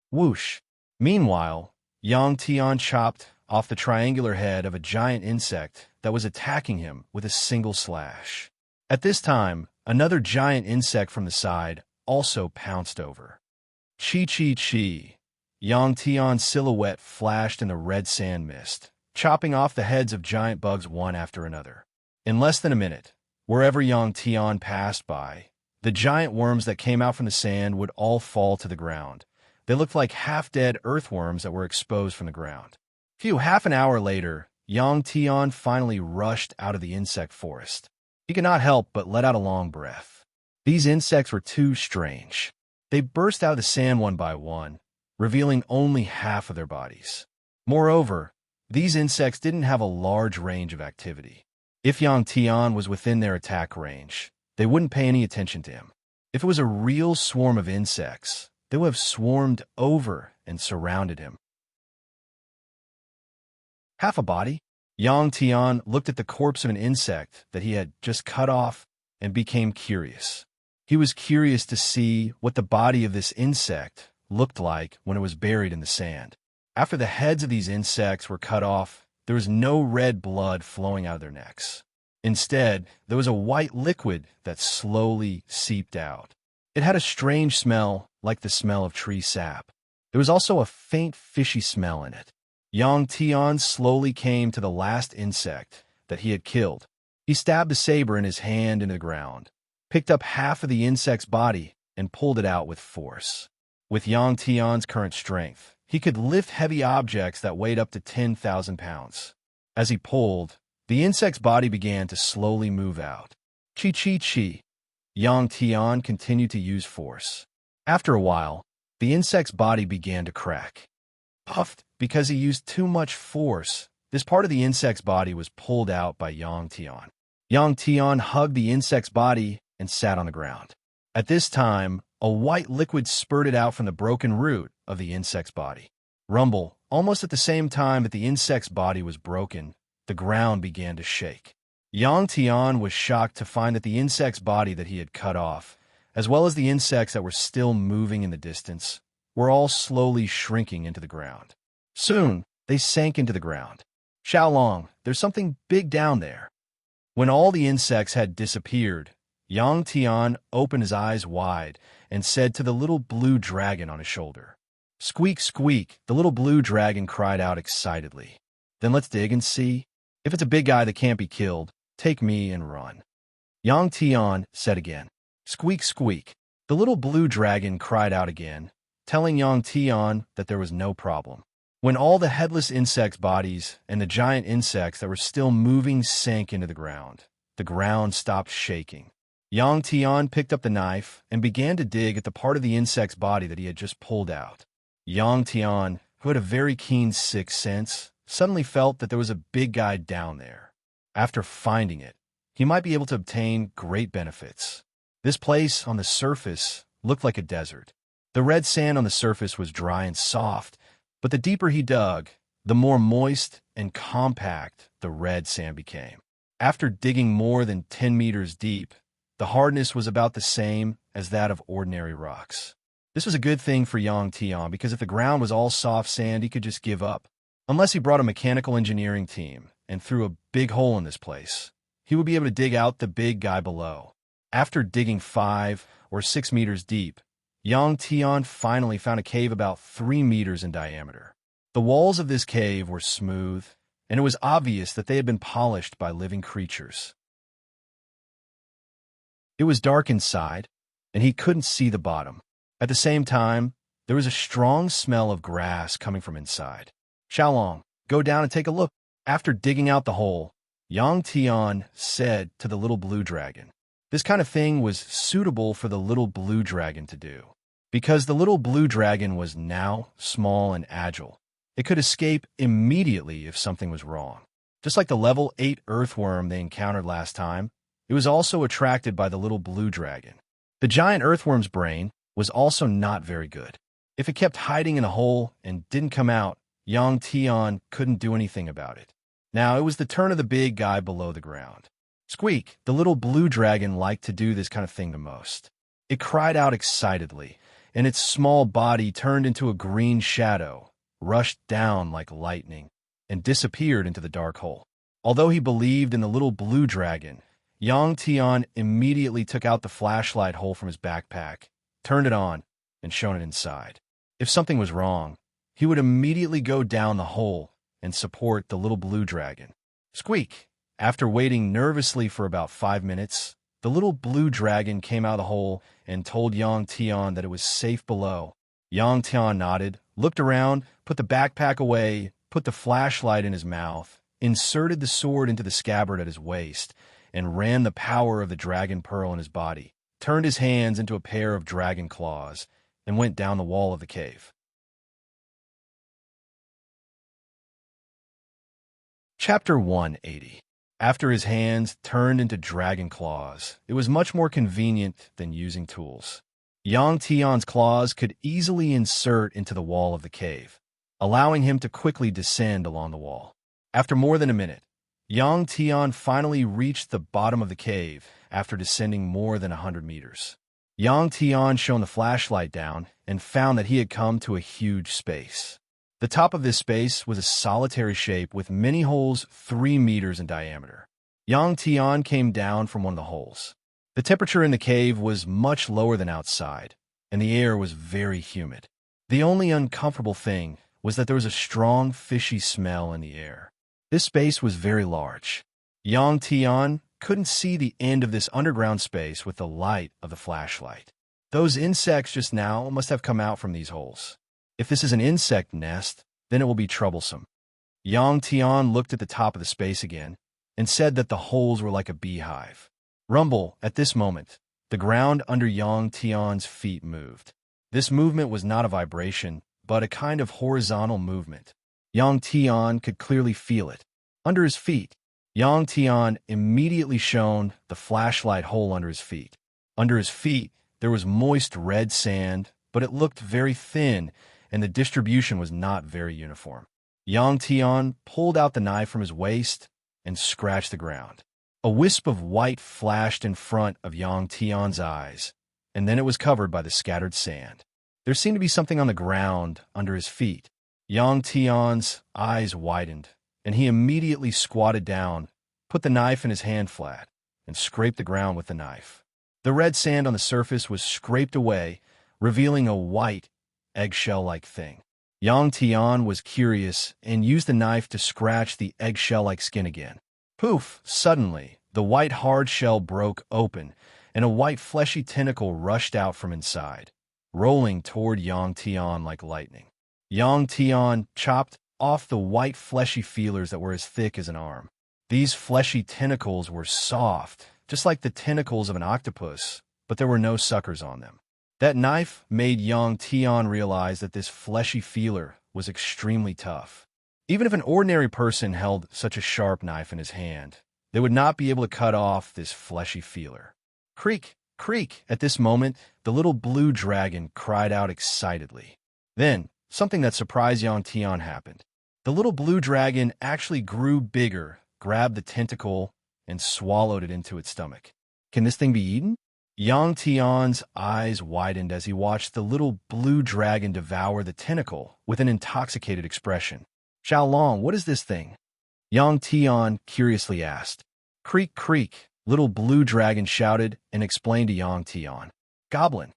Whoosh! Meanwhile, Yang Tian chopped off the triangular head of a giant insect that was attacking him with a single slash. At this time, another giant insect from the side also pounced over. Chi. Yang Tian's silhouette flashed in the red sand mist, chopping off the heads of giant bugs one after another. In less than a minute, wherever Yang Tian passed by, the giant worms that came out from the sand would all fall to the ground. They looked like half-dead earthworms that were exposed from the ground. Half an hour later, Yang Tian finally rushed out of the insect forest. He could not help but let out a long breath. These insects were too strange. They burst out of the sand one by one, revealing only half of their bodies. Moreover, these insects didn't have a large range of activity. If Yang Tian was within their attack range, they wouldn't pay any attention to him. If it was a real swarm of insects, they would have swarmed over and surrounded him. Half a body? Yang Tian looked at the corpse of an insect that he had just cut off and became curious. He was curious to see what the body of this insect looked like when it was buried in the sand. After the heads of these insects were cut off, there was no red blood flowing out of their necks. Instead, there was a white liquid that slowly seeped out. It had a strange smell, like the smell of tree sap. There was also a faint fishy smell in it. Yang Tian slowly came to the last insect that he had killed. He stabbed the saber in his hand into the ground, picked up half of the insect's body, and pulled it out with force. With Yang Tian's current strength, he could lift heavy objects that weighed up to 10,000 pounds. As he pulled, the insect's body began to slowly move out. Chi. Yang Tian continued to use force. After a while, the insect's body began to crack. Puffed because he used too much force, this part of the insect's body was pulled out by Yang Tian. Yang Tian hugged the insect's body and sat on the ground. At this time, a white liquid spurted out from the broken root of the insect's body. Rumble, almost at the same time that the insect's body was broken, the ground began to shake. Yang Tian was shocked to find that the insect's body that he had cut off, as well as the insects that were still moving in the distance, were all slowly shrinking into the ground. Soon, they sank into the ground. Xiaolong, there's something big down there. When all the insects had disappeared, Yang Tian opened his eyes wide and said to the little blue dragon on his shoulder. Squeak, squeak, the little blue dragon cried out excitedly. Then let's dig and see. If it's a big guy that can't be killed, take me and run. Yang Tian said again. Squeak, squeak. The little blue dragon cried out again, telling Yang Tian that there was no problem. When all the headless insects' bodies and the giant insects that were still moving sank into the ground stopped shaking. Yang Tian picked up the knife and began to dig at the part of the insect's body that he had just pulled out. Yang Tian, who had a very keen sixth sense, suddenly felt that there was a big guy down there. After finding it, he might be able to obtain great benefits. This place on the surface looked like a desert. The red sand on the surface was dry and soft, but the deeper he dug, the more moist and compact the red sand became. After digging more than 10 meters deep, the hardness was about the same as that of ordinary rocks. This was a good thing for Yang Tian because if the ground was all soft sand, he could just give up. Unless he brought a mechanical engineering team and threw a big hole in this place, he would be able to dig out the big guy below. After digging 5 or 6 meters deep, Yang Tian finally found a cave about 3 meters in diameter. The walls of this cave were smooth, and it was obvious that they had been polished by living creatures. It was dark inside, and he couldn't see the bottom. At the same time, there was a strong smell of grass coming from inside. Xiaolong, go down and take a look. After digging out the hole, Yang Tian said to the little blue dragon. This kind of thing was suitable for the little blue dragon to do. Because the little blue dragon was now small and agile, it could escape immediately if something was wrong. Just like the level 8 earthworm they encountered last time, it was also attracted by the little blue dragon. The giant earthworm's brain was also not very good. If it kept hiding in a hole and didn't come out, Yang Tian couldn't do anything about it. Now it was the turn of the big guy below the ground. Squeak, the little blue dragon liked to do this kind of thing the most. It cried out excitedly, and its small body turned into a green shadow, rushed down like lightning, and disappeared into the dark hole. Although he believed in the little blue dragon, Yang Tian immediately took out the flashlight hole from his backpack, turned it on, and shown it inside. If something was wrong, he would immediately go down the hole and support the little blue dragon. Squeak! After waiting nervously for about 5 minutes, the little blue dragon came out of the hole and told Yang Tian that it was safe below. Yang Tian nodded, looked around, put the backpack away, put the flashlight in his mouth, inserted the sword into the scabbard at his waist, and ran the power of the dragon pearl in his body, turned his hands into a pair of dragon claws, and went down the wall of the cave. Chapter 180. After his hands turned into dragon claws, it was much more convenient than using tools. Yang Tian's claws could easily insert into the wall of the cave, allowing him to quickly descend along the wall. After more than a minute, Yang Tian finally reached the bottom of the cave after descending more than 100 meters. Yang Tian shone the flashlight down and found that he had come to a huge space. The top of this space was a solitary shape with many holes 3 meters in diameter. Yang Tian came down from one of the holes. The temperature in the cave was much lower than outside, and the air was very humid. The only uncomfortable thing was that there was a strong fishy smell in the air. This space was very large. Yang Tian couldn't see the end of this underground space with the light of the flashlight. Those insects just now must have come out from these holes. If this is an insect nest, then it will be troublesome. Yang Tian looked at the top of the space again and said that the holes were like a beehive. Rumble, at this moment, the ground under Yang Tian's feet moved. This movement was not a vibration, but a kind of horizontal movement. Yang Tian could clearly feel it. Under his feet, Yang Tian immediately shone the flashlight hole under his feet. Under his feet, there was moist red sand, but it looked very thin, and the distribution was not very uniform. Yang Tian pulled out the knife from his waist and scratched the ground. A wisp of white flashed in front of Yang Tian's eyes, and then it was covered by the scattered sand. There seemed to be something on the ground under his feet. Yang Tian's eyes widened, and he immediately squatted down, put the knife in his hand flat, and scraped the ground with the knife. The red sand on the surface was scraped away, revealing a white, eggshell-like thing. Yang Tian was curious and used the knife to scratch the eggshell-like skin again. Poof! Suddenly, the white hard shell broke open, and a white fleshy tentacle rushed out from inside, rolling toward Yang Tian like lightning. Yang Tian chopped off the white fleshy feelers that were as thick as an arm. These fleshy tentacles were soft, just like the tentacles of an octopus, but there were no suckers on them. That knife made Yang Tian realize that this fleshy feeler was extremely tough. Even if an ordinary person held such a sharp knife in his hand, they would not be able to cut off this fleshy feeler. Creak, creak! At this moment, the little blue dragon cried out excitedly. Then, something that surprised Yang Tian happened. The little blue dragon actually grew bigger, grabbed the tentacle, and swallowed it into its stomach. Can this thing be eaten? Yang Tian's eyes widened as he watched the little blue dragon devour the tentacle with an intoxicated expression. Xiaolong, what is this thing? Yang Tian curiously asked. Creak, creak, little blue dragon shouted and explained to Yang Tian. Goblin.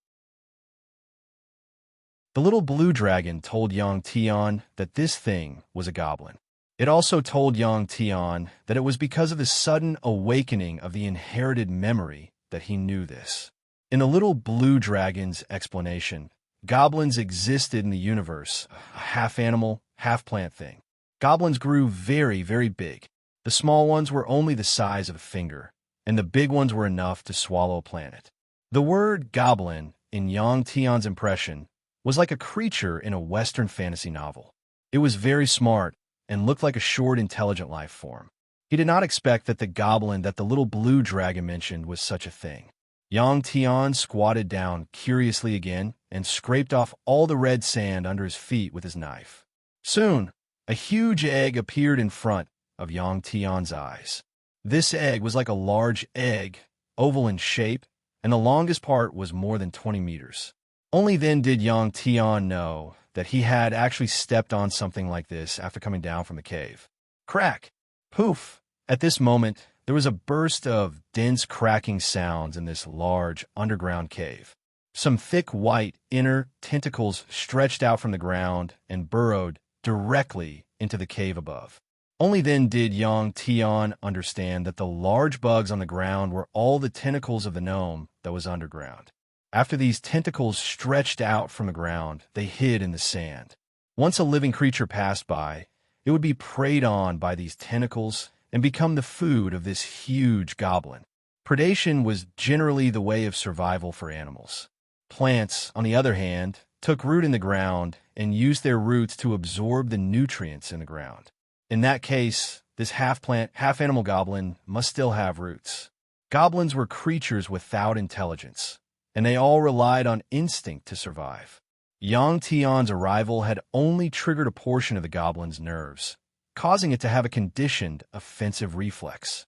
The little blue dragon told Yang Tian that this thing was a goblin. It also told Yang Tian that it was because of the sudden awakening of the inherited memory that he knew this. In the little blue dragon's explanation, goblins existed in the universe, a half-animal, half-plant thing. Goblins grew very, very big. The small ones were only the size of a finger, and the big ones were enough to swallow a planet. The word goblin, in Yang Tian's impression, was like a creature in a Western fantasy novel. It was very smart and looked like a short, intelligent life form. He did not expect that the goblin that the little blue dragon mentioned was such a thing. Yang Tian squatted down curiously again and scraped off all the red sand under his feet with his knife. Soon, a huge egg appeared in front of Yang Tian's eyes. This egg was like a large egg, oval in shape, and the longest part was more than 20 meters. Only then did Yang Tian know that he had actually stepped on something like this after coming down from the cave. Crack! Poof! At this moment, there was a burst of dense cracking sounds in this large underground cave. Some thick white inner tentacles stretched out from the ground and burrowed directly into the cave above. Only then did Yang Tian understand that the large bugs on the ground were all the tentacles of the gnome that was underground. After these tentacles stretched out from the ground, they hid in the sand. Once a living creature passed by, it would be preyed on by these tentacles and become the food of this huge goblin. Predation was generally the way of survival for animals. Plants, on the other hand, took root in the ground and used their roots to absorb the nutrients in the ground. In that case, this half-plant, half-animal goblin must still have roots. Goblins were creatures without intelligence, and they all relied on instinct to survive. Yang Tian's arrival had only triggered a portion of the goblin's nerves, causing it to have a conditioned, offensive reflex.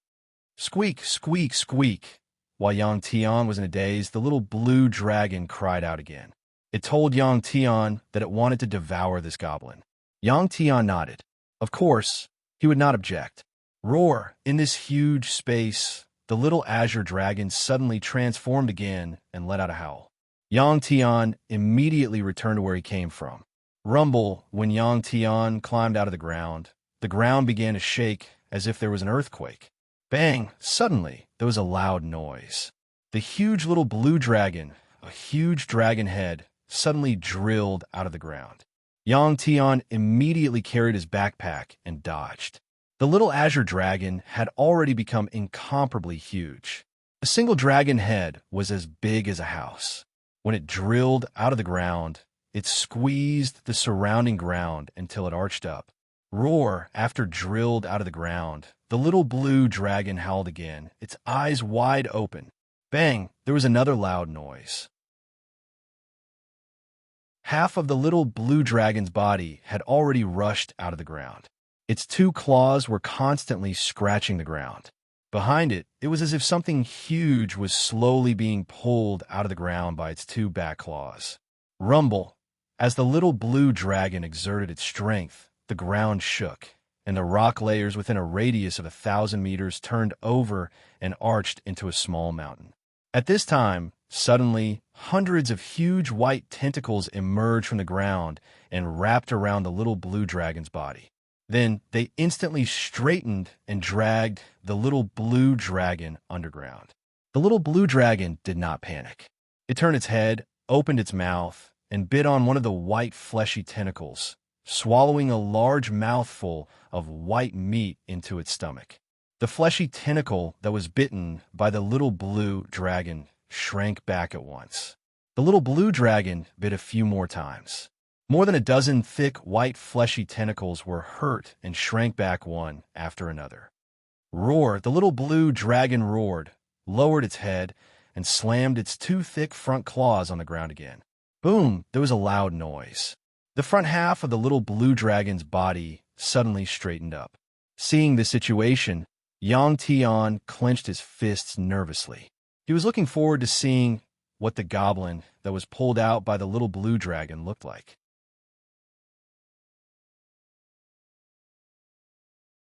Squeak, squeak, squeak. While Yang Tian was in a daze, the little blue dragon cried out again. It told Yang Tian that it wanted to devour this goblin. Yang Tian nodded. Of course, he would not object. Roar! In this huge space, the little azure dragon suddenly transformed again and let out a howl. Yang Tian immediately returned to where he came from. Rumble! When Yang Tian climbed out of the ground began to shake as if there was an earthquake. Bang! Suddenly, there was a loud noise. The huge little blue dragon, a huge dragon head, suddenly drilled out of the ground. Yang Tian immediately carried his backpack and dodged. The little azure dragon had already become incomparably huge. A single dragon head was as big as a house. When it drilled out of the ground, it squeezed the surrounding ground until it arched up. Roar! After drilled out of the ground, the little blue dragon howled again, its eyes wide open. Bang! There was another loud noise. Half of the little blue dragon's body had already rushed out of the ground. Its two claws were constantly scratching the ground. Behind it, it was as if something huge was slowly being pulled out of the ground by its two back claws. Rumble! As the little blue dragon exerted its strength, the ground shook, and the rock layers within a radius of 1,000 meters turned over and arched into a small mountain. At this time, suddenly, hundreds of huge white tentacles emerged from the ground and wrapped around the little blue dragon's body. Then they instantly straightened and dragged the little blue dragon underground. The little blue dragon did not panic. It turned its head, opened its mouth, and bit on one of the white fleshy tentacles, swallowing a large mouthful of white meat into its stomach. The fleshy tentacle that was bitten by the little blue dragon shrank back at once. The little blue dragon bit a few more times. More than a dozen thick, white, fleshy tentacles were hurt and shrank back one after another. Roar! The little blue dragon roared, lowered its head, and slammed its two thick front claws on the ground again. Boom! There was a loud noise. The front half of the little blue dragon's body suddenly straightened up. Seeing the situation, Yang Tian clenched his fists nervously. He was looking forward to seeing what the goblin that was pulled out by the little blue dragon looked like.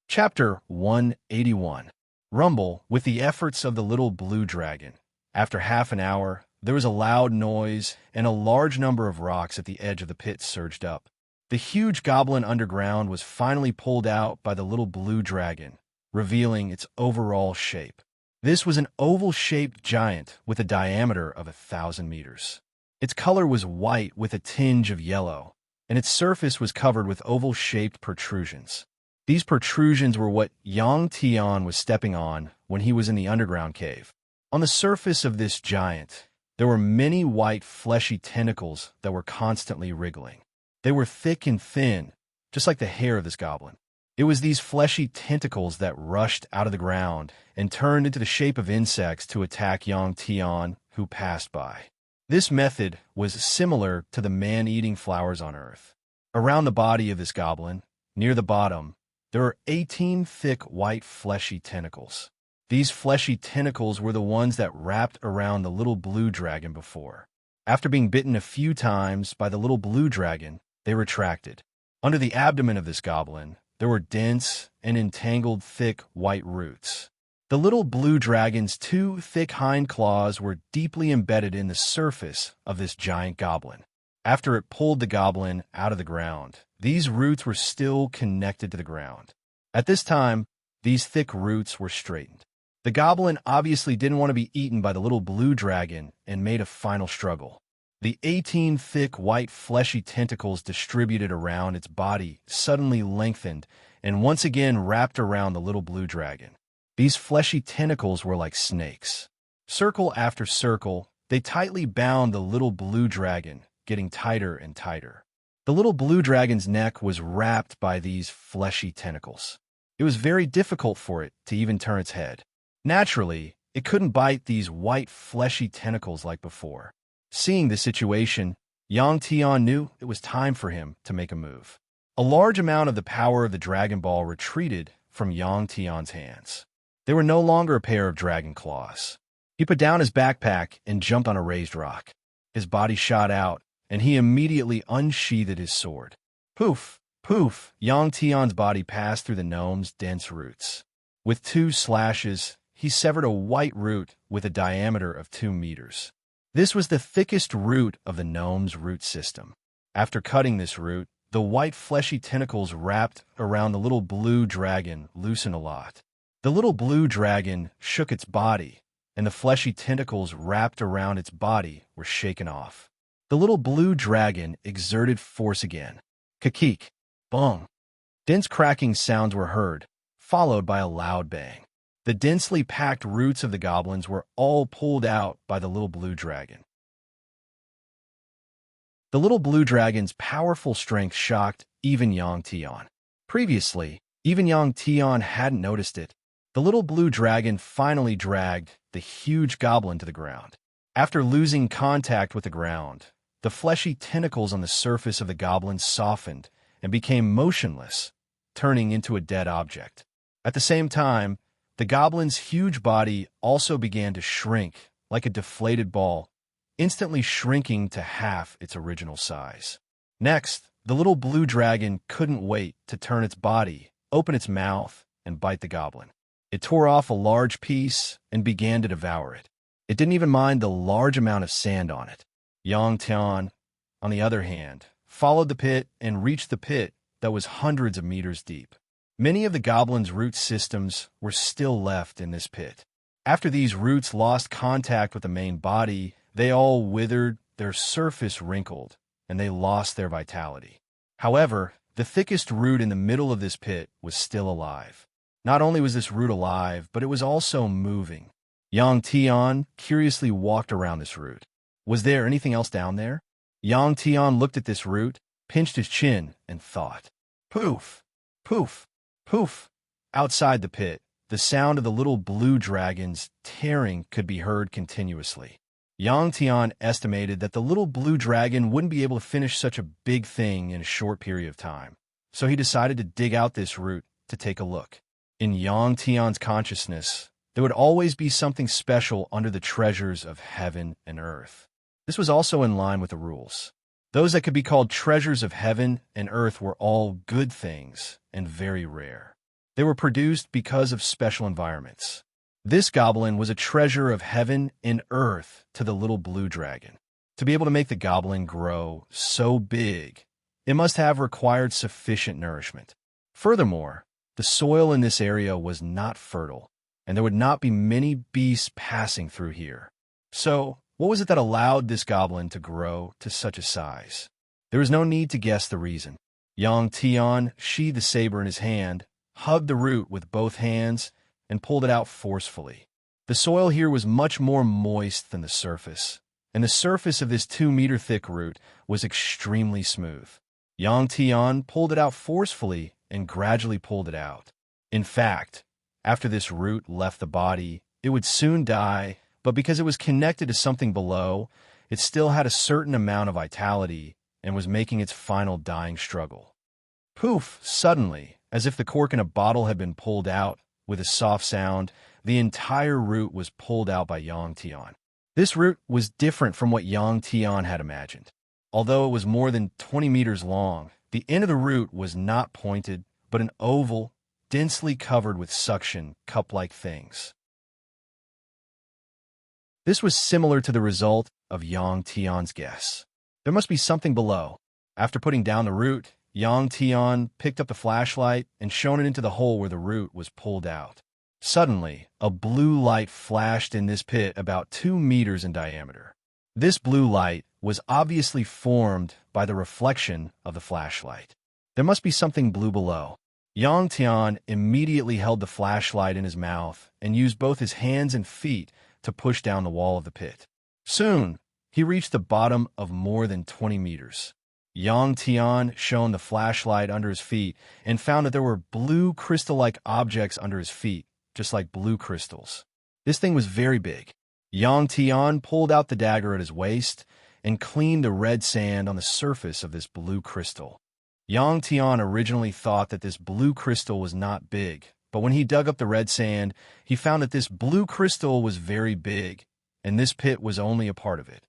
Chapter 181. Rumble! With the efforts of the little blue dragon. After half an hour, there was a loud noise, and a large number of rocks at the edge of the pit surged up. The huge goblin underground was finally pulled out by the little blue dragon, revealing its overall shape. This was an oval-shaped giant with a diameter of 1,000 meters. Its color was white with a tinge of yellow, and its surface was covered with oval-shaped protrusions. These protrusions were what Yang Tian was stepping on when he was in the underground cave. On the surface of this giant, there were many white fleshy tentacles that were constantly wriggling. They were thick and thin, just like the hair of this goblin. It was these fleshy tentacles that rushed out of the ground and turned into the shape of insects to attack Yang Tian, who passed by. This method was similar to the man-eating flowers on Earth. Around the body of this goblin, near the bottom, there were 18 thick white fleshy tentacles. These fleshy tentacles were the ones that wrapped around the little blue dragon before. After being bitten a few times by the little blue dragon, they retracted. Under the abdomen of this goblin, there were dense and entangled thick white roots. The little blue dragon's two thick hind claws were deeply embedded in the surface of this giant goblin. After it pulled the goblin out of the ground, these roots were still connected to the ground. At this time, these thick roots were straightened. The goblin obviously didn't want to be eaten by the little blue dragon and made a final struggle. The 18 thick, white, fleshy tentacles distributed around its body suddenly lengthened and once again wrapped around the little blue dragon. These fleshy tentacles were like snakes. Circle after circle, they tightly bound the little blue dragon, getting tighter and tighter. The little blue dragon's neck was wrapped by these fleshy tentacles. It was very difficult for it to even turn its head. Naturally, it couldn't bite these white, fleshy tentacles like before. Seeing the situation, Yang Tian knew it was time for him to make a move. A large amount of the power of the Dragon Ball retreated from Yang Tian's hands. They were no longer a pair of dragon claws. He put down his backpack and jumped on a raised rock. His body shot out, and he immediately unsheathed his sword. Poof! Poof! Yang Tian's body passed through the gnome's dense roots. With 2 slashes, he severed a white root with a diameter of 2 meters. This was the thickest root of the gnome's root system. After cutting this root, the white fleshy tentacles wrapped around the little blue dragon loosened a lot. The little blue dragon shook its body, and the fleshy tentacles wrapped around its body were shaken off. The little blue dragon exerted force again. Kakik! Bong! Dense cracking sounds were heard, followed by a loud bang. The densely packed roots of the goblins were all pulled out by the little blue dragon. The little blue dragon's powerful strength shocked even Yang Tian. Previously, even Yang Tian hadn't noticed it. The little blue dragon finally dragged the huge goblin to the ground. After losing contact with the ground, the fleshy tentacles on the surface of the goblin softened and became motionless, turning into a dead object. At the same time, the goblin's huge body also began to shrink like a deflated ball, instantly shrinking to half its original size. Next, the little blue dragon couldn't wait to turn its body, open its mouth, and bite the goblin. It tore off a large piece and began to devour it. It didn't even mind the large amount of sand on it. Yang Tian, on the other hand, followed the pit and reached the pit that was hundreds of meters deep. Many of the goblin's root systems were still left in this pit. After these roots lost contact with the main body, they all withered, their surface wrinkled, and they lost their vitality. However, the thickest root in the middle of this pit was still alive. Not only was this root alive, but it was also moving. Yang Tian curiously walked around this root. Was there anything else down there? Yang Tian looked at this root, pinched his chin, and thought. Poof! Poof! Poof! Outside the pit, the sound of the little blue dragon's tearing could be heard continuously. Yang Tian estimated that the little blue dragon wouldn't be able to finish such a big thing in a short period of time, so he decided to dig out this root to take a look. In Yang Tian's consciousness, there would always be something special under the treasures of heaven and earth. This was also in line with the rules. Those that could be called treasures of heaven and earth were all good things and very rare. They were produced because of special environments. This goblin was a treasure of heaven and earth to the little blue dragon. To be able to make the goblin grow so big, it must have required sufficient nourishment. Furthermore, the soil in this area was not fertile, and there would not be many beasts passing through here. So, what was it that allowed this goblin to grow to such a size? There was no need to guess the reason. Yang Tian sheathed the saber in his hand, hugged the root with both hands, and pulled it out forcefully. The soil here was much more moist than the surface, and the surface of this 2-meter-thick root was extremely smooth. Yang Tian pulled it out forcefully and gradually pulled it out. In fact, after this root left the body, it would soon die, but because it was connected to something below, it still had a certain amount of vitality and was making its final dying struggle. Poof! Suddenly, as if the cork in a bottle had been pulled out, with a soft sound, the entire root was pulled out by Yang Tian. This root was different from what Yang Tian had imagined. Although it was more than 20 meters long, the end of the root was not pointed, but an oval, densely covered with suction, cup-like things. This was similar to the result of Yang Tian's guess. There must be something below. After putting down the root, Yang Tian picked up the flashlight and shone it into the hole where the root was pulled out. Suddenly, a blue light flashed in this pit about 2 meters in diameter. This blue light was obviously formed by the reflection of the flashlight. There must be something blue below. Yang Tian immediately held the flashlight in his mouth and used both his hands and feet to push down the wall of the pit. Soon, he reached the bottom of more than 20 meters. Yang Tian shone the flashlight under his feet and found that there were blue crystal-like objects under his feet, just like blue crystals. This thing was very big. Yang Tian pulled out the dagger at his waist and cleaned the red sand on the surface of this blue crystal. Yang Tian originally thought that this blue crystal was not big, but when he dug up the red sand, he found that this blue crystal was very big, and this pit was only a part of it.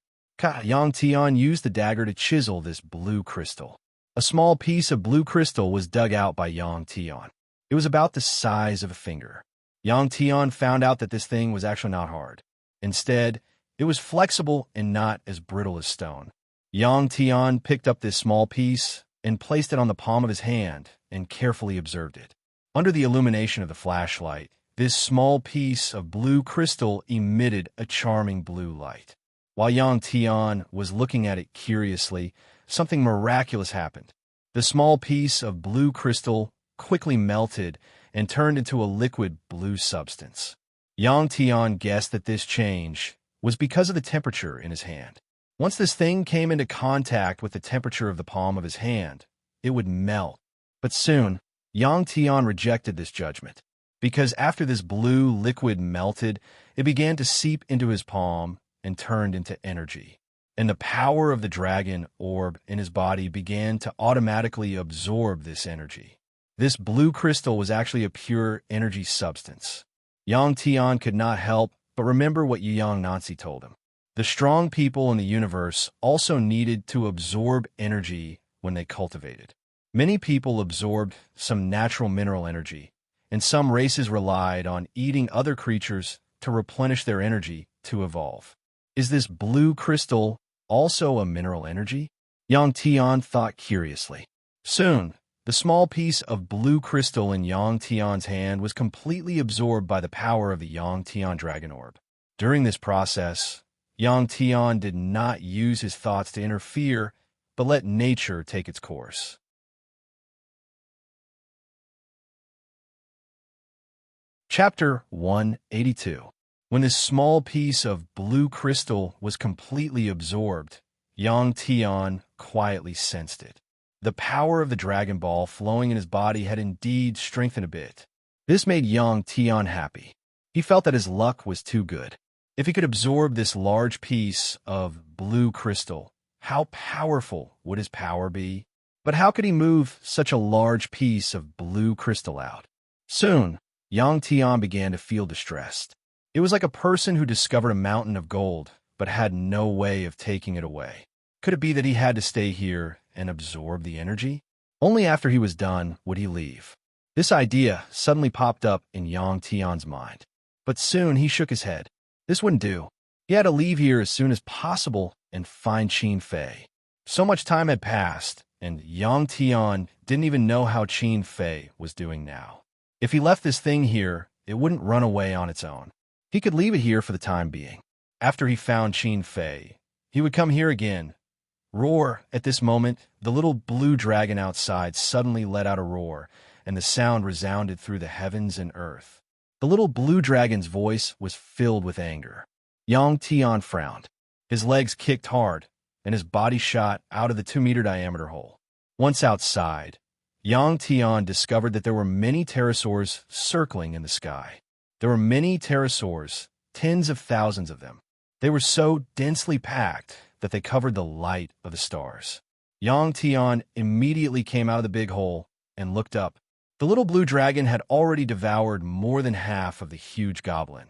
Yang Tian used the dagger to chisel this blue crystal. A small piece of blue crystal was dug out by Yang Tian. It was about the size of a finger. Yang Tian found out that this thing was actually not hard. Instead, it was flexible and not as brittle as stone. Yang Tian picked up this small piece and placed it on the palm of his hand and carefully observed it. Under the illumination of the flashlight, this small piece of blue crystal emitted a charming blue light. While Yang Tian was looking at it curiously, something miraculous happened. The small piece of blue crystal quickly melted and turned into a liquid blue substance. Yang Tian guessed that this change was because of the temperature in his hand. Once this thing came into contact with the temperature of the palm of his hand, it would melt. But soon, Yang Tian rejected this judgment, because after this blue liquid melted, it began to seep into his palm and turned into energy. And the power of the dragon orb in his body began to automatically absorb this energy. This blue crystal was actually a pure energy substance. Yang Tian could not help but remember what Yang Nancy told him. The strong people in the universe also needed to absorb energy when they cultivated. Many people absorbed some natural mineral energy, and some races relied on eating other creatures to replenish their energy to evolve. Is this blue crystal also a mineral energy? Yang Tian thought curiously. Soon, the small piece of blue crystal in Yang Tian's hand was completely absorbed by the power of the Yang Tian dragon orb. During this process, Yang Tian did not use his thoughts to interfere, but let nature take its course. Chapter 182. When this small piece of blue crystal was completely absorbed, Yang Tian quietly sensed it. The power of the Dragon Ball flowing in his body had indeed strengthened a bit. This made Yang Tian happy. He felt that his luck was too good. If he could absorb this large piece of blue crystal, how powerful would his power be? But how could he move such a large piece of blue crystal out? Soon, Yang Tian began to feel distressed. It was like a person who discovered a mountain of gold, but had no way of taking it away. Could it be that he had to stay here and absorb the energy? Only after he was done would he leave. This idea suddenly popped up in Yang Tian's mind. But soon he shook his head. This wouldn't do. He had to leave here as soon as possible and find Qin Fei. So much time had passed, and Yang Tian didn't even know how Qin Fei was doing now. If he left this thing here, it wouldn't run away on its own. He could leave it here for the time being. After he found Qin Fei, he would come here again. Roar! At this moment, the little blue dragon outside suddenly let out a roar, and the sound resounded through the heavens and earth. The little blue dragon's voice was filled with anger. Yang Tian frowned. His legs kicked hard, and his body shot out of the 2-meter diameter hole. Once outside, Yang Tian discovered that there were many pterosaurs circling in the sky. There were many pterosaurs, tens of thousands of them. They were so densely packed that they covered the light of the stars. Yang Tian immediately came out of the big hole and looked up. The little blue dragon had already devoured more than half of the huge goblin,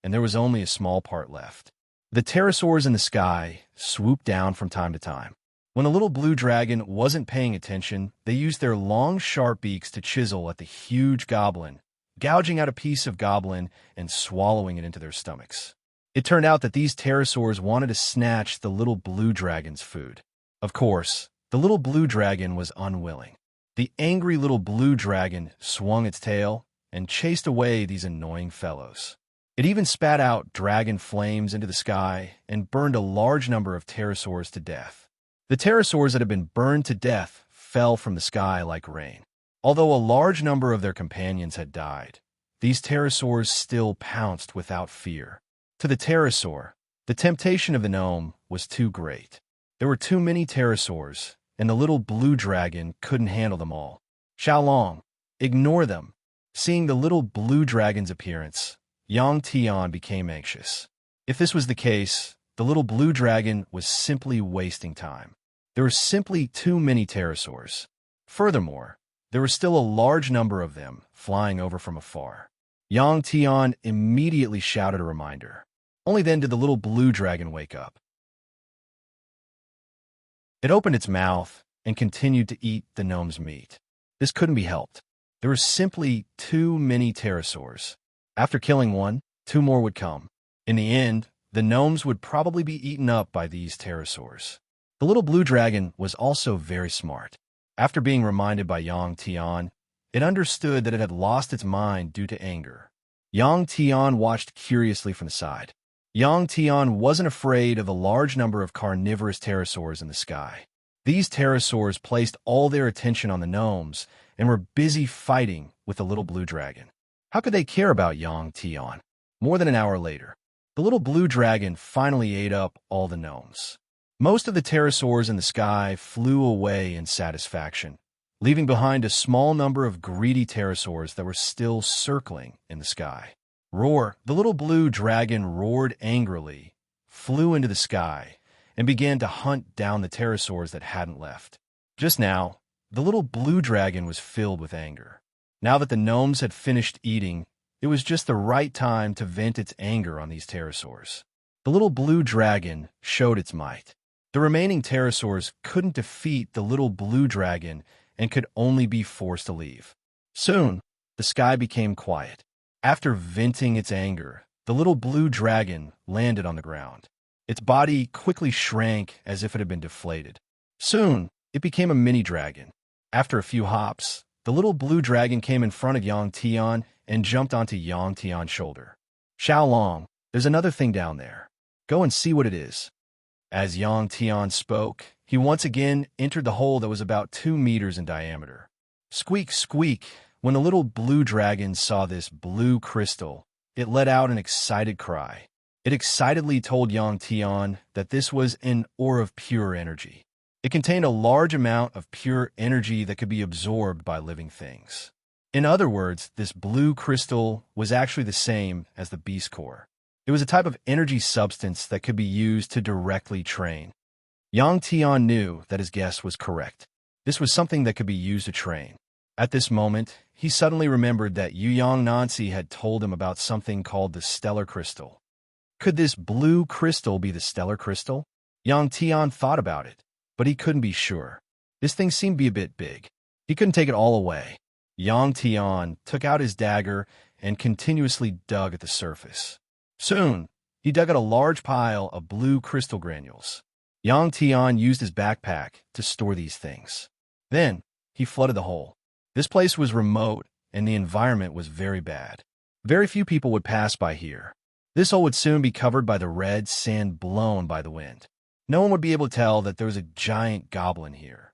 and there was only a small part left. The pterosaurs in the sky swooped down from time to time. When the little blue dragon wasn't paying attention, they used their long, sharp beaks to chisel at the huge goblin, gouging out a piece of goblin and swallowing it into their stomachs. It turned out that these pterosaurs wanted to snatch the little blue dragon's food. Of course, the little blue dragon was unwilling. The angry little blue dragon swung its tail and chased away these annoying fellows. It even spat out dragon flames into the sky and burned a large number of pterosaurs to death. The pterosaurs that had been burned to death fell from the sky like rain. Although a large number of their companions had died, these pterosaurs still pounced without fear. To the pterosaur, the temptation of the gnome was too great. There were too many pterosaurs, and the little blue dragon couldn't handle them all. Xiaolong, ignore them. Seeing the little blue dragon's appearance, Yang Tian became anxious. If this was the case, the little blue dragon was simply wasting time. There were simply too many pterosaurs. Furthermore, there were still a large number of them flying over from afar. Yang Tian immediately shouted a reminder. Only then did the little blue dragon wake up. It opened its mouth and continued to eat the gnome's meat. This couldn't be helped. There were simply too many pterosaurs. After killing one, 2 more would come. In the end, the gnomes would probably be eaten up by these pterosaurs. The little blue dragon was also very smart. After being reminded by Yang Tian, it understood that it had lost its mind due to anger. Yang Tian watched curiously from the side. Yang Tian wasn't afraid of the large number of carnivorous pterosaurs in the sky. These pterosaurs placed all their attention on the gnomes and were busy fighting with the little blue dragon. How could they care about Yang Tian? More than an hour later, the little blue dragon finally ate up all the gnomes. Most of the pterosaurs in the sky flew away in satisfaction, leaving behind a small number of greedy pterosaurs that were still circling in the sky. Roar! The little blue dragon roared angrily, flew into the sky, and began to hunt down the pterosaurs that hadn't left. Just now, the little blue dragon was filled with anger. Now that the gnomes had finished eating, it was just the right time to vent its anger on these pterosaurs. The little blue dragon showed its might. The remaining pterosaurs couldn't defeat the little blue dragon and could only be forced to leave. Soon, the sky became quiet. After venting its anger, the little blue dragon landed on the ground. Its body quickly shrank as if it had been deflated. Soon, it became a mini dragon. After a few hops, the little blue dragon came in front of Yang Tian and jumped onto Yang Tian's shoulder. Xiaolong, there's another thing down there. Go and see what it is. As Yang Tian spoke, he once again entered the hole that was about 2 meters in diameter. Squeak, squeak! When the little blue dragon saw this blue crystal, it let out an excited cry. It excitedly told Yang Tian that this was an ore of pure energy. It contained a large amount of pure energy that could be absorbed by living things. In other words, this blue crystal was actually the same as the beast core. It was a type of energy substance that could be used to directly train. Yang Tian knew that his guess was correct. This was something that could be used to train. At this moment, he suddenly remembered that Yang Nancy had told him about something called the stellar crystal. Could this blue crystal be the stellar crystal? Yang Tian thought about it, but he couldn't be sure. This thing seemed to be a bit big. He couldn't take it all away. Yang Tian took out his dagger and continuously dug at the surface. Soon, he dug out a large pile of blue crystal granules. Yang Tian used his backpack to store these things. Then, he flooded the hole. This place was remote, and the environment was very bad. Very few people would pass by here. This hole would soon be covered by the red sand blown by the wind. No one would be able to tell that there was a giant goblin here.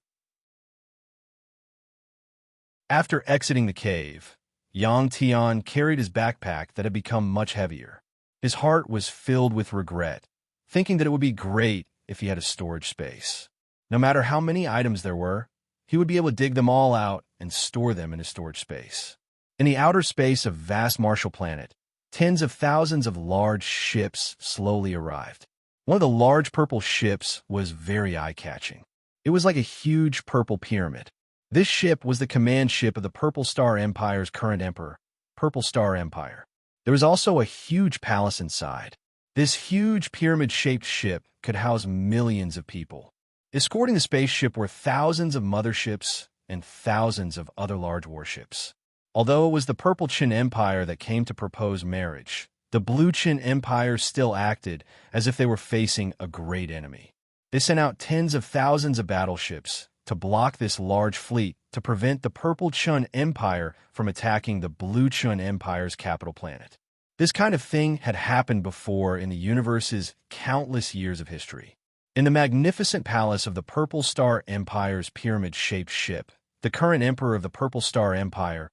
After exiting the cave, Yang Tian carried his backpack that had become much heavier. His heart was filled with regret, thinking that it would be great if he had a storage space. No matter how many items there were, he would be able to dig them all out and store them in a storage space. In the outer space of vast Marshall Planet, tens of thousands of large ships slowly arrived. One of the large purple ships was very eye-catching. It was like a huge purple pyramid. This ship was the command ship of the Purple Star Empire's current emperor, Purple Star Empire. There was also a huge palace inside. This huge pyramid-shaped ship could house millions of people. Escorting the spaceship were thousands of motherships and thousands of other large warships. Although it was the Purple Chin Empire that came to propose marriage, The Bluchen Empire still acted as if they were facing a great enemy. They sent out tens of thousands of battleships to block this large fleet to prevent the Purple Chun Empire from attacking the Blue Chun Empire's capital planet. This kind of thing had happened before in the universe's countless years of history. In the magnificent palace of the Purple Star Empire's pyramid-shaped ship, the current emperor of the Purple Star Empire,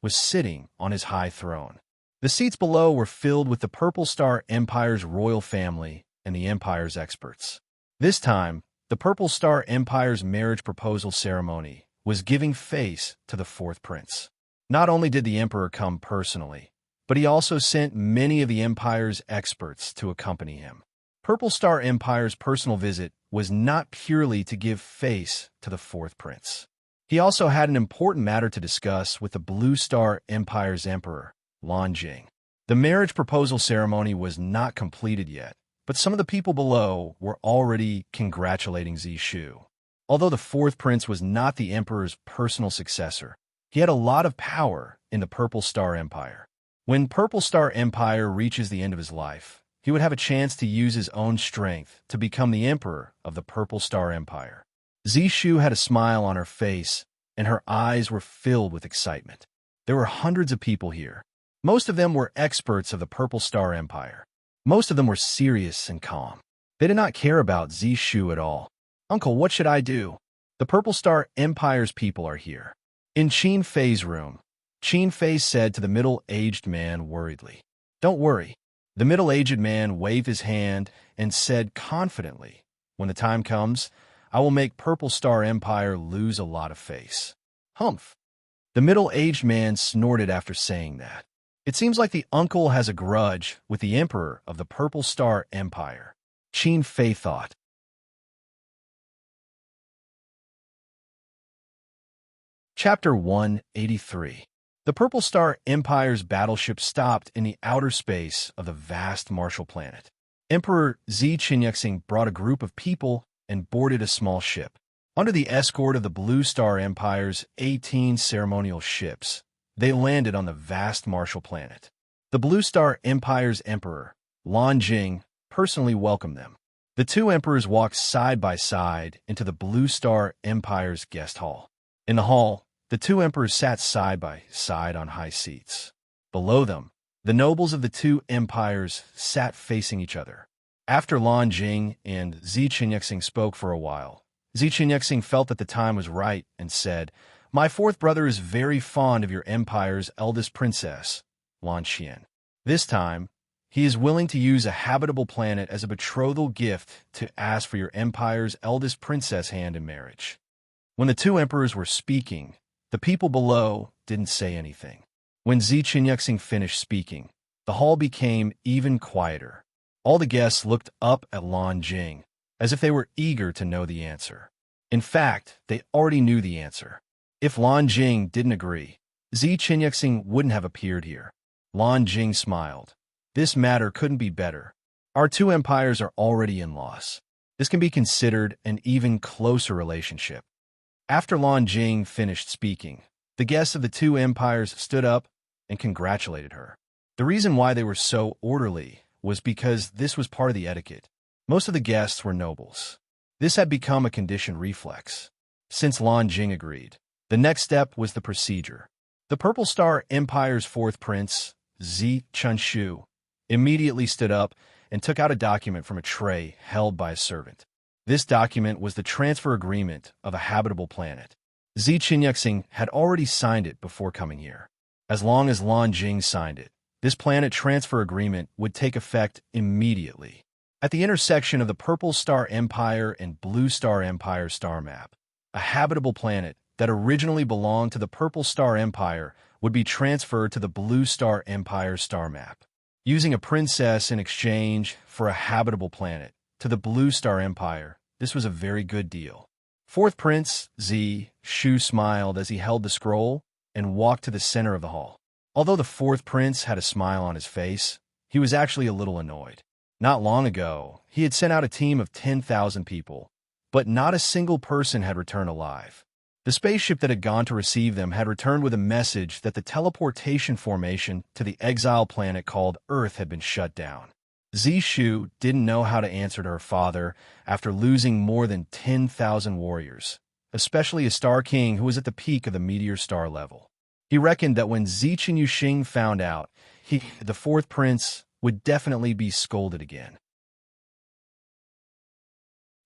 was sitting on his high throne. The seats below were filled with the Purple Star Empire's royal family and the Empire's experts. This time, the Purple Star Empire's marriage proposal ceremony was giving face to the fourth prince. Not only did the emperor come personally, but he also sent many of the Empire's experts to accompany him. Purple Star Empire's personal visit was not purely to give face to the fourth prince. He also had an important matter to discuss with the Blue Star Empire's emperor, Lan Jing. The marriage proposal ceremony was not completed yet, but some of the people below were already congratulating Zishu. Although the fourth prince was not the emperor's personal successor, he had a lot of power in the Purple Star Empire. When Purple Star Empire reaches the end of his life, he would have a chance to use his own strength to become the emperor of the Purple Star Empire. Zishu had a smile on her face, and her eyes were filled with excitement. There were hundreds of people here. Most of them were experts of the Purple Star Empire. Most of them were serious and calm. They did not care about Zishu at all. "Uncle, what should I do? The Purple Star Empire's people are here." In Qin Fei's room, Qin Fei said to the middle-aged man worriedly. "Don't worry." The middle-aged man waved his hand and said confidently, "When the time comes, I will make Purple Star Empire lose a lot of face." "Humph." The middle-aged man snorted after saying that. It seems like the uncle has a grudge with the emperor of the Purple Star Empire, Qin Fei thought. Chapter 183. The Purple Star Empire's battleship stopped in the outer space of the vast Martial planet. Emperor Xi Qinyexing brought a group of people and boarded a small ship. Under the escort of the Blue Star Empire's 18 ceremonial ships, they landed on the vast Martial planet. The Blue Star Empire's emperor, Lan Jing, personally welcomed them. The two emperors walked side by side into the Blue Star Empire's guest hall. In the hall, the two emperors sat side by side on high seats. Below them, the nobles of the two empires sat facing each other. After Lan Jing and Xi Qinyexing spoke for a while, Xi Qinyexing felt that the time was right and said, "My fourth brother is very fond of your empire's eldest princess, Lan Qian. This time, he is willing to use a habitable planet as a betrothal gift to ask for your empire's eldest princess hand in marriage." When the two emperors were speaking, the people below didn't say anything. When Xi Qinyexing finished speaking, the hall became even quieter. All the guests looked up at Lan Jing, as if they were eager to know the answer. In fact, they already knew the answer. If Lan Jing didn't agree, Xi Qinyexing wouldn't have appeared here. Lan Jing smiled. "This matter couldn't be better. Our two empires are already in loss. This can be considered an even closer relationship." After Lan Jing finished speaking, the guests of the two empires stood up and congratulated her. The reason why they were so orderly was because this was part of the etiquette. Most of the guests were nobles. This had become a conditioned reflex. Since Lan Jing agreed, the next step was the procedure. The Purple Star Empire's fourth prince, Zi Chunshu, immediately stood up and took out a document from a tray held by a servant. This document was the transfer agreement of a habitable planet. Xi Qinyexing had already signed it before coming here. As long as Lan Jing signed it, this planet transfer agreement would take effect immediately. At the intersection of the Purple Star Empire and Blue Star Empire star map, a habitable planet that originally belonged to the Purple Star Empire would be transferred to the Blue Star Empire star map. Using a princess in exchange for a habitable planet to the Blue Star Empire, this was a very good deal. Fourth Prince Zi Shu smiled as he held the scroll and walked to the center of the hall. Although the fourth prince had a smile on his face, he was actually a little annoyed. Not long ago, he had sent out a team of 10,000 people, but not a single person had returned alive. The spaceship that had gone to receive them had returned with a message that the teleportation formation to the exile planet called Earth had been shut down. Zishu didn't know how to answer to her father after losing more than 10,000 warriors, especially a Star King who was at the peak of the meteor star level. He reckoned that when Zichen Yuxing found out, he, the fourth prince, would definitely be scolded again.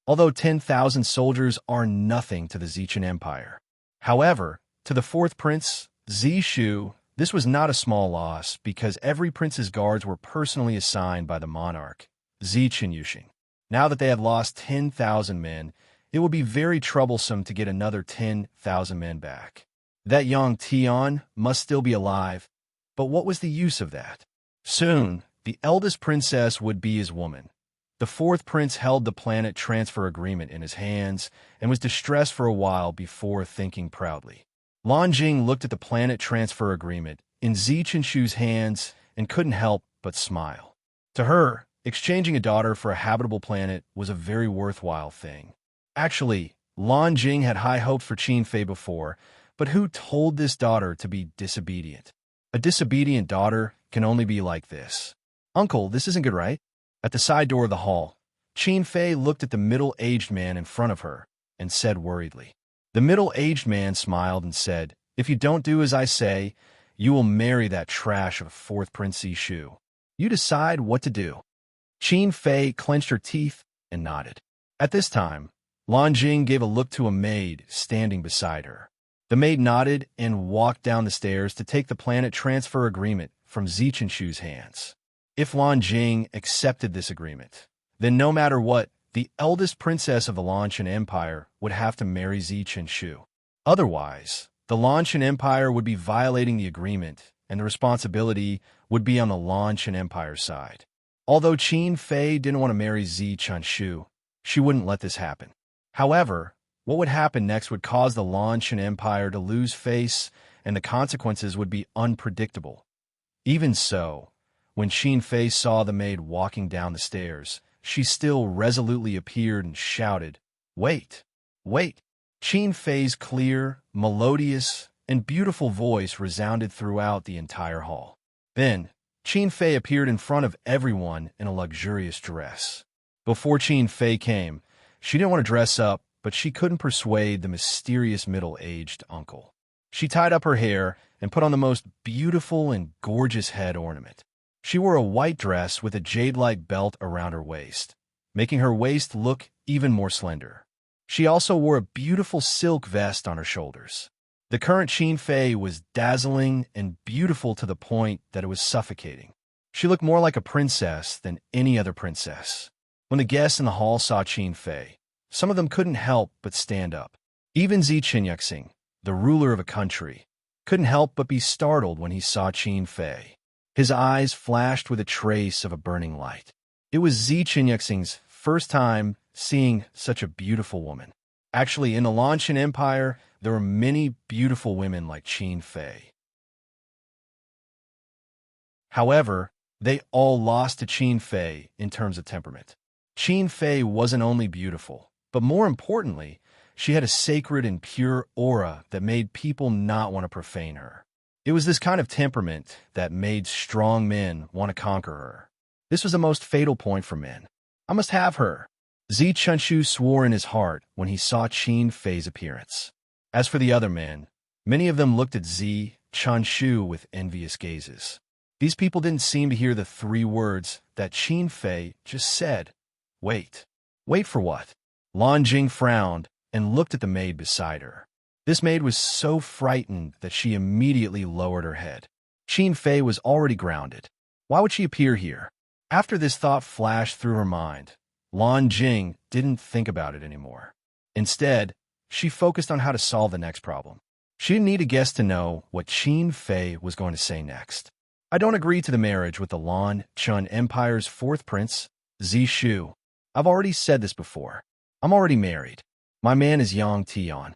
Although 10,000 soldiers are nothing to the Zichen Empire. However, to the fourth prince, Zishu, this was not a small loss because every prince's guards were personally assigned by the monarch, Zichen Yuxing. Now that they had lost 10,000 men, it would be very troublesome to get another 10,000 men back. That Yang Tian must still be alive, but what was the use of that? Soon, the eldest princess would be his woman. The fourth prince held the planet transfer agreement in his hands and was distressed for a while before thinking proudly. Lan Jing looked at the planet transfer agreement in Zichen Shu's hands and couldn't help but smile. To her, exchanging a daughter for a habitable planet was a very worthwhile thing. Actually, Lan Jing had high hopes for Qin Fei before, but who told this daughter to be disobedient? A disobedient daughter can only be like this. Uncle, this isn't good, right? At the side door of the hall, Qin Fei looked at the middle-aged man in front of her and said worriedly. The middle-aged man smiled and said, "If you don't do as I say, you will marry that trash of fourth Prince Zishu. You decide what to do." Qin Fei clenched her teeth and nodded. At this time, Lan Jing gave a look to a maid standing beside her. The maid nodded and walked down the stairs to take the planet transfer agreement from Zichen Shu's hands. If Lan Jing accepted this agreement, then no matter what, the eldest princess of the Lanshan Empire would have to marry Zichen Shu. Otherwise, the Lanshan Empire would be violating the agreement, and the responsibility would be on the Lanshan Empire side. Although Qin Fei didn't want to marry Zichen Shu, she wouldn't let this happen. However, what would happen next would cause the Lanshan Empire to lose face, and the consequences would be unpredictable. Even so, when Qin Fei saw the maid walking down the stairs, she still resolutely appeared and shouted, "Wait! Wait!" Qin Fei's clear, melodious, and beautiful voice resounded throughout the entire hall. Then, Qin Fei appeared in front of everyone in a luxurious dress. Before Qin Fei came, she didn't want to dress up, but she couldn't persuade the mysterious middle-aged uncle. She tied up her hair and put on the most beautiful and gorgeous head ornament. She wore a white dress with a jade-like belt around her waist, making her waist look even more slender. She also wore a beautiful silk vest on her shoulders. The current Qin Fei was dazzling and beautiful to the point that it was suffocating. She looked more like a princess than any other princess. When the guests in the hall saw Qin Fei, some of them couldn't help but stand up. Even Zichen Yuxing, the ruler of a country, couldn't help but be startled when he saw Qin Fei. His eyes flashed with a trace of a burning light. It was Zichen Yuxing's first time seeing such a beautiful woman. Actually, in the Lanshan Empire, there were many beautiful women like Qin Fei. However, they all lost to Qin Fei in terms of temperament. Qin Fei wasn't only beautiful, but more importantly, she had a sacred and pure aura that made people not want to profane her. It was this kind of temperament that made strong men want to conquer her. This was the most fatal point for men. I must have her. Zichen Shu swore in his heart when he saw Qin Fei's appearance. As for the other men, many of them looked at Zichen Shu with envious gazes. These people didn't seem to hear the three words that Qin Fei just said. Wait. Wait for what? Lan Jing frowned and looked at the maid beside her. This maid was so frightened that she immediately lowered her head. Qin Fei was already grounded. Why would she appear here? After this thought flashed through her mind, Lan Jing didn't think about it anymore. Instead, she focused on how to solve the next problem. She didn't need a guess to know what Qin Fei was going to say next. I don't agree to the marriage with the Lanshan Empire's fourth prince, Zishu. I've already said this before. I'm already married. My man is Yang Tian.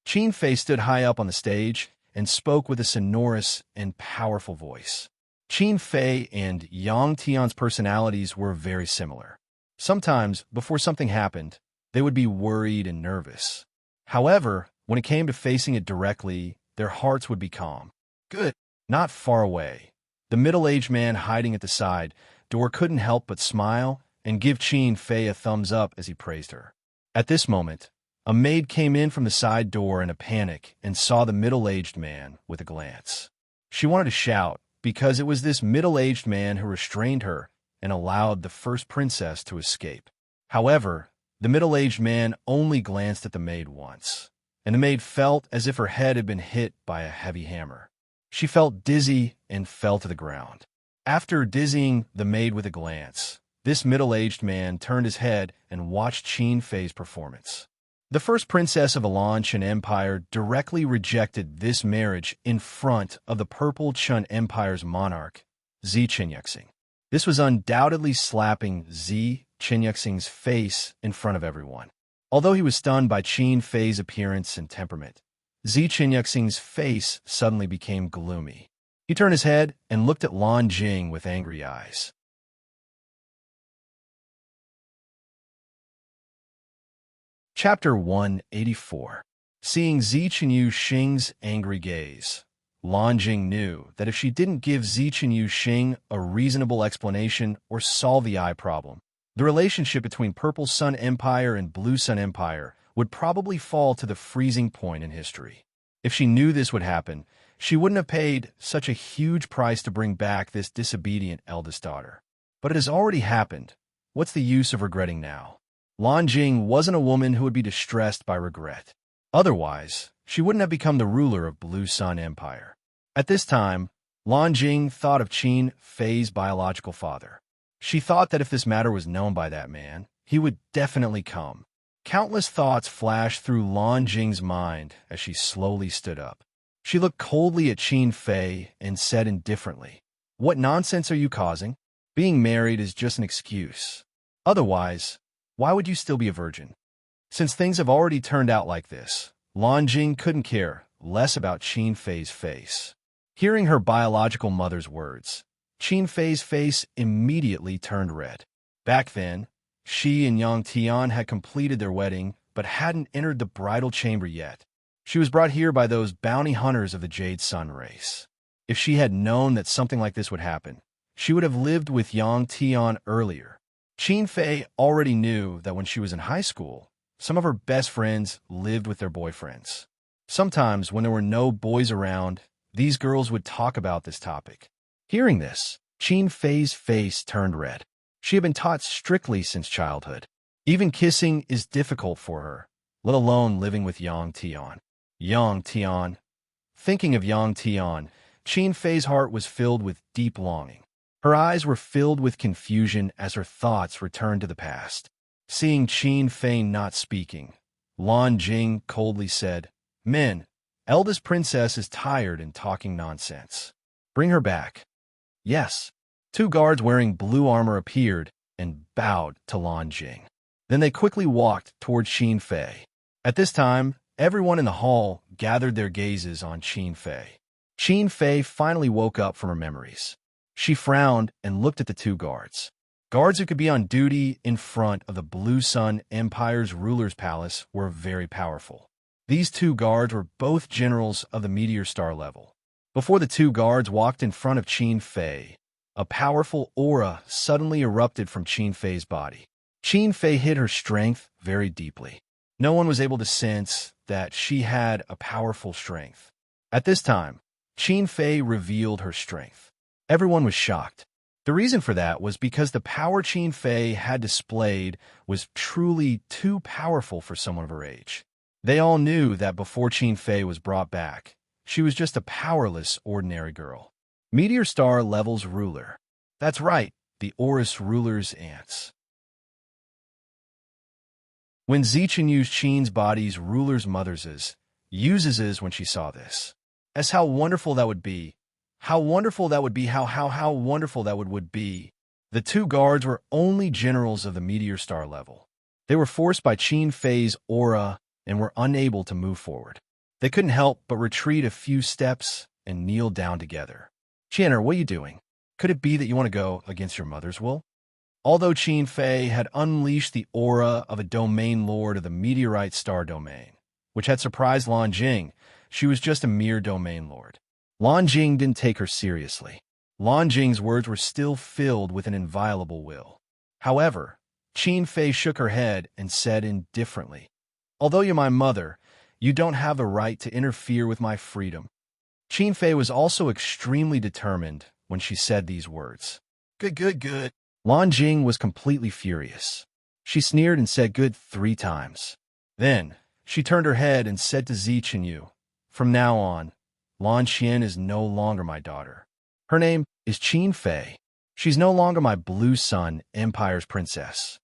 Qin Fei stood high up on the stage and spoke with a sonorous and powerful voice. Qin Fei and Yang Tian's personalities were very similar. Sometimes, before something happened, they would be worried and nervous. However, When it came to facing it directly, their hearts would be calm. Good. Not far away. The middle-aged man hiding at the side door couldn't help but smile and give Qin Fei a thumbs up as he praised her. At this moment, a maid came in from the side door in a panic and saw the middle-aged man with a glance. She wanted to shout because it was this middle-aged man who restrained her and allowed the first princess to escape. However, the middle-aged man only glanced at the maid once, and the maid felt as if her head had been hit by a heavy hammer. She felt dizzy and fell to the ground. After dizzying the maid with a glance, this middle-aged man turned his head and watched Qin Fei's performance. The first princess of Elan Chen Empire directly rejected this marriage in front of the Purple Chun Empire's monarch, Zi Qinyuxing. This was undoubtedly slapping Zi Qinyuxing's face in front of everyone. Although he was stunned by Qin Fei's appearance and temperament, Zi Qinyuxing's face suddenly became gloomy. He turned his head and looked at Lan Jing with angry eyes. Chapter 184. Seeing Zi Qinyuxing's angry gaze, Lan Jing knew that if she didn't give Zi Qinyuxing a reasonable explanation or solve the eye problem, the relationship between Purple Sun Empire and Blue Sun Empire would probably fall to the freezing point in history. If she knew this would happen, she wouldn't have paid such a huge price to bring back this disobedient eldest daughter. But it has already happened. What's the use of regretting now? Lan Jing wasn't a woman who would be distressed by regret. Otherwise, she wouldn't have become the ruler of Blue Sun Empire. At this time, Lan Jing thought of Qin Fei's biological father. She thought that if this matter was known by that man, he would definitely come. Countless thoughts flashed through Lan Jing's mind as she slowly stood up. She looked coldly at Qin Fei and said indifferently, "What nonsense are you causing? Being married is just an excuse. Otherwise, why would you still be a virgin?" Since things have already turned out like this, Lan Jing couldn't care less about Qin Fei's face. Hearing her biological mother's words, Qin Fei's face immediately turned red. Back then, she and Yang Tian had completed their wedding but hadn't entered the bridal chamber yet. She was brought here by those bounty hunters of the Jade Sun race. If she had known that something like this would happen, she would have lived with Yang Tian earlier. Qin Fei already knew that when she was in high school, some of her best friends lived with their boyfriends. Sometimes, when there were no boys around, these girls would talk about this topic. Hearing this, Qin Fei's face turned red. She had been taught strictly since childhood. Even kissing is difficult for her, let alone living with Yang Tian. Yang Tian. Thinking of Yang Tian, Qin Fei's heart was filled with deep longing. Her eyes were filled with confusion as her thoughts returned to the past. Seeing Qin Fei not speaking, Lan Jing coldly said, "Men, eldest princess is tired and talking nonsense. Bring her back." Yes. 2 guards wearing blue armor appeared and bowed to Lan Jing. Then they quickly walked toward Qin Fei. At this time, everyone in the hall gathered their gazes on Qin Fei. Qin Fei finally woke up from her memories. She frowned and looked at the 2 guards. Guards who could be on duty in front of the Blue Sun Empire's ruler's palace were very powerful. These 2 guards were both generals of the meteor star level. Before the 2 guards walked in front of Qin Fei, a powerful aura suddenly erupted from Qin Fei's body. Qin Fei hid her strength very deeply. No one was able to sense that she had a powerful strength. At this time, Qin Fei revealed her strength. Everyone was shocked. The reason for that was because the power Qin Fei had displayed was truly too powerful for someone of her age. They all knew that before Qin Fei was brought back, she was just a powerless, ordinary girl. Meteor Star Level's ruler. That's right, the Aurus ruler's ants. When Zichen used Qin's body's ruler's mother's uses when she saw this. As how wonderful that would be. How wonderful that would be, how wonderful that would be. The 2 guards were only generals of the Meteor Star level. They were forced by Qin Fei's aura and were unable to move forward. They couldn't help but retreat a few steps and kneel down together. "Qianer, what are you doing? Could it be that you want to go against your mother's will?" Although Qin Fei had unleashed the aura of a domain lord of the meteorite star domain, which had surprised Lan Jing. She was just a mere domain lord. Lan Jing didn't take her seriously. Lan Jing's words were still filled with an inviolable will. However, Qin Fei shook her head and said indifferently, "Although you're my mother, you don't have the right to interfere with my freedom." Qin Fei was also extremely determined when she said these words. Good. Lan Jing was completely furious. She sneered and said good 3 times. Then, she turned her head and said to Zi Chenyu, "From now on, Lan Xian is no longer my daughter. Her name is Qin Fei. She's no longer my Blue Sun Empire's princess."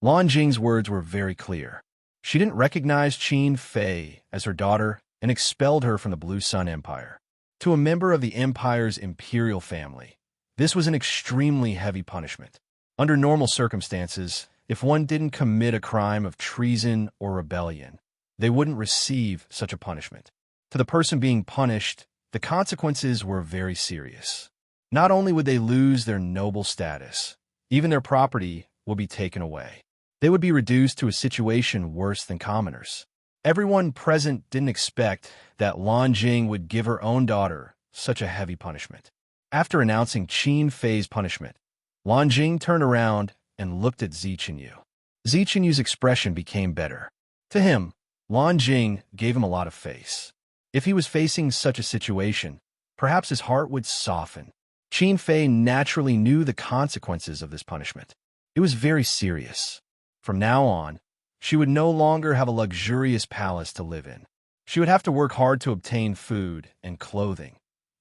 Lan Jing's words were very clear. She didn't recognize Qin Fei as her daughter and expelled her from the Blue Sun Empire. To a member of the Empire's imperial family, this was an extremely heavy punishment. Under normal circumstances, if one didn't commit a crime of treason or rebellion, they wouldn't receive such a punishment. To the person being punished, the consequences were very serious. Not only would they lose their noble status, even their property would be taken away. They would be reduced to a situation worse than commoners. Everyone present didn't expect that Lan Jing would give her own daughter such a heavy punishment. After announcing Qin Fei's punishment, Lan Jing turned around and looked at Zi Chenyu. Zi Chenyu's expression became better. To him, Lan Jing gave him a lot of face. If he was facing such a situation, perhaps his heart would soften. Qin Fei naturally knew the consequences of this punishment. It was very serious. From now on, she would no longer have a luxurious palace to live in. She would have to work hard to obtain food and clothing.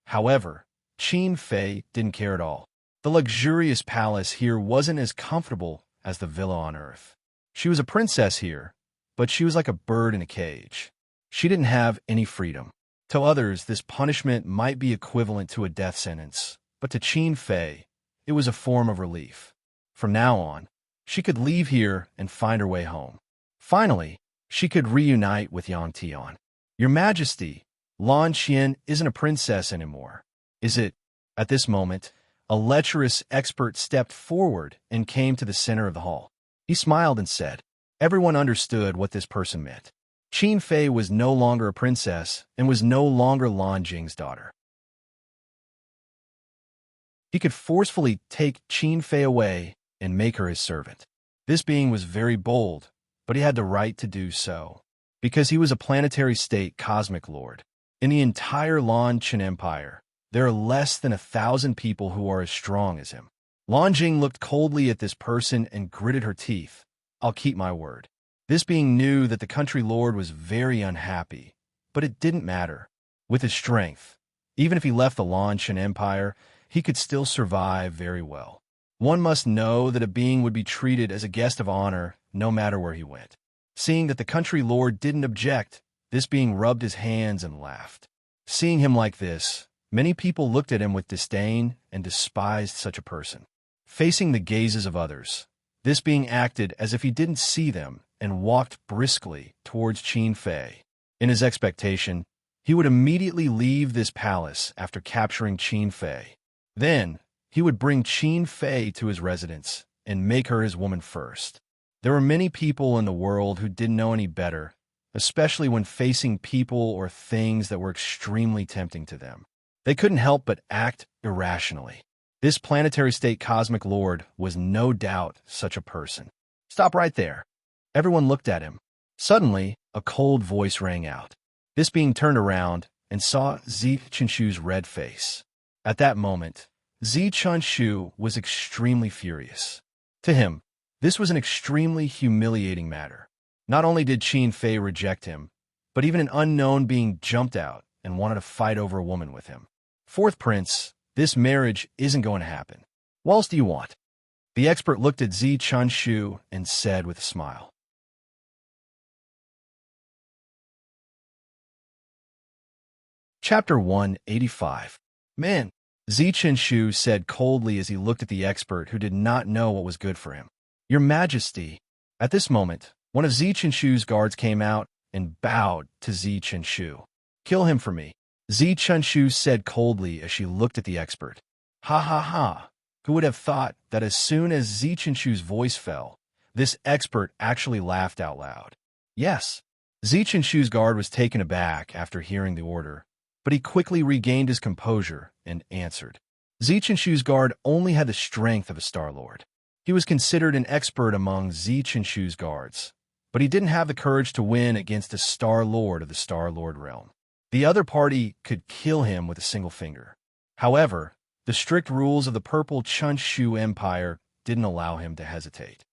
However, Qin Fei didn't care at all. The luxurious palace here wasn't as comfortable as the villa on Earth. She was a princess here, but she was like a bird in a cage. She didn't have any freedom. To others, this punishment might be equivalent to a death sentence, but to Qin Fei, it was a form of relief. From now on, she could leave here and find her way home. Finally, she could reunite with Yang Tian. "Your Majesty, Lan Xian isn't a princess anymore, is it?" At this moment, a lecherous expert stepped forward and came to the center of the hall. He smiled and said, everyone understood what this person meant. Qin Fei was no longer a princess and was no longer Lan Jing's daughter. He could forcefully take Qin Fei away and make her his servant. This being was very bold, but he had the right to do so, because he was a planetary state cosmic lord. In the entire Lan Qin Empire, there are less than 1,000 people who are as strong as him. Lan Jing looked coldly at this person and gritted her teeth. "I'll keep my word." This being knew that the country lord was very unhappy, but it didn't matter. With his strength, even if he left the Lan Qin Empire, he could still survive very well. One must know that a being would be treated as a guest of honor no matter where he went. Seeing that the country lord didn't object, this being rubbed his hands and laughed. Seeing him like this, many people looked at him with disdain and despised such a person. Facing the gazes of others, this being acted as if he didn't see them and walked briskly towards Qin Fei. In his expectation, he would immediately leave this palace after capturing Qin Fei. Then, he would bring Qin Fei to his residence and make her his woman first. There were many people in the world who didn't know any better, especially when facing people or things that were extremely tempting to them. They couldn't help but act irrationally. This planetary state cosmic lord was no doubt such a person. "Stop right there." Everyone looked at him. Suddenly, a cold voice rang out. This being turned around and saw Zi Chenshu's red face. At that moment, Zi Chenshu was extremely furious. To him, this was an extremely humiliating matter. Not only did Qin Fei reject him, but even an unknown being jumped out and wanted to fight over a woman with him. "Fourth prince, this marriage isn't going to happen. What else do you want?" The expert looked at Zi Chenshu and said with a smile. Chapter 185. "Man," Zi Chenshu said coldly as he looked at the expert who did not know what was good for him. "Your Majesty." At this moment, one of Zi Chenshu's guards came out and bowed to Zi Chenshu. "Kill him for me," Zi Chenshu said coldly as she looked at the expert. "Ha ha ha." Who would have thought that as soon as Zi Chenshu's voice fell, this expert actually laughed out loud. Yes, Ziqinshu's guard was taken aback after hearing the order, but he quickly regained his composure and answered. Ziqinshu's guard only had the strength of a Star Lord. He was considered an expert among Ziqinshu's guards, but he didn't have the courage to win against a Star Lord of the Star Lord realm. The other party could kill him with a single finger. However, the strict rules of the Purple Chunshu Empire didn't allow him to hesitate.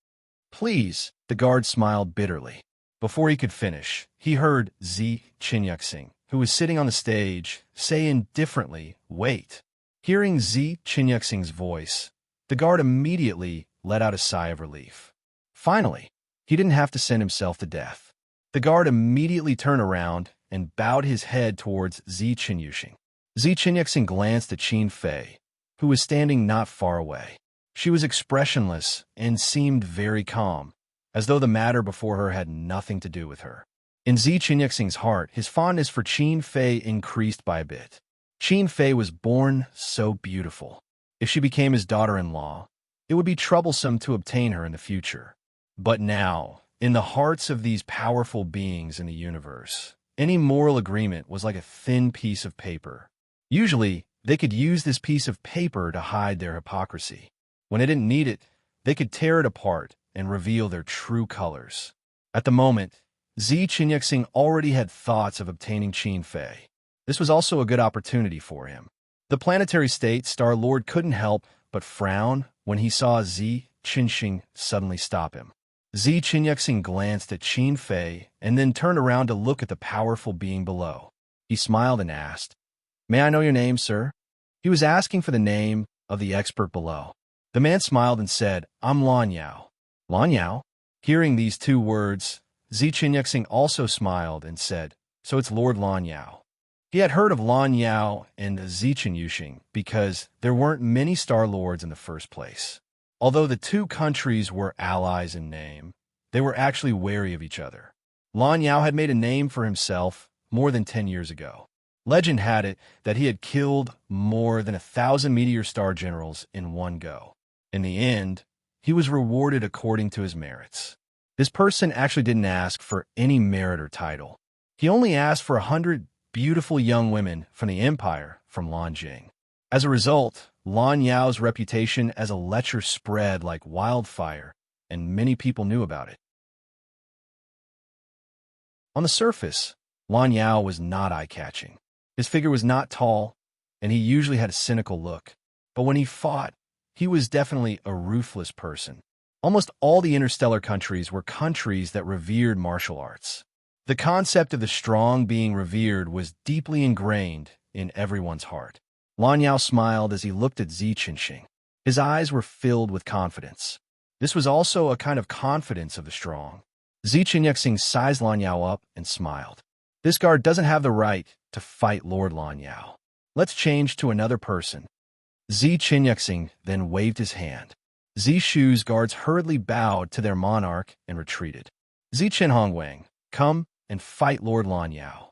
Please, the guard smiled bitterly. Before he could finish, he heard Zi Qinyuxing, who was sitting on the stage, say indifferently, "Wait." Hearing Zi Qinyuxing's voice, the guard immediately let out a sigh of relief. Finally, he didn't have to send himself to death. The guard immediately turned around and bowed his head towards Zi Qinyuxing. Zi Qinyuxing glanced at Qin Fei, who was standing not far away. She was expressionless and seemed very calm, as though the matter before her had nothing to do with her. In Zi Qinyuxing's heart, his fondness for Qin Fei increased by a bit. Qin Fei was born so beautiful. If she became his daughter-in-law, it would be troublesome to obtain her in the future. But now, in the hearts of these powerful beings in the universe, any moral agreement was like a thin piece of paper. Usually, they could use this piece of paper to hide their hypocrisy. When they didn't need it, they could tear it apart and reveal their true colors. At the moment, Zi Qinyuxing already had thoughts of obtaining Qin Fei. This was also a good opportunity for him. The planetary state Star Lord couldn't help but frown when he saw Zi Qinyuxing suddenly stop him. Zi Qinyuxing glanced at Qin Fei and then turned around to look at the powerful being below. He smiled and asked, "May I know your name, sir?" He was asking for the name of the expert below. The man smiled and said, "I'm Lan Yao." Lan Yao? Hearing these two words, Zi Qinyuxing also smiled and said, "So it's Lord Lan Yao." He had heard of Lan Yao and Zi Qinyuxing because there weren't many Star Lords in the first place. Although the two countries were allies in name, they were actually wary of each other. Lan Yao had made a name for himself more than 10 years ago. Legend had it that he had killed more than 1,000 meteor star generals in one go. In the end, he was rewarded according to his merits. This person actually didn't ask for any merit or title. He only asked for 100 beautiful young women from the empire from Lanjing. As a result, Lan Yao's reputation as a lecher spread like wildfire, and many people knew about it. On the surface, Lan Yao was not eye-catching. His figure was not tall, and he usually had a cynical look. But when he fought, he was definitely a ruthless person. Almost all the interstellar countries were countries that revered martial arts. The concept of the strong being revered was deeply ingrained in everyone's heart. Lan Yao smiled as he looked at Zi Qinyuxing. His eyes were filled with confidence. This was also a kind of confidence of the strong. Zi Qinyuxing sized Lan Yao up and smiled. This guard doesn't have the right to fight Lord Lan Yao. Let's change to another person. Zi Qinyuxing then waved his hand. Zi Shu's guards hurriedly bowed to their monarch and retreated. Zi Qinyuxing, come and fight Lord Lan Yao.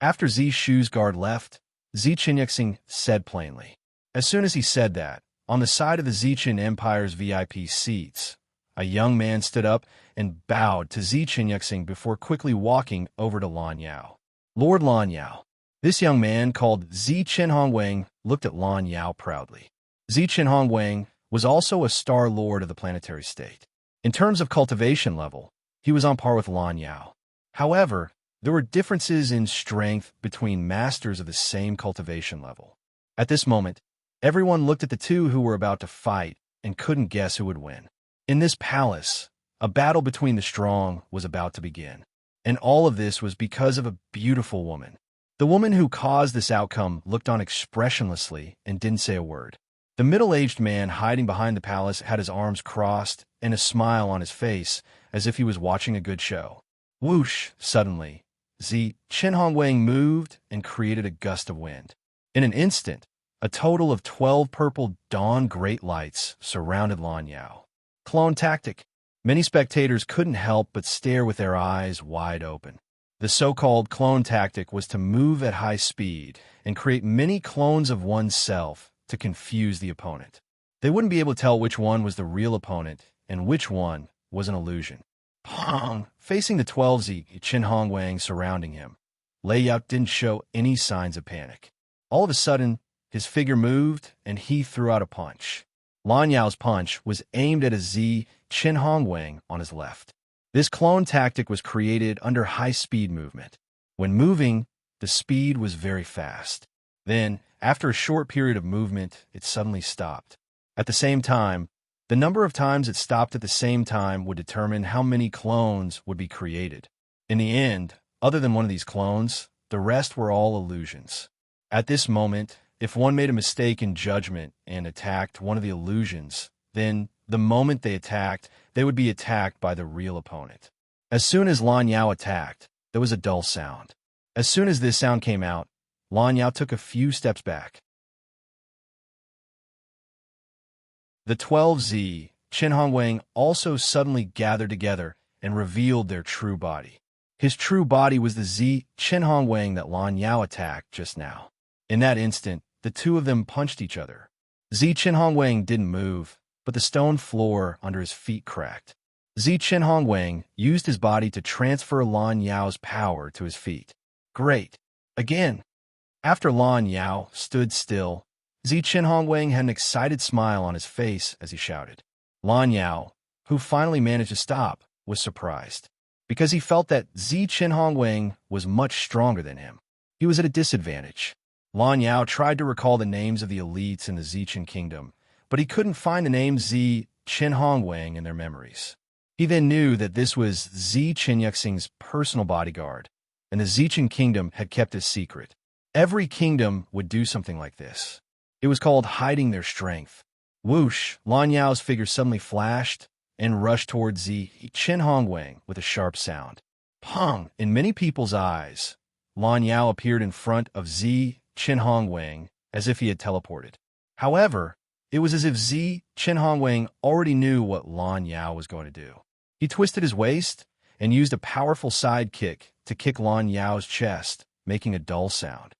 After Zi Shu's guard left, Zi Qinyuxing said plainly. As soon as he said that, on the side of the Ziqin Empire's VIP seats, a young man stood up and bowed to Zi Qinyuxing before quickly walking over to Lan Yao. Lord Lan Yao. This young man, called Zi Qinyuxing, looked at Lan Yao proudly. Zi Qinyuxing was also a Star Lord of the planetary state. In terms of cultivation level, he was on par with Lan Yao. However, there were differences in strength between masters of the same cultivation level. At this moment, everyone looked at the two who were about to fight and couldn't guess who would win. In this palace, a battle between the strong was about to begin. And all of this was because of a beautiful woman. The woman who caused this outcome looked on expressionlessly and didn't say a word. The middle-aged man hiding behind the palace had his arms crossed and a smile on his face as if he was watching a good show. Whoosh! Suddenly, Zi Qinyuxing moved and created a gust of wind. In an instant, a total of 12 purple dawn great lights surrounded Lan Yao. Clone tactic. Many spectators couldn't help but stare with their eyes wide open. The so-called clone tactic was to move at high speed and create many clones of oneself to confuse the opponent. They wouldn't be able to tell which one was the real opponent and which one was an illusion. Pong! Facing the 12Z, Qin Hong Wang surrounding him. Lei Yao didn't show any signs of panic. All of a sudden, his figure moved, and he threw out a punch. Lan Yao's punch was aimed at a Z Qin Hong Wang on his left. This clone tactic was created under high-speed movement. When moving, the speed was very fast. Then, after a short period of movement, it suddenly stopped. At the same time, the number of times it stopped at the same time would determine how many clones would be created. In the end, other than one of these clones, the rest were all illusions. At this moment, if one made a mistake in judgment and attacked one of the illusions, then, the moment they attacked, they would be attacked by the real opponent. As soon as Lan Yao attacked, there was a dull sound. As soon as this sound came out, Lan Yao took a few steps back. The 12Z, Qin Hong Wang, also suddenly gathered together and revealed their true body. His true body was the Z Qin Hong Wang that Lan Yao attacked just now. In that instant, the two of them punched each other. Z Qin Hong Wang didn't move, but the stone floor under his feet cracked. Z Qin Hong Wang used his body to transfer Lan Yao's power to his feet. Great! Again! After Lan Yao stood still, Z Qin Hong Wang had an excited smile on his face as he shouted. Lan Yao, who finally managed to stop, was surprised, because he felt that Z Qin Hong Wang was much stronger than him. He was at a disadvantage. Lan Yao tried to recall the names of the elites in the Zichen kingdom, but he couldn't find the name Z Qin Hong Wang in their memories. He then knew that this was Z Qin Yuxing's personal bodyguard, and the Zichen kingdom had kept his secret. Every kingdom would do something like this. It was called hiding their strength. Whoosh! Lan Yao's figure suddenly flashed and rushed towards Z Qin Hong Wang with a sharp sound. Pong! In many people's eyes, Lan Yao appeared in front of Z Qin Hong Wang as if he had teleported. However, it was as if Z Qin Hong Wang already knew what Lan Yao was going to do. He twisted his waist and used a powerful side kick to kick Lan Yao's chest, making a dull sound.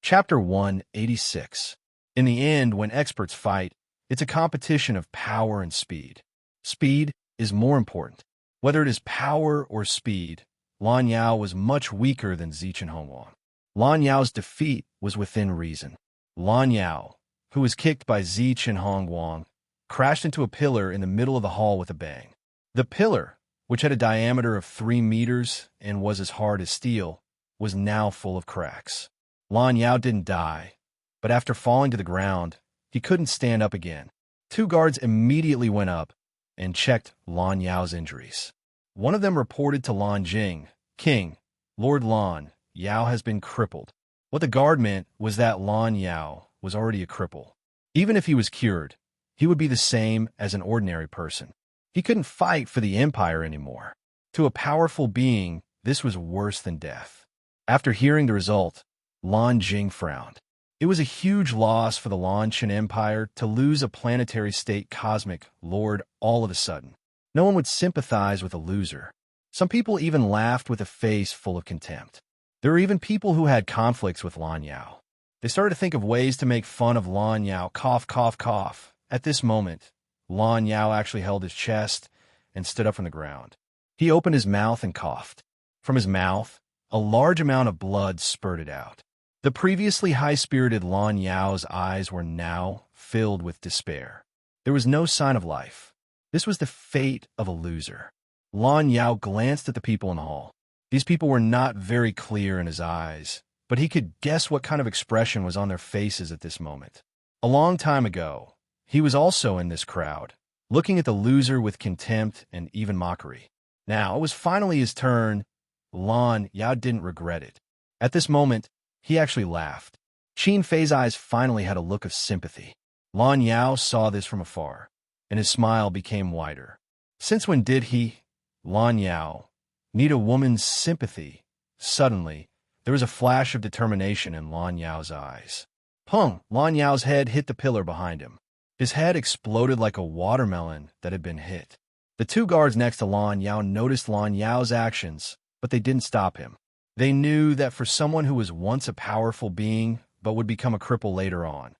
Chapter 186. In the end, when experts fight, it's a competition of power and speed. Speed is more important. Whether it is power or speed, Lan Yao was much weaker than Zichen Hongwang. Lan Yao's defeat was within reason. Lan Yao, who was kicked by Zichen Hongwang, crashed into a pillar in the middle of the hall with a bang. The pillar, which had a diameter of 3 meters and was as hard as steel, was now full of cracks. Lan Yao didn't die, but after falling to the ground, he couldn't stand up again. 2 guards immediately went up and checked Lan Yao's injuries. One of them reported to Lan Jing, "King, Lord Lan Yao has been crippled." What the guard meant was that Lan Yao was already a cripple. Even if he was cured, he would be the same as an ordinary person. He couldn't fight for the empire anymore. To a powerful being, this was worse than death. After hearing the result, Lan Jing frowned. It was a huge loss for the Lan Qin Empire to lose a planetary state cosmic lord all of a sudden. No one would sympathize with a loser. Some people even laughed with a face full of contempt. There were even people who had conflicts with Lan Yao. They started to think of ways to make fun of Lan Yao. Cough, cough, cough. At this moment, Lan Yao actually held his chest and stood up from the ground. He opened his mouth and coughed. From his mouth, a large amount of blood spurted out. The previously high-spirited Lan Yao's eyes were now filled with despair. There was no sign of life. This was the fate of a loser. Lan Yao glanced at the people in the hall. These people were not very clear in his eyes, but he could guess what kind of expression was on their faces at this moment. A long time ago, he was also in this crowd, looking at the loser with contempt and even mockery. Now it was finally his turn. Lan Yao didn't regret it. At this moment, he actually laughed. Qin Fei's eyes finally had a look of sympathy. Lan Yao saw this from afar, and his smile became wider. Since when did he, Lan Yao, need a woman's sympathy? Suddenly, there was a flash of determination in Lan Yao's eyes. Pung! Lan Yao's head hit the pillar behind him. His head exploded like a watermelon that had been hit. The 2 guards next to Lan Yao noticed Lan Yao's actions, but they didn't stop him. They knew that for someone who was once a powerful being but would become a cripple later on,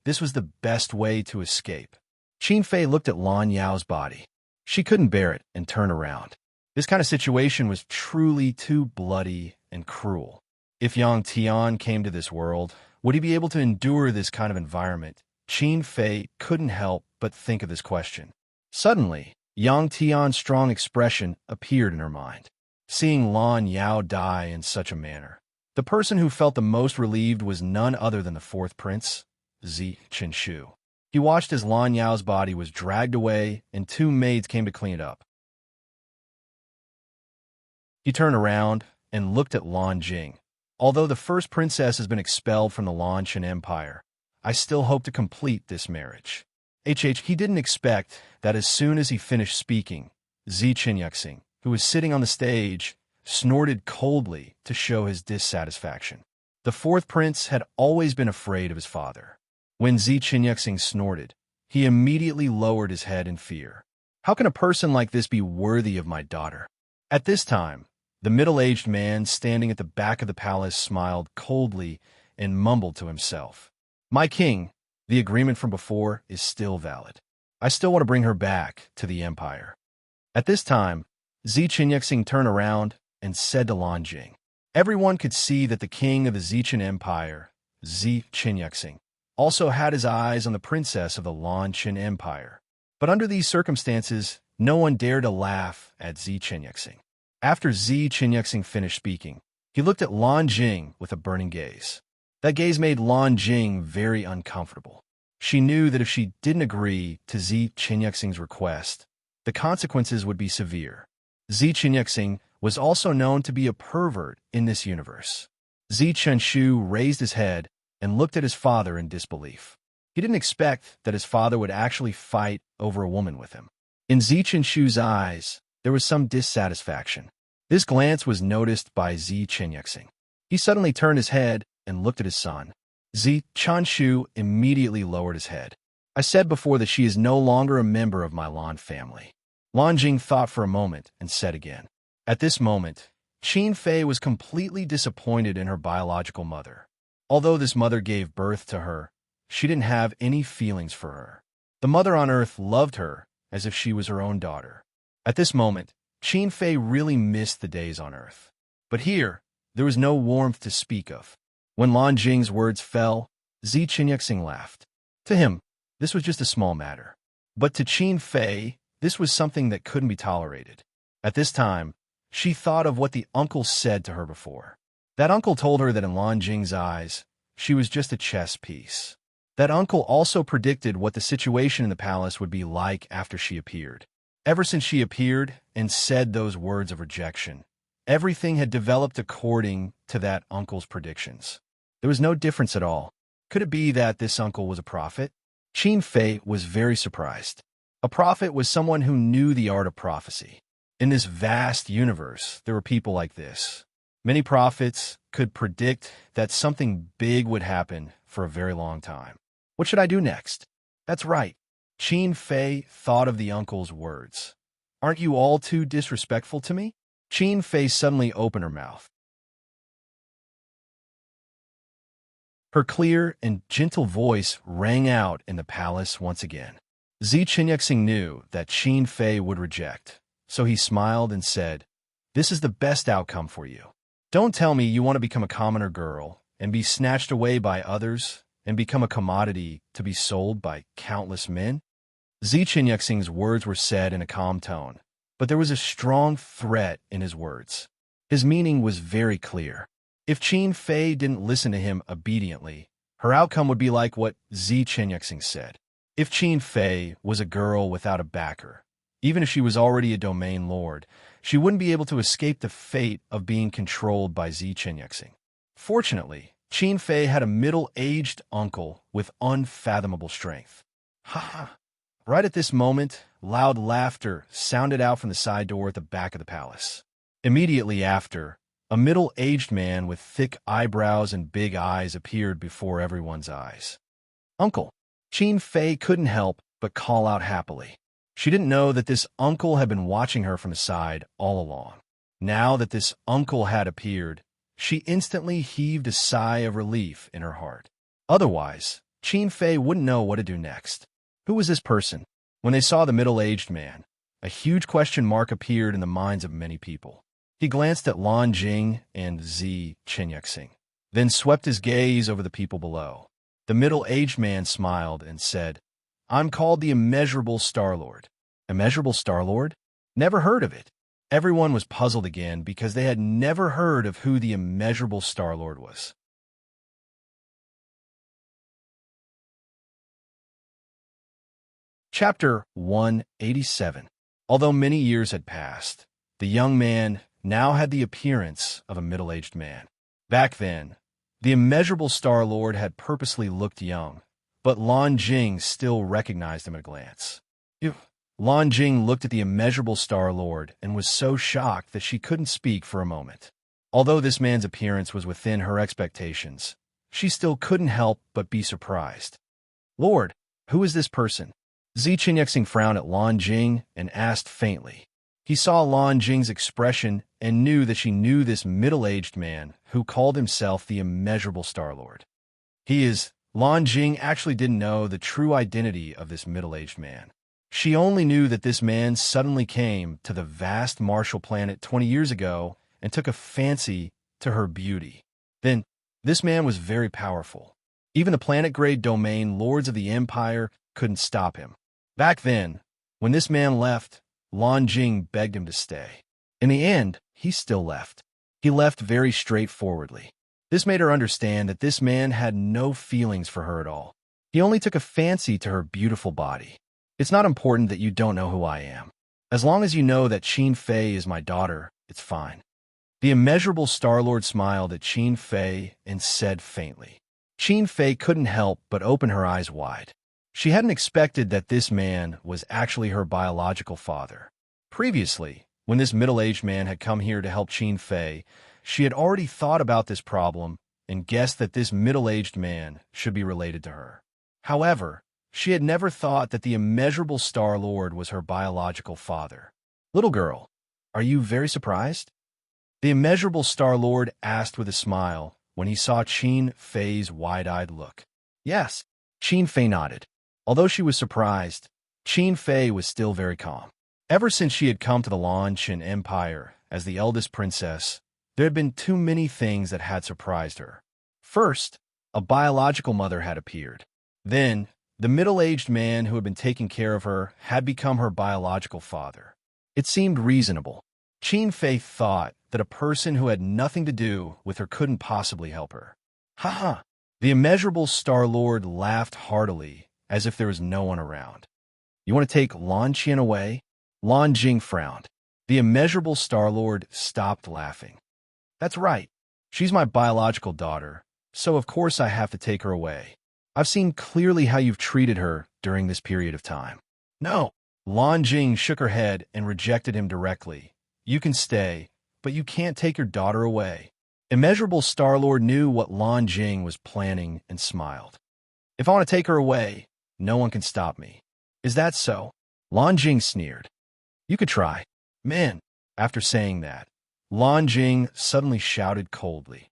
this was the best way to escape. Qin Fei looked at Lan Yao's body. She couldn't bear it and turned around. This kind of situation was truly too bloody and cruel. If Yang Tian came to this world, would he be able to endure this kind of environment? Qin Fei couldn't help but think of this question. Suddenly, Yang Tian's strong expression appeared in her mind. Seeing Lan Yao die in such a manner, the person who felt the most relieved was none other than the fourth prince, Zi Qinshu. He watched as Lan Yao's body was dragged away and two maids came to clean it up. He turned around and looked at Lan Jing. Although the first princess has been expelled from the Lan Qin Empire, I still hope to complete this marriage. He didn't expect that as soon as he finished speaking, Zi Qinyuxing, who was sitting on the stage, snorted coldly to show his dissatisfaction. The fourth prince had always been afraid of his father. When Zi Qinyuxing snorted, he immediately lowered his head in fear. How can a person like this be worthy of my daughter? At this time, the middle-aged man standing at the back of the palace smiled coldly and mumbled to himself. My king, the agreement from before is still valid. I still want to bring her back to the empire. At this time, Zi Qinyuxing turned around and said to Lan Jing. Everyone could see that the king of the Ziqin Empire, Zi Qinyuxing, also had his eyes on the princess of the Lan Qin Empire. But under these circumstances, no one dared to laugh at Zi Qinyuxing. After Zi Qinyuxing finished speaking, he looked at Lan Jing with a burning gaze. That gaze made Lan Jing very uncomfortable. She knew that if she didn't agree to Zi Qinyuxing's request, the consequences would be severe. Zi Qinyuxing was also known to be a pervert in this universe. Zi Qinshu raised his head and looked at his father in disbelief. He didn't expect that his father would actually fight over a woman with him. In Zi Qinshu's eyes, there was some dissatisfaction. This glance was noticed by Zi Qinyuxing. He suddenly turned his head and looked at his son. Zi Qinshu immediately lowered his head. I said before that she is no longer a member of my Lan family. Lan Jing thought for a moment and said again. At this moment, Qin Fei was completely disappointed in her biological mother. Although this mother gave birth to her, she didn't have any feelings for her. The mother on earth loved her as if she was her own daughter. At this moment, Qin Fei really missed the days on earth. But here, there was no warmth to speak of. When Lan Jing's words fell, Zi Qinyuxing laughed. To him, this was just a small matter. But to Qin Fei, this was something that couldn't be tolerated. At this time, she thought of what the uncle said to her before. That uncle told her that in Lan Jing's eyes, she was just a chess piece. That uncle also predicted what the situation in the palace would be like after she appeared. Ever since she appeared and said those words of rejection, everything had developed according to that uncle's predictions. There was no difference at all. Could it be that this uncle was a prophet? Qin Fei was very surprised. A prophet was someone who knew the art of prophecy. In this vast universe, there were people like this. Many prophets could predict that something big would happen for a very long time. What should I do next? That's right. Qin Fei thought of the uncle's words. Aren't you all too disrespectful to me? Qin Fei suddenly opened her mouth. Her clear and gentle voice rang out in the palace once again. Zi Qinyuxing knew that Qin Fei would reject, so he smiled and said, "This is the best outcome for you. Don't tell me you want to become a commoner girl and be snatched away by others and become a commodity to be sold by countless men." Zi Qinyuxing's words were said in a calm tone, but there was a strong threat in his words. His meaning was very clear. If Qin Fei didn't listen to him obediently, her outcome would be like what Zi Qinyuxing said. If Qin Fei was a girl without a backer, even if she was already a domain lord, she wouldn't be able to escape the fate of being controlled by Zi Qinyuxing. Fortunately, Qin Fei had a middle-aged uncle with unfathomable strength. Ha ha! Right at this moment, loud laughter sounded out from the side door at the back of the palace. Immediately after, a middle-aged man with thick eyebrows and big eyes appeared before everyone's eyes. Uncle! Qin Fei couldn't help but call out happily. She didn't know that this uncle had been watching her from the side all along. Now that this uncle had appeared, she instantly heaved a sigh of relief in her heart. Otherwise, Qin Fei wouldn't know what to do next. Who was this person? When they saw the middle-aged man, a huge question mark appeared in the minds of many people. He glanced at Lan Jing and Zi Qinyexing, then swept his gaze over the people below. The middle-aged man smiled and said, "I'm called the Immeasurable Star-Lord." Immeasurable Star-Lord? Never heard of it. Everyone was puzzled again because they had never heard of who the Immeasurable Star-Lord was. Chapter 187. Although many years had passed, the young man now had the appearance of a middle-aged man. Back then, the Immeasurable Star-Lord had purposely looked young, but Lan Jing still recognized him at a glance. Lan Jing looked at the Immeasurable Star-Lord and was so shocked that she couldn't speak for a moment. Although this man's appearance was within her expectations, she still couldn't help but be surprised. "Lord, who is this person?" Zi Qinyexing frowned at Lan Jing and asked faintly. He saw Lan Jing's expression and knew that she knew this middle-aged man who called himself the Immeasurable Star-Lord. Lan Jing actually didn't know the true identity of this middle-aged man. She only knew that this man suddenly came to the vast Martial planet 20 years ago and took a fancy to her beauty. Then, this man was very powerful. Even the planet-grade domain lords of the Empire couldn't stop him. Back then, when this man left, Lan Jing begged him to stay. In the end, he still left. He left very straightforwardly. This made her understand that this man had no feelings for her at all. He only took a fancy to her beautiful body. "It's not important that you don't know who I am. As long as you know that Qin Fei is my daughter, it's fine." The Immeasurable Star-Lord smiled at Qin Fei and said faintly. Qin Fei couldn't help but open her eyes wide. She hadn't expected that this man was actually her biological father. Previously, when this middle-aged man had come here to help Qin Fei, she had already thought about this problem and guessed that this middle-aged man should be related to her. However, she had never thought that the Immeasurable Star-Lord was her biological father. "Little girl, are you very surprised?" The Immeasurable Star-Lord asked with a smile when he saw Qin Fei's wide-eyed look. "Yes." Qin Fei nodded. Although she was surprised, Qin Fei was still very calm. Ever since she had come to the Lan Qin Empire as the eldest princess, there had been too many things that had surprised her. First, a biological mother had appeared. Then, the middle-aged man who had been taking care of her had become her biological father. It seemed reasonable. Qin Fei thought that a person who had nothing to do with her couldn't possibly help her. "Ha ha!" The Immeasurable Star-Lord laughed heartily, as if there was no one around. "You want to take Lan Qian away?" Lan Jing frowned. The Immeasurable Star-Lord stopped laughing. "That's right. She's my biological daughter, so of course I have to take her away. I've seen clearly how you've treated her during this period of time." "No." Lan Jing shook her head and rejected him directly. "You can stay, but you can't take your daughter away." Immeasurable Star-Lord knew what Lan Jing was planning and smiled. "If I want to take her away, no one can stop me. Is that so?" Lan Jing sneered. "You could try." "Man." After saying that, Lan Jing suddenly shouted coldly.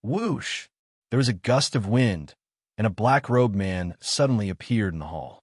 Whoosh! There was a gust of wind, and a black-robed man suddenly appeared in the hall.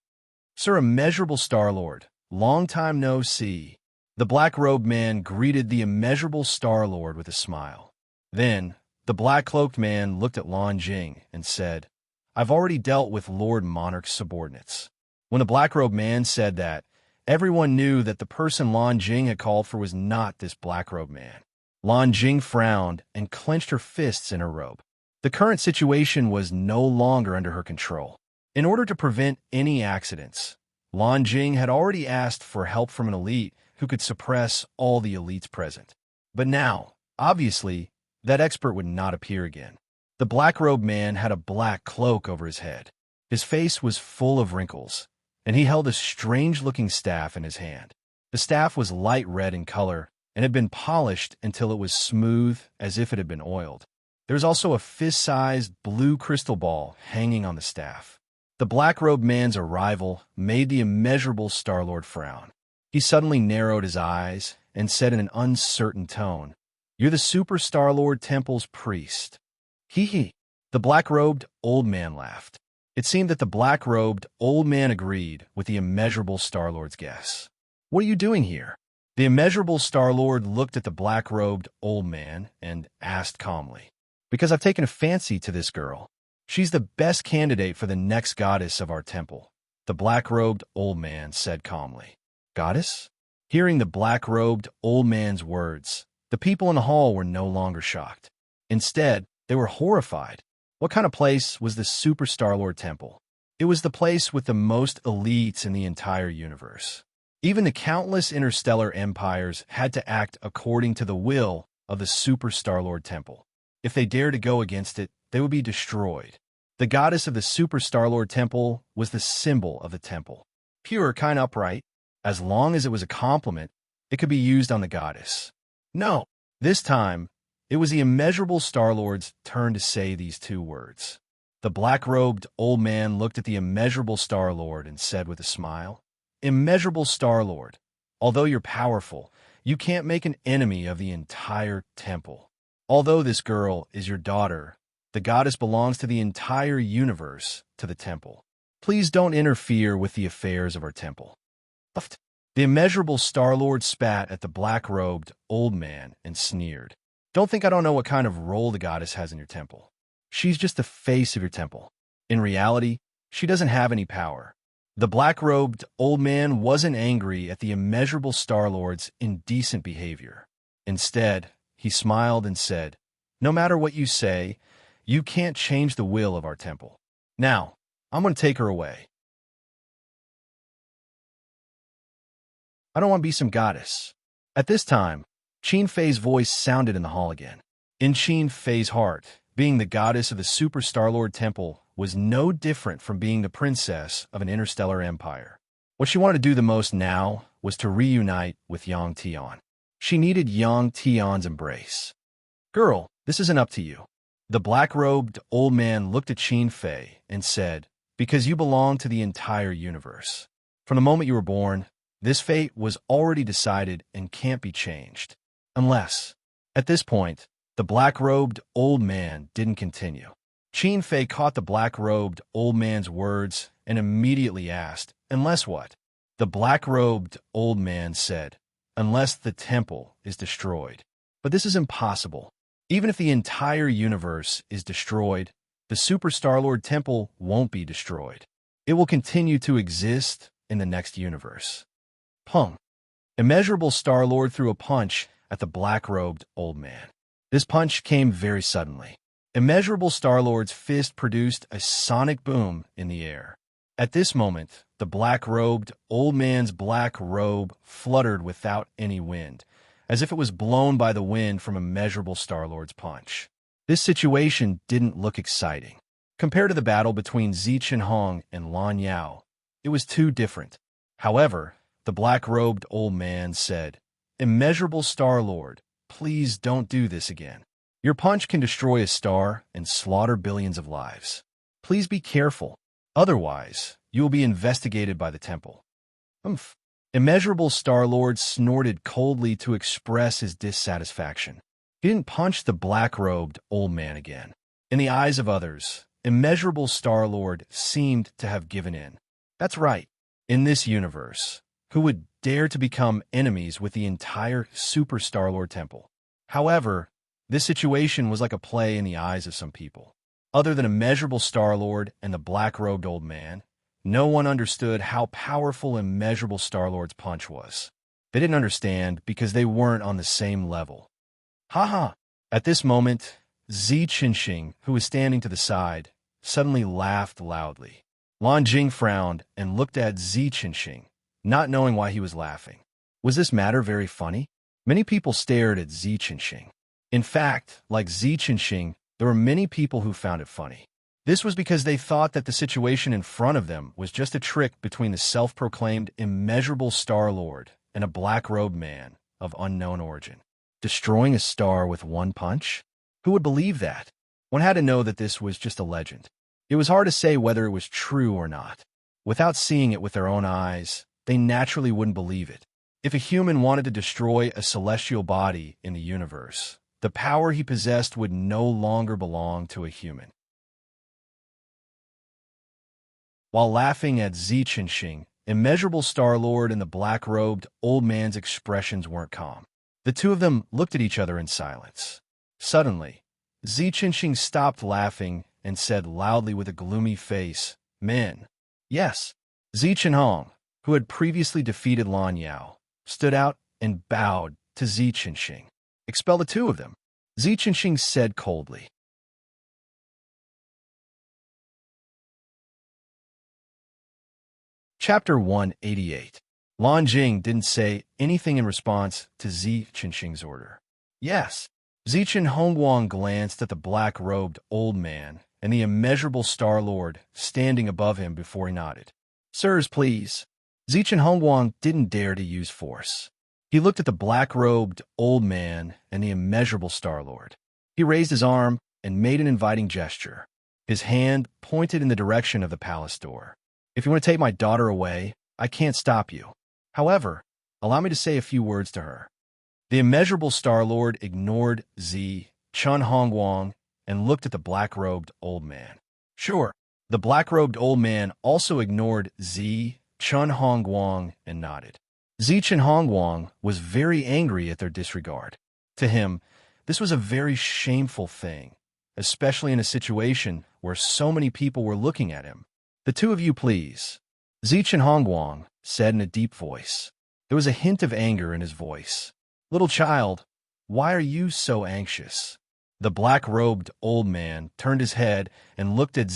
"Sir Immeasurable Star-Lord, long time no see." The black-robed man greeted the Immeasurable Star-Lord with a smile. Then, the black-cloaked man looked at Lan Jing and said, "I've already dealt with Lord Monarch's subordinates." When the black-robed man said that, everyone knew that the person Lan Jing had called for was not this black-robed man. Lan Jing frowned and clenched her fists in her robe. The current situation was no longer under her control. In order to prevent any accidents, Lan Jing had already asked for help from an elite who could suppress all the elites present. But now, obviously, that expert would not appear again. The black-robed man had a black cloak over his head. His face was full of wrinkles, and he held a strange-looking staff in his hand. The staff was light red in color and had been polished until it was smooth as if it had been oiled. There was also a fist-sized blue crystal ball hanging on the staff. The black-robed man's arrival made the Immeasurable Star-Lord frown. He suddenly narrowed his eyes and said in an uncertain tone, "You're the Super Star-Lord Temple's priest." Hee hee. The black-robed old man laughed. It seemed that the black-robed old man agreed with the immeasurable Star-Lord's guess. "What are you doing here?" The immeasurable Star-Lord looked at the black-robed old man and asked calmly, "Because I've taken a fancy to this girl. She's the best candidate for the next goddess of our temple," the black-robed old man said calmly. "Goddess?" Hearing the black-robed old man's words, the people in the hall were no longer shocked. Instead, they were horrified. What kind of place was the Super Star-Lord Temple? It was the place with the most elites in the entire universe. Even the countless interstellar empires had to act according to the will of the Super Star-Lord Temple. If they dared to go against it, they would be destroyed. The goddess of the Super Star-Lord Temple was the symbol of the temple. Pure, kind, upright. As long as it was a compliment, it could be used on the goddess. No, this time, it was the immeasurable Star-Lord's turn to say these two words. The black-robed old man looked at the immeasurable Star-Lord and said with a smile, "Immeasurable Star-Lord, although you're powerful, you can't make an enemy of the entire temple. Although this girl is your daughter, the goddess belongs to the entire universe, to the temple. Please don't interfere with the affairs of our temple." The immeasurable Star-Lord spat at the black-robed old man and sneered. "Don't think I don't know what kind of role the goddess has in your temple. She's just the face of your temple. In reality, she doesn't have any power." The black-robed old man wasn't angry at the immeasurable Star-Lord's indecent behavior. Instead, he smiled and said, "No matter what you say, you can't change the will of our temple. Now, I'm going to take her away. I don't want to be some goddess." At this time, Qin Fei's voice sounded in the hall again. In Qin Fei's heart, being the goddess of the Super Star-Lord Temple was no different from being the princess of an interstellar empire. What she wanted to do the most now was to reunite with Yang Tian. She needed Yang Tian's embrace. "Girl, this isn't up to you." The black-robed old man looked at Qin Fei and said, "Because you belong to the entire universe. From the moment you were born, this fate was already decided and can't be changed. Unless..." At this point, the black-robed old man didn't continue. Qin Fei caught the black-robed old man's words and immediately asked, "Unless what?" The black-robed old man said, "Unless the temple is destroyed. But this is impossible. Even if the entire universe is destroyed, the Super Star-Lord Temple won't be destroyed. It will continue to exist in the next universe." Pung! Immeasurable Star-Lord threw a punch at the black-robed old man. This punch came very suddenly. Immeasurable Star-Lord's fist produced a sonic boom in the air. At this moment, the black-robed old man's black robe fluttered without any wind, as if it was blown by the wind from Immeasurable Star-Lord's punch. This situation didn't look exciting. Compared to the battle between Zichen Hong and Lan Yao, it was too different. However, the black-robed old man said, "Immeasurable Star-Lord, please don't do this again. Your punch can destroy a star and slaughter billions of lives. Please be careful. Otherwise, you will be investigated by the temple." "Umph." Immeasurable Star-Lord snorted coldly to express his dissatisfaction. He didn't punch the black-robed old man again. In the eyes of others, Immeasurable Star-Lord seemed to have given in. That's right. In this universe, who would dare to become enemies with the entire Super Star-Lord Temple? However, this situation was like a play in the eyes of some people. Other than Immeasurable Star-Lord and the black-robed old man, no one understood how powerful Immeasurable Star-Lord's punch was. They didn't understand because they weren't on the same level. "Ha ha!" At this moment, Zi Qinxing, who was standing to the side, suddenly laughed loudly. Lan Jing frowned and looked at Zi Qinxing, not knowing why he was laughing. Was this matter very funny? Many people stared at Zi Qinxing. In fact, like Zi Qinxing, there were many people who found it funny. This was because they thought that the situation in front of them was just a trick between the self-proclaimed immeasurable Star-Lord and a black-robed man of unknown origin. Destroying a star with one punch? Who would believe that? One had to know that this was just a legend. It was hard to say whether it was true or not. Without seeing it with their own eyes, they naturally wouldn't believe it. If a human wanted to destroy a celestial body in the universe, the power he possessed would no longer belong to a human. While laughing at Ziqinxing, immeasurable Star-Lord and the black-robed old man's expressions weren't calm. The two of them looked at each other in silence. Suddenly, Ziqinxing stopped laughing and said loudly with a gloomy face, "Men." Yes. Ziqinhong, who had previously defeated Lan Yao, stood out and bowed to Ziqinxing. "Expel the two of them," Ziqinxing said coldly. Chapter 188. Lan Jing didn't say anything in response to Ziqinxing's order. Yes. Ziqin Hongguang glanced at the black-robed old man and the immeasurable Star-Lord standing above him before he nodded. "Sirs, please." Ziqin Hongguang didn't dare to use force. He looked at the black-robed old man and the immeasurable Star-Lord. He raised his arm and made an inviting gesture. His hand pointed in the direction of the palace door. "If you want to take my daughter away, I can't stop you. However, allow me to say a few words to her." The immeasurable Star-Lord ignored Chun Hongguang and looked at the black-robed old man. "Sure." The black-robed old man also ignored Chun Hongguang and nodded. Chun Hongguang was very angry at their disregard. To him, this was a very shameful thing, especially in a situation where so many people were looking at him. "The two of you, please," Chun Hongguang said in a deep voice. There was a hint of anger in his voice. "Little child, why are you so anxious?" The black-robed old man turned his head and looked at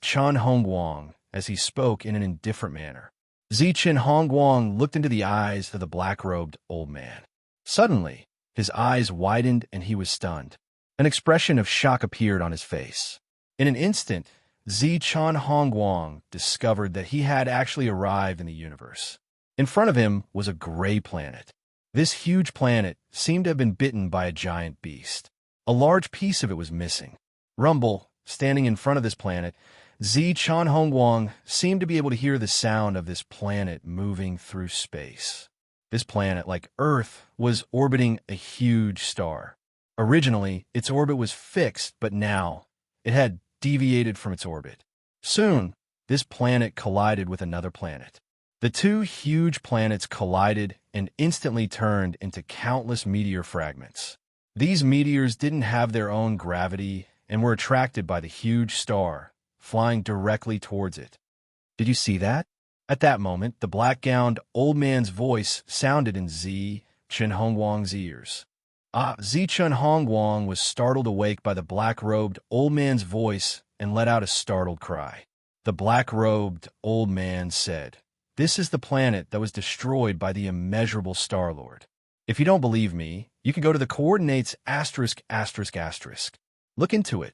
Chun Hongguang as he spoke in an indifferent manner. Chun Hongguang looked into the eyes of the black-robed old man. Suddenly, his eyes widened and he was stunned. An expression of shock appeared on his face. In an instant, Chun Hongguang discovered that he had actually arrived in the universe. In front of him was a gray planet. This huge planet seemed to have been bitten by a giant beast. A large piece of it was missing. Rumble, standing in front of this planet, Chun Hongguang seemed to be able to hear the sound of this planet moving through space. This planet, like Earth, was orbiting a huge star. Originally, its orbit was fixed, but now it had deviated from its orbit. Soon, this planet collided with another planet. The two huge planets collided and instantly turned into countless meteor fragments. These meteors didn't have their own gravity and were attracted by the huge star, flying directly towards it. "Did you see that?" At that moment, the black-gowned old man's voice sounded in Chun Hongguang's ears. Chun Hongguang was startled awake by the black-robed old man's voice and let out a startled cry. The black-robed old man said, "This is the planet that was destroyed by the immeasurable Star-Lord. If you don't believe me, you can go to the coordinates *****. Look into it."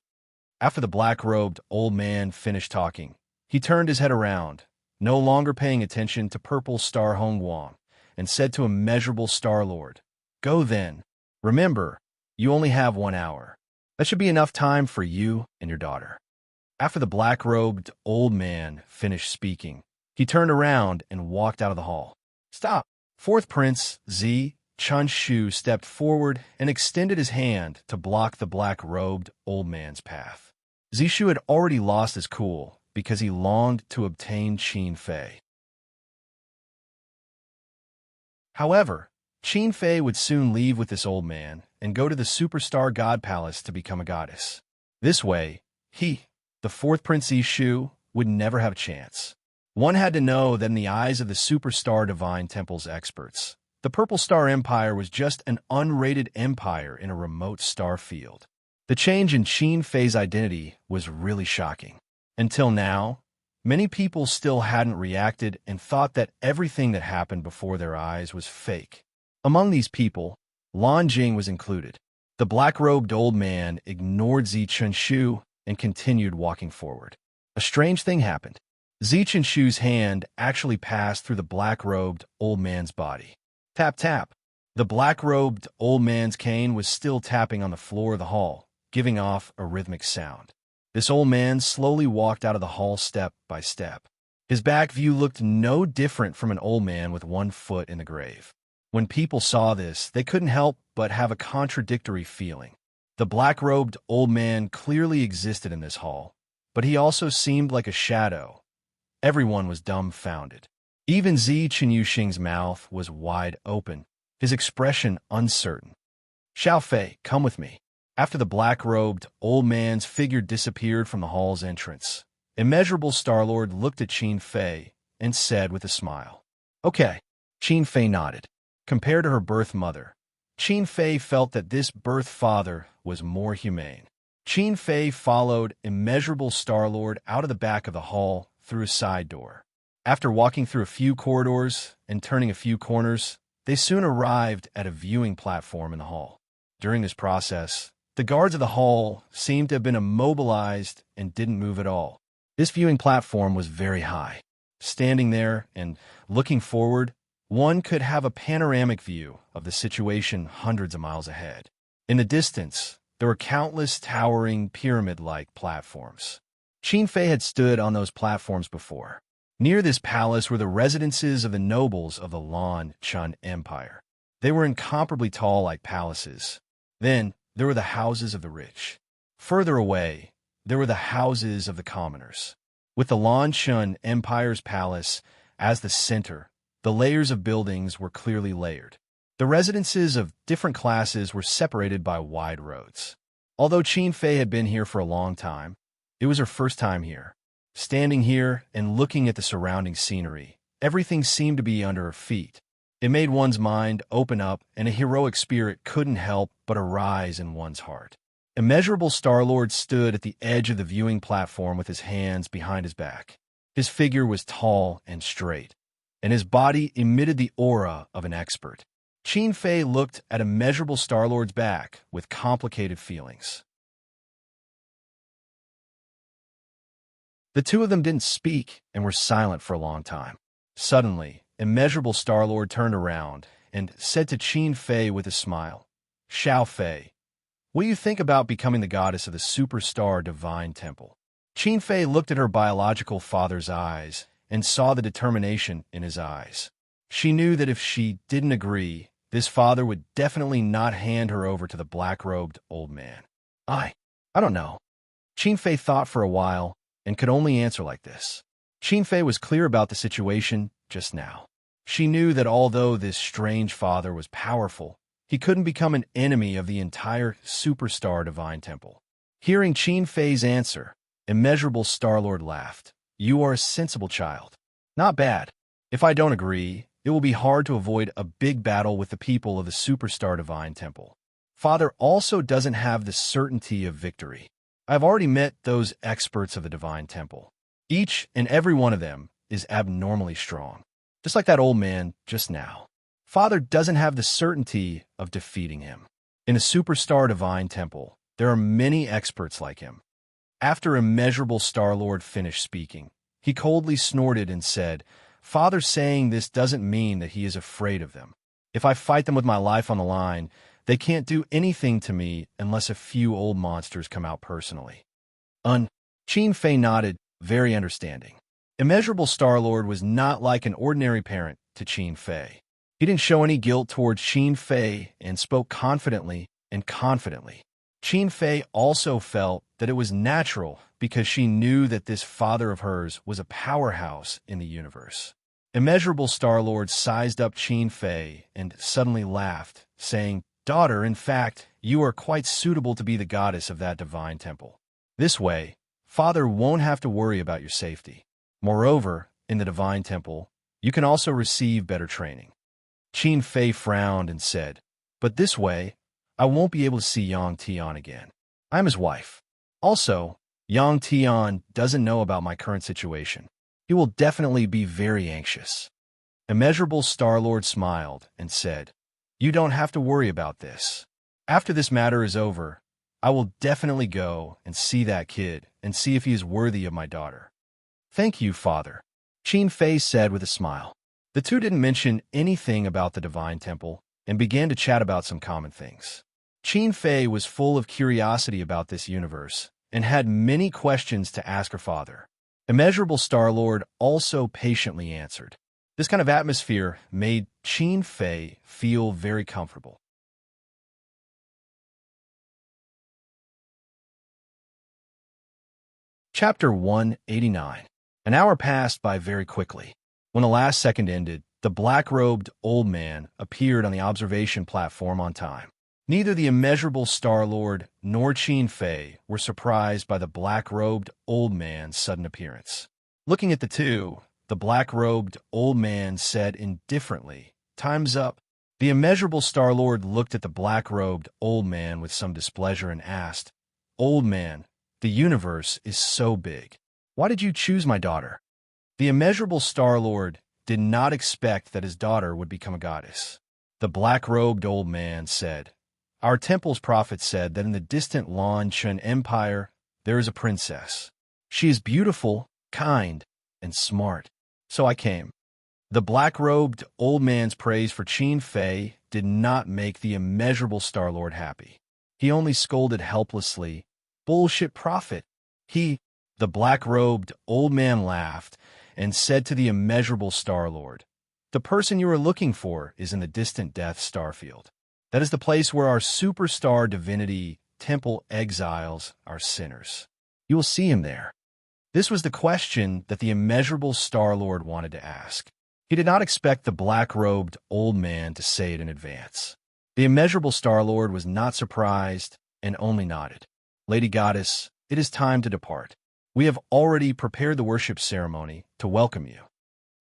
After the black-robed old man finished talking, he turned his head around, no longer paying attention to Purple Star Hongguang, and said to immeasurable Star-Lord, "Go then. Remember, you only have 1 hour. That should be enough time for you and your daughter." After the black-robed old man finished speaking, he turned around and walked out of the hall. "Stop!" Fourth Prince Chun Shu stepped forward and extended his hand to block the black-robed old man's path. Zishu had already lost his cool because he longed to obtain Qin Fei. However, Qin Fei would soon leave with this old man and go to the superstar god palace to become a goddess. This way, he, the fourth Prince Zishu, would never have a chance. One had to know that in the eyes of the superstar divine temple's experts, the Purple Star Empire was just an unrated empire in a remote star field. The change in Qin Fei's identity was really shocking. Until now, many people still hadn't reacted and thought that everything that happened before their eyes was fake. Among these people, Lan Jing was included. The black-robed old man ignored Chun Shu and continued walking forward. A strange thing happened. Chun Shu's hand actually passed through the black-robed old man's body. Tap, tap. The black-robed old man's cane was still tapping on the floor of the hall, giving off a rhythmic sound. This old man slowly walked out of the hall step by step. His back view looked no different from an old man with 1 foot in the grave. When people saw this, they couldn't help but have a contradictory feeling. The black-robed old man clearly existed in this hall, but he also seemed like a shadow. Everyone was dumbfounded. Even Zi Qinyuxing's mouth was wide open, his expression uncertain. "Xiao Fei, come with me." After the black-robed old man's figure disappeared from the hall's entrance, Immeasurable Star-Lord looked at Qin Fei and said with a smile, "Okay." Qin Fei nodded. Compared to her birth mother, Qin Fei felt that this birth father was more humane. Qin Fei followed Immeasurable Star-Lord out of the back of the hall through a side door. After walking through a few corridors and turning a few corners, they soon arrived at a viewing platform in the hall. During this process, the guards of the hall seemed to have been immobilized and didn't move at all. This viewing platform was very high. Standing there and looking forward, one could have a panoramic view of the situation hundreds of miles ahead. In the distance, there were countless towering pyramid-like platforms. Qin Fei had stood on those platforms before. Near this palace were the residences of the nobles of the Lan Chun Empire. They were incomparably tall like palaces. Then, there were the houses of the rich. Further away, there were the houses of the commoners. With the Lan Chun Empire's palace as the center, the layers of buildings were clearly layered. The residences of different classes were separated by wide roads. Although Qin Fei had been here for a long time, it was her first time here. Standing here and looking at the surrounding scenery, everything seemed to be under her feet. It made one's mind open up, and a heroic spirit couldn't help but arise in one's heart. Immeasurable Star-Lord stood at the edge of the viewing platform with his hands behind his back. His figure was tall and straight, and his body emitted the aura of an expert. Qin Fei looked at Immeasurable Star-Lord's back with complicated feelings. The two of them didn't speak and were silent for a long time. Suddenly, Immeasurable Star-Lord turned around and said to Qin Fei with a smile, "Xiao Fei, what do you think about becoming the goddess of the superstar divine temple?" Qin Fei looked at her biological father's eyes and saw the determination in his eyes. She knew that if she didn't agree, this father would definitely not hand her over to the black-robed old man. I don't know." Qin Fei thought for a while and could only answer like this. Qin Fei was clear about the situation just now. She knew that although this strange father was powerful, he couldn't become an enemy of the entire superstar divine temple. Hearing Qin Fei's answer, Immeasurable Star-Lord laughed. "You are a sensible child. Not bad. If I don't agree, it will be hard to avoid a big battle with the people of the superstar divine temple. Father also doesn't have the certainty of victory. I've already met those experts of the divine temple. Each and every one of them is abnormally strong, just like that old man just now. Father doesn't have the certainty of defeating him. In a superstar divine temple, there are many experts like him." After Immeasurable Star-Lord finished speaking, he coldly snorted and said, "Father saying this doesn't mean that he is afraid of them. If I fight them with my life on the line, they can't do anything to me unless a few old monsters come out personally." Qin Fei nodded, very understanding. Immeasurable Star-Lord was not like an ordinary parent to Qin Fei. He didn't show any guilt towards Qin Fei and spoke confidently and confidently. Qin Fei also felt that it was natural because she knew that this father of hers was a powerhouse in the universe. Immeasurable Star-Lord sized up Qin Fei and suddenly laughed, saying, "Daughter, in fact, you are quite suitable to be the goddess of that divine temple. This way, Father won't have to worry about your safety. Moreover, in the divine temple, you can also receive better training." Qin Fei frowned and said, "But this way, I won't be able to see Yang Tian again. I'm his wife. Also, Yang Tian doesn't know about my current situation. He will definitely be very anxious." Immeasurable Star-Lord smiled and said, "You don't have to worry about this. After this matter is over, I will definitely go and see that kid and see if he is worthy of my daughter." "Thank you, Father," Qin Fei said with a smile. The two didn't mention anything about the divine temple and began to chat about some common things. Qin Fei was full of curiosity about this universe and had many questions to ask her father. Immeasurable Star-Lord also patiently answered. This kind of atmosphere made Qin Fei feel very comfortable. Chapter 189. An hour passed by very quickly. When the last second ended, the black-robed old man appeared on the observation platform on time. Neither the immeasurable Star-Lord nor Qin Fei were surprised by the black-robed old man's sudden appearance. Looking at the two, the black-robed old man said indifferently, "Time's up." The immeasurable Star-Lord looked at the black-robed old man with some displeasure and asked, "Old man, the universe is so big. Why did you choose my daughter?" The immeasurable Star-Lord did not expect that his daughter would become a goddess. The black-robed old man said, "Our temple's prophet said that in the distant Lan Chun Empire there is a princess. She is beautiful, kind, and smart. So I came." The black-robed old man's praise for Qin Fei did not make the immeasurable Star-Lord happy. He only scolded helplessly, "Bullshit prophet." The black-robed old man laughed and said to the immeasurable Star-Lord, "The person you are looking for is in the distant Death Star field. That is the place where our superstar divinity temple exiles our sinners. You will see him there." This was the question that the immeasurable Star-Lord wanted to ask. He did not expect the black-robed old man to say it in advance. The immeasurable Star-Lord was not surprised and only nodded. "Lady Goddess, it is time to depart. We have already prepared the worship ceremony to welcome you."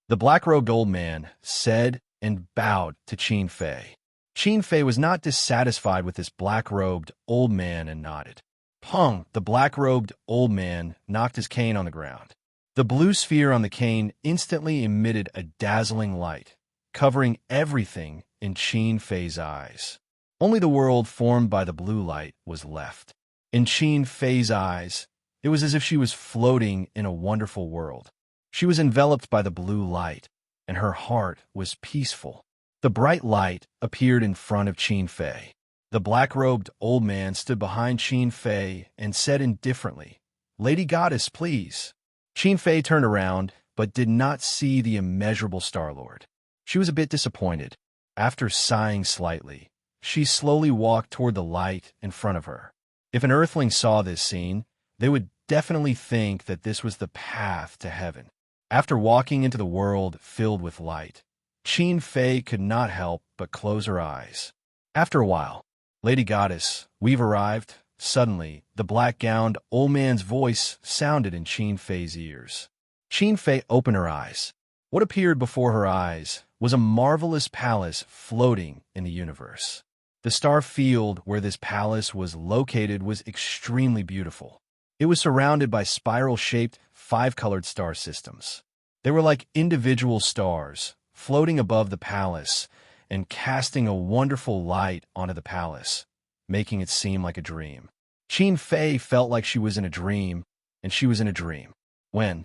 The black-robed old man said and bowed to Qin Fei. Qin Fei was not dissatisfied with this black-robed old man and nodded. Pong! The black-robed old man knocked his cane on the ground. The blue sphere on the cane instantly emitted a dazzling light, covering everything in Qin Fei's eyes. Only the world formed by the blue light was left. In Qin Fei's eyes, it was as if she was floating in a wonderful world. She was enveloped by the blue light, and her heart was peaceful. The bright light appeared in front of Qin Fei. The black-robed old man stood behind Qin Fei and said indifferently, "Lady Goddess, please." Qin Fei turned around, but did not see the immeasurable Star-Lord. She was a bit disappointed. After sighing slightly, she slowly walked toward the light in front of her. If an earthling saw this scene, they would definitely think that this was the path to heaven. After walking into the world filled with light, Qin Fei could not help but close her eyes. After a while, "Lady Goddess, we've arrived." Suddenly, the black-gowned old man's voice sounded in Qin Fei's ears. Qin Fei opened her eyes. What appeared before her eyes was a marvelous palace floating in the universe. The star field where this palace was located was extremely beautiful. It was surrounded by spiral-shaped, five-colored star systems. They were like individual stars, floating above the palace and casting a wonderful light onto the palace, making it seem like a dream. Qin Fei felt like she was in a dream, and she was in a dream. When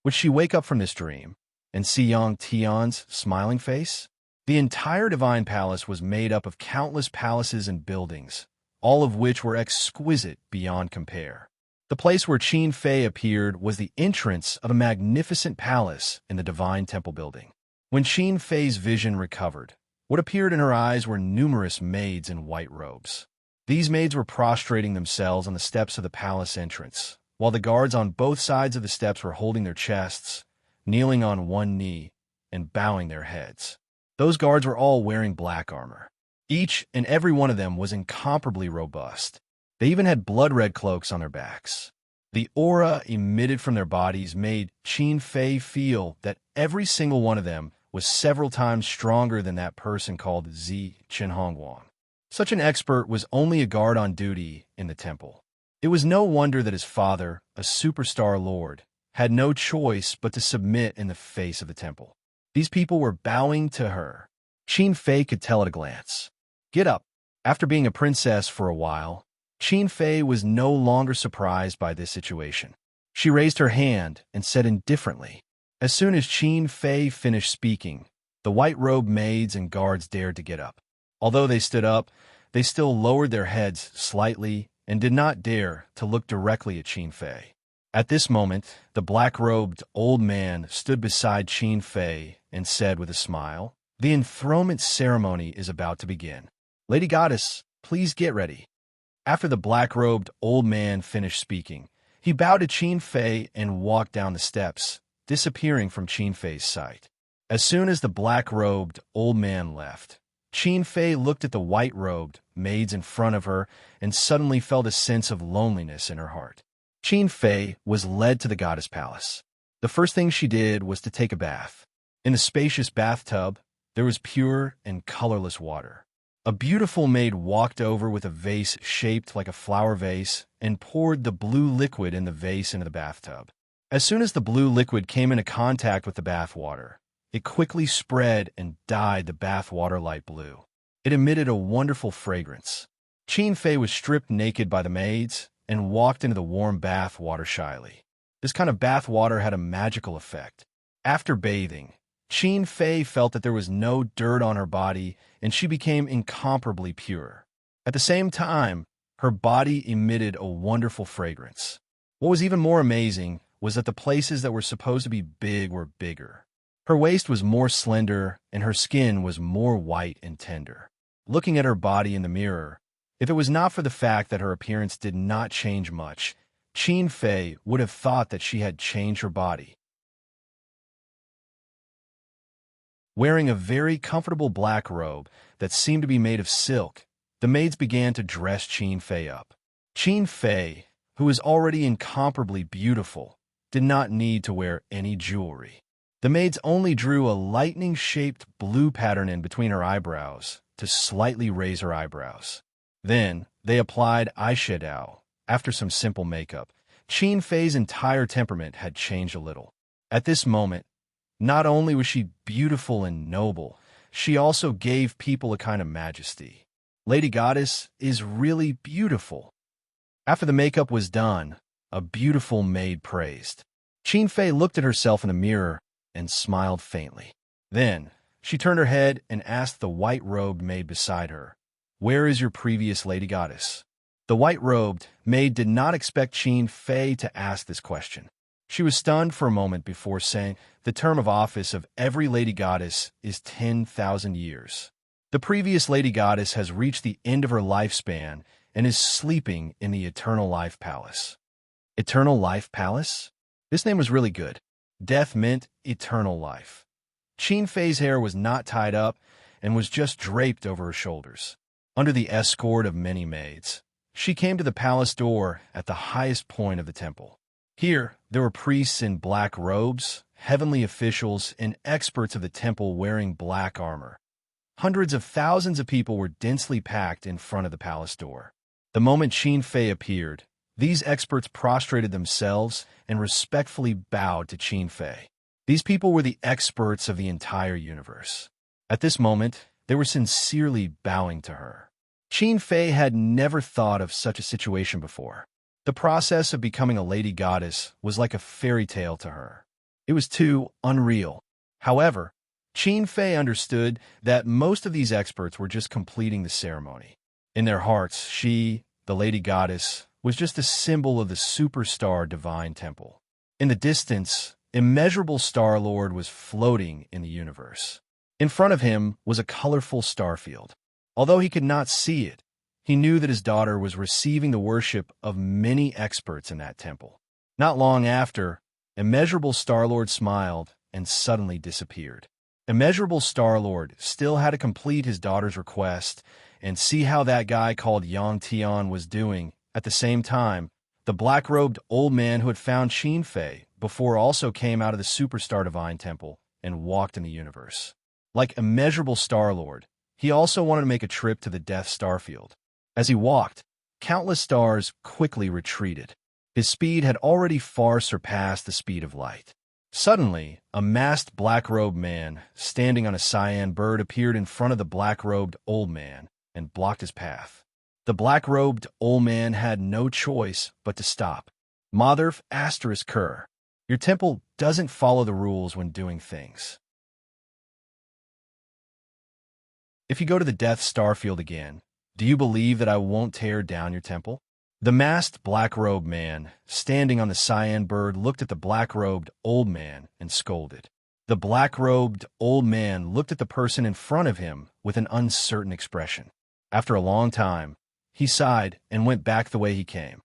would she wake up from this dream and see Yang Tian's smiling face? The entire divine palace was made up of countless palaces and buildings, all of which were exquisite beyond compare. The place where Qin Fei appeared was the entrance of a magnificent palace in the divine temple building. When Qin Fei's vision recovered, what appeared in her eyes were numerous maids in white robes. These maids were prostrating themselves on the steps of the palace entrance, while the guards on both sides of the steps were holding their chests, kneeling on one knee, and bowing their heads. Those guards were all wearing black armor. Each and every one of them was incomparably robust. They even had blood-red cloaks on their backs. The aura emitted from their bodies made Qin Fei feel that every single one of them was several times stronger than that person called Zi Chenhongguang. Such an expert was only a guard on duty in the temple. It was no wonder that his father, a superstar lord, had no choice but to submit in the face of the temple. These people were bowing to her. Qin Fei could tell at a glance. Get up. After being a princess for a while, Qin Fei was no longer surprised by this situation. She raised her hand and said indifferently. As soon as Qin Fei finished speaking, the white-robed maids and guards dared to get up. Although they stood up, they still lowered their heads slightly and did not dare to look directly at Qin Fei. At this moment, the black-robed old man stood beside Qin Fei and said with a smile, "The enthronement ceremony is about to begin. Lady Goddess, please get ready." After the black-robed old man finished speaking, He bowed to Qin Fei and walked down the steps, disappearing from Qin Fei's sight. As soon as the black-robed old man left, Qin Fei looked at the white-robed maids in front of her and suddenly felt a sense of loneliness in her heart. Qin Fei was led to the goddess palace. The first thing she did was to take a bath. In the spacious bathtub, there was pure and colorless water. A beautiful maid walked over with a vase shaped like a flower vase and poured the blue liquid in the vase into the bathtub. As soon as the blue liquid came into contact with the bath water, it quickly spread and dyed the bath water light blue. It emitted a wonderful fragrance. Qin Fei was stripped naked by the maids and walked into the warm bath water shyly. This kind of bath water had a magical effect. After bathing, Qin Fei felt that there was no dirt on her body, and she became incomparably pure. At the same time, her body emitted a wonderful fragrance. What was even more amazing was that the places that were supposed to be big were bigger. Her waist was more slender, and her skin was more white and tender. Looking at her body in the mirror, if it was not for the fact that her appearance did not change much, Qin Fei would have thought that she had changed her body. Wearing a very comfortable black robe that seemed to be made of silk, the maids began to dress Qin Fei up. Qin Fei, who was already incomparably beautiful, did not need to wear any jewelry. The maids only drew a lightning-shaped blue pattern in between her eyebrows to slightly raise her eyebrows. Then, they applied eyeshadow. After some simple makeup, Qin Fei's entire temperament had changed a little. At this moment, not only was she beautiful and noble, she also gave people a kind of majesty. Lady Goddess is really beautiful. After the makeup was done, a beautiful maid praised. Qin Fei looked at herself in the mirror and smiled faintly. Then, she turned her head and asked the white-robed maid beside her, "Where is your previous Lady Goddess?" The white-robed maid did not expect Qin Fei to ask this question. She was stunned for a moment before saying, "The term of office of every Lady Goddess is 10,000 years. The previous Lady Goddess has reached the end of her lifespan and is sleeping in the Eternal Life Palace." Eternal Life Palace? This name was really good. Death meant eternal life. Qin Fei's hair was not tied up and was just draped over her shoulders. Under the escort of many maids, she came to the palace door at the highest point of the temple. Here, there were priests in black robes, heavenly officials, and experts of the temple wearing black armor. Hundreds of thousands of people were densely packed in front of the palace door. The moment Qin Fei appeared, these experts prostrated themselves and respectfully bowed to Qin Fei. These people were the experts of the entire universe. At this moment, they were sincerely bowing to her. Qin Fei had never thought of such a situation before. The process of becoming a lady goddess was like a fairy tale to her. It was too unreal. However, Qin Fei understood that most of these experts were just completing the ceremony. In their hearts, she, the lady goddess, was just a symbol of the superstar divine temple. In the distance, immeasurable Star Lord was floating in the universe. In front of him was a colorful star field. Although he could not see it, he knew that his daughter was receiving the worship of many experts in that temple. Not long after, Immeasurable Star-Lord smiled and suddenly disappeared. Immeasurable Star-Lord still had to complete his daughter's request and see how that guy called Yang Tian was doing. At the same time, the black-robed old man who had found Qin Fei before also came out of the Superstar Divine Temple and walked in the universe. Like Immeasurable Star-Lord, he also wanted to make a trip to the Death Starfield. As he walked, countless stars quickly retreated. His speed had already far surpassed the speed of light. Suddenly, a masked black-robed man, standing on a cyan bird, appeared in front of the black-robed old man and blocked his path. The black-robed old man had no choice but to stop. Mother asterisk Kerr, your temple doesn't follow the rules when doing things. If you go to the Death Starfield again, do you believe that I won't tear down your temple? The masked black-robed man, standing on the cyan bird, looked at the black-robed old man and scolded. The black-robed old man looked at the person in front of him with an uncertain expression. After a long time, he sighed and went back the way he came.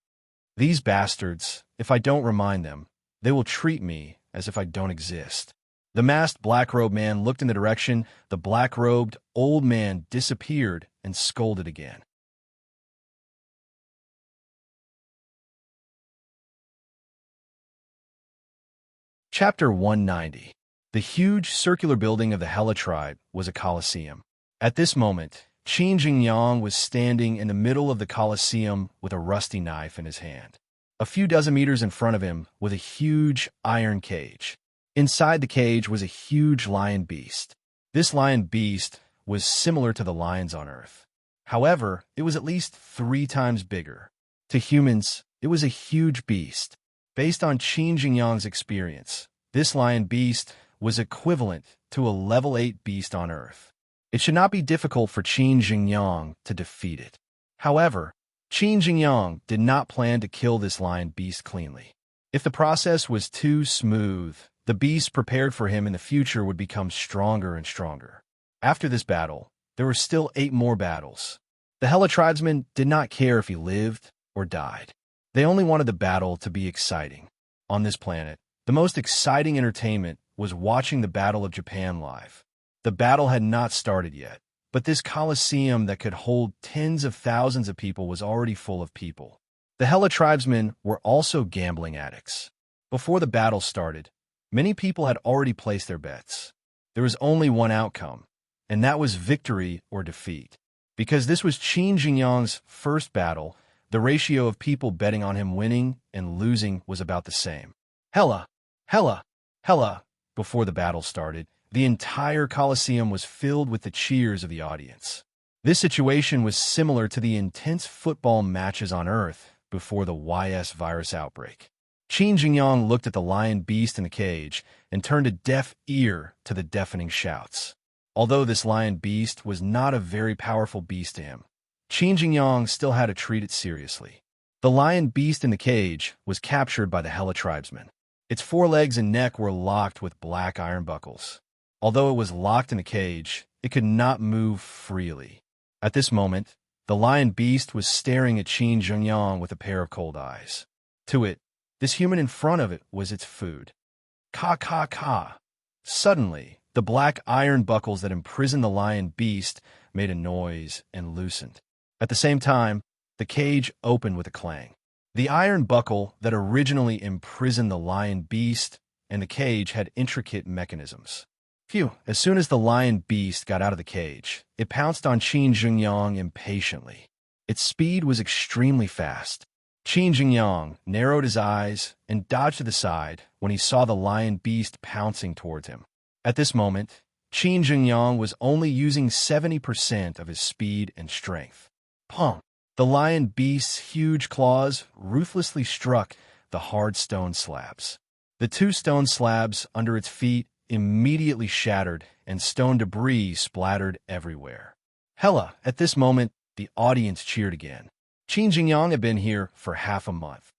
These bastards, if I don't remind them, they will treat me as if I don't exist. The masked black-robed man looked in the direction the black-robed old man disappeared and scolded again. Chapter 190. The huge circular building of the Hela tribe was a Colosseum. At this moment, Qin Jingyang was standing in the middle of the Colosseum with a rusty knife in his hand. A few dozen meters in front of him was a huge iron cage. Inside the cage was a huge lion beast. This lion beast was similar to the lions on Earth. However, it was at least 3 times bigger. To humans, it was a huge beast. Based on Qin Jingyang's experience, this lion beast was equivalent to a level 8 beast on Earth. It should not be difficult for Qin Jingyang to defeat it. However, Qin Jingyang did not plan to kill this lion beast cleanly. If the process was too smooth, the beast prepared for him in the future would become stronger and stronger. After this battle, there were still 8 more battles. The Hela tribesmen did not care if he lived or died. They only wanted the battle to be exciting. On this planet, the most exciting entertainment was watching the Battle of Japan live. The battle had not started yet, but this Colosseum that could hold tens of thousands of people was already full of people. The Hela tribesmen were also gambling addicts. Before the battle started, many people had already placed their bets. There was only one outcome, and that was victory or defeat. Because this was Qin Jingyang's first battle, the ratio of people betting on him winning and losing was about the same. Hela! Hela! Hela! Before the battle started, the entire Colosseum was filled with the cheers of the audience. This situation was similar to the intense football matches on Earth before the YS virus outbreak. Qin Jingyang looked at the lion beast in the cage and turned a deaf ear to the deafening shouts. Although this lion beast was not a very powerful beast to him, Qin Jingyang still had to treat it seriously. The lion beast in the cage was captured by the Hela tribesmen. Its forelegs and neck were locked with black iron buckles. Although it was locked in the cage, it could not move freely. At this moment, the lion beast was staring at Qin Jingyang with a pair of cold eyes. To it, this human in front of it was its food. Ka ka ka. Suddenly, the black iron buckles that imprisoned the lion beast made a noise and loosened. At the same time, the cage opened with a clang. The iron buckle that originally imprisoned the lion beast and the cage had intricate mechanisms. Phew! As soon as the lion beast got out of the cage, it pounced on Qin Jingyang impatiently. Its speed was extremely fast. Qin Jingyang narrowed his eyes and dodged to the side when he saw the lion beast pouncing towards him. At this moment, Qin Jingyang was only using 70% of his speed and strength. Pong! The lion beast's huge claws ruthlessly struck the hard stone slabs. The 2 stone slabs under its feet immediately shattered and stone debris splattered everywhere. Hela! At this moment, the audience cheered again. Qin Jingyang had been here for half a month.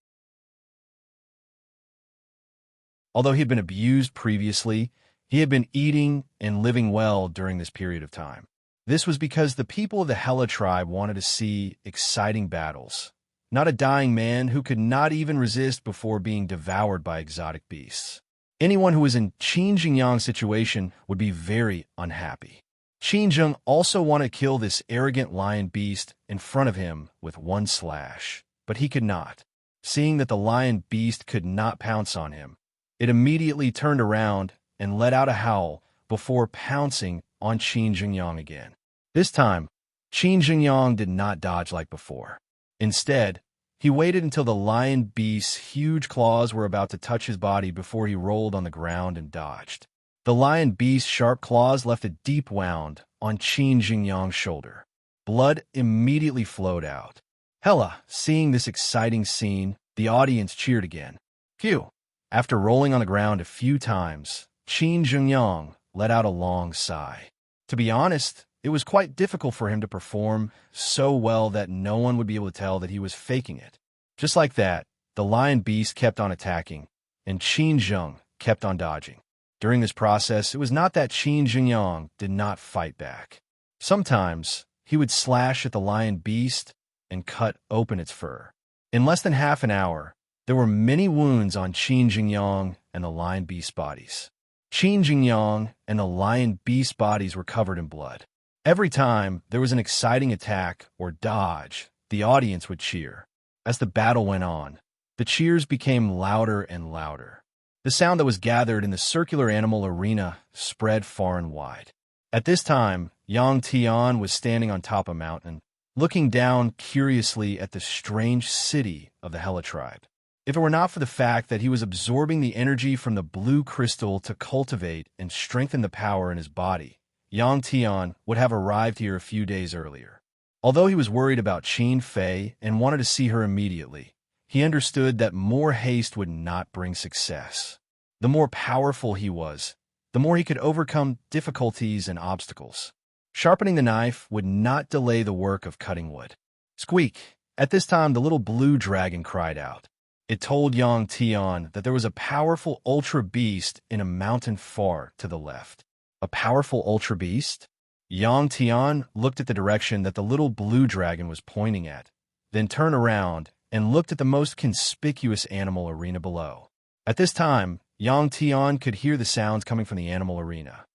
Although he had been abused previously, he had been eating and living well during this period of time. This was because the people of the Hela tribe wanted to see exciting battles, not a dying man who could not even resist before being devoured by exotic beasts. Anyone who was in Qin Jingyang's situation would be very unhappy. Qin Jingyang also wanted to kill this arrogant lion beast in front of him with one slash, but he could not. Seeing that the lion beast could not pounce on him, it immediately turned around and let out a howl before pouncing on Qin Jingyang again. This time, Qin Jingyang did not dodge like before. Instead, he waited until the lion beast's huge claws were about to touch his body before he rolled on the ground and dodged. The lion beast's sharp claws left a deep wound on Qin Jingyang's shoulder. Blood immediately flowed out. Hela! Seeing this exciting scene, the audience cheered again. Phew! After rolling on the ground a few times, Qin Jingyang let out a long sigh. To be honest, it was quite difficult for him to perform so well that no one would be able to tell that he was faking it. Just like that, the lion beast kept on attacking, and Qin Jingyang kept on dodging. During this process, it was not that Qin Jingyang did not fight back. Sometimes, he would slash at the lion beast and cut open its fur. In less than half an hour, there were many wounds on Qin Jingyang and the lion beast bodies. Qin Jingyang and the lion beast bodies were covered in blood. Every time there was an exciting attack or dodge, the audience would cheer. As the battle went on, the cheers became louder and louder. The sound that was gathered in the circular animal arena spread far and wide. At this time, Yang Tian was standing on top of a mountain, looking down curiously at the strange city of the Hela tribe. If it were not for the fact that he was absorbing the energy from the blue crystal to cultivate and strengthen the power in his body, Yang Tian would have arrived here a few days earlier. Although he was worried about Qin Fei and wanted to see her immediately, he understood that more haste would not bring success. The more powerful he was, the more he could overcome difficulties and obstacles. Sharpening the knife would not delay the work of cutting wood. Squeak! At this time, the little blue dragon cried out. It told Yang Tian that there was a powerful ultra beast in a mountain far to the left. A powerful ultra beast? Yang Tian looked at the direction that the little blue dragon was pointing at, then turned around and looked at the most conspicuous animal arena below. At this time, Yang Tian could hear the sounds coming from the animal arena.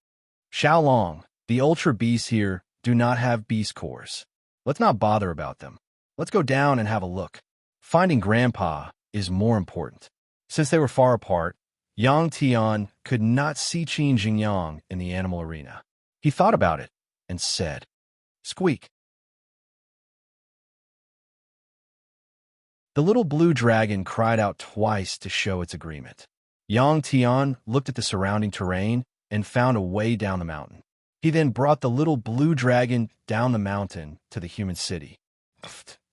Xiaolong, the ultra beasts here do not have beast cores. Let's not bother about them. Let's go down and have a look. Finding Grandpa is more important. Since they were far apart, Yang Tian could not see Qin Jingyang in the animal arena. He thought about it and said, "Squeak." The little blue dragon cried out twice to show its agreement. Yang Tian looked at the surrounding terrain and found a way down the mountain. He then brought the little blue dragon down the mountain to the human city.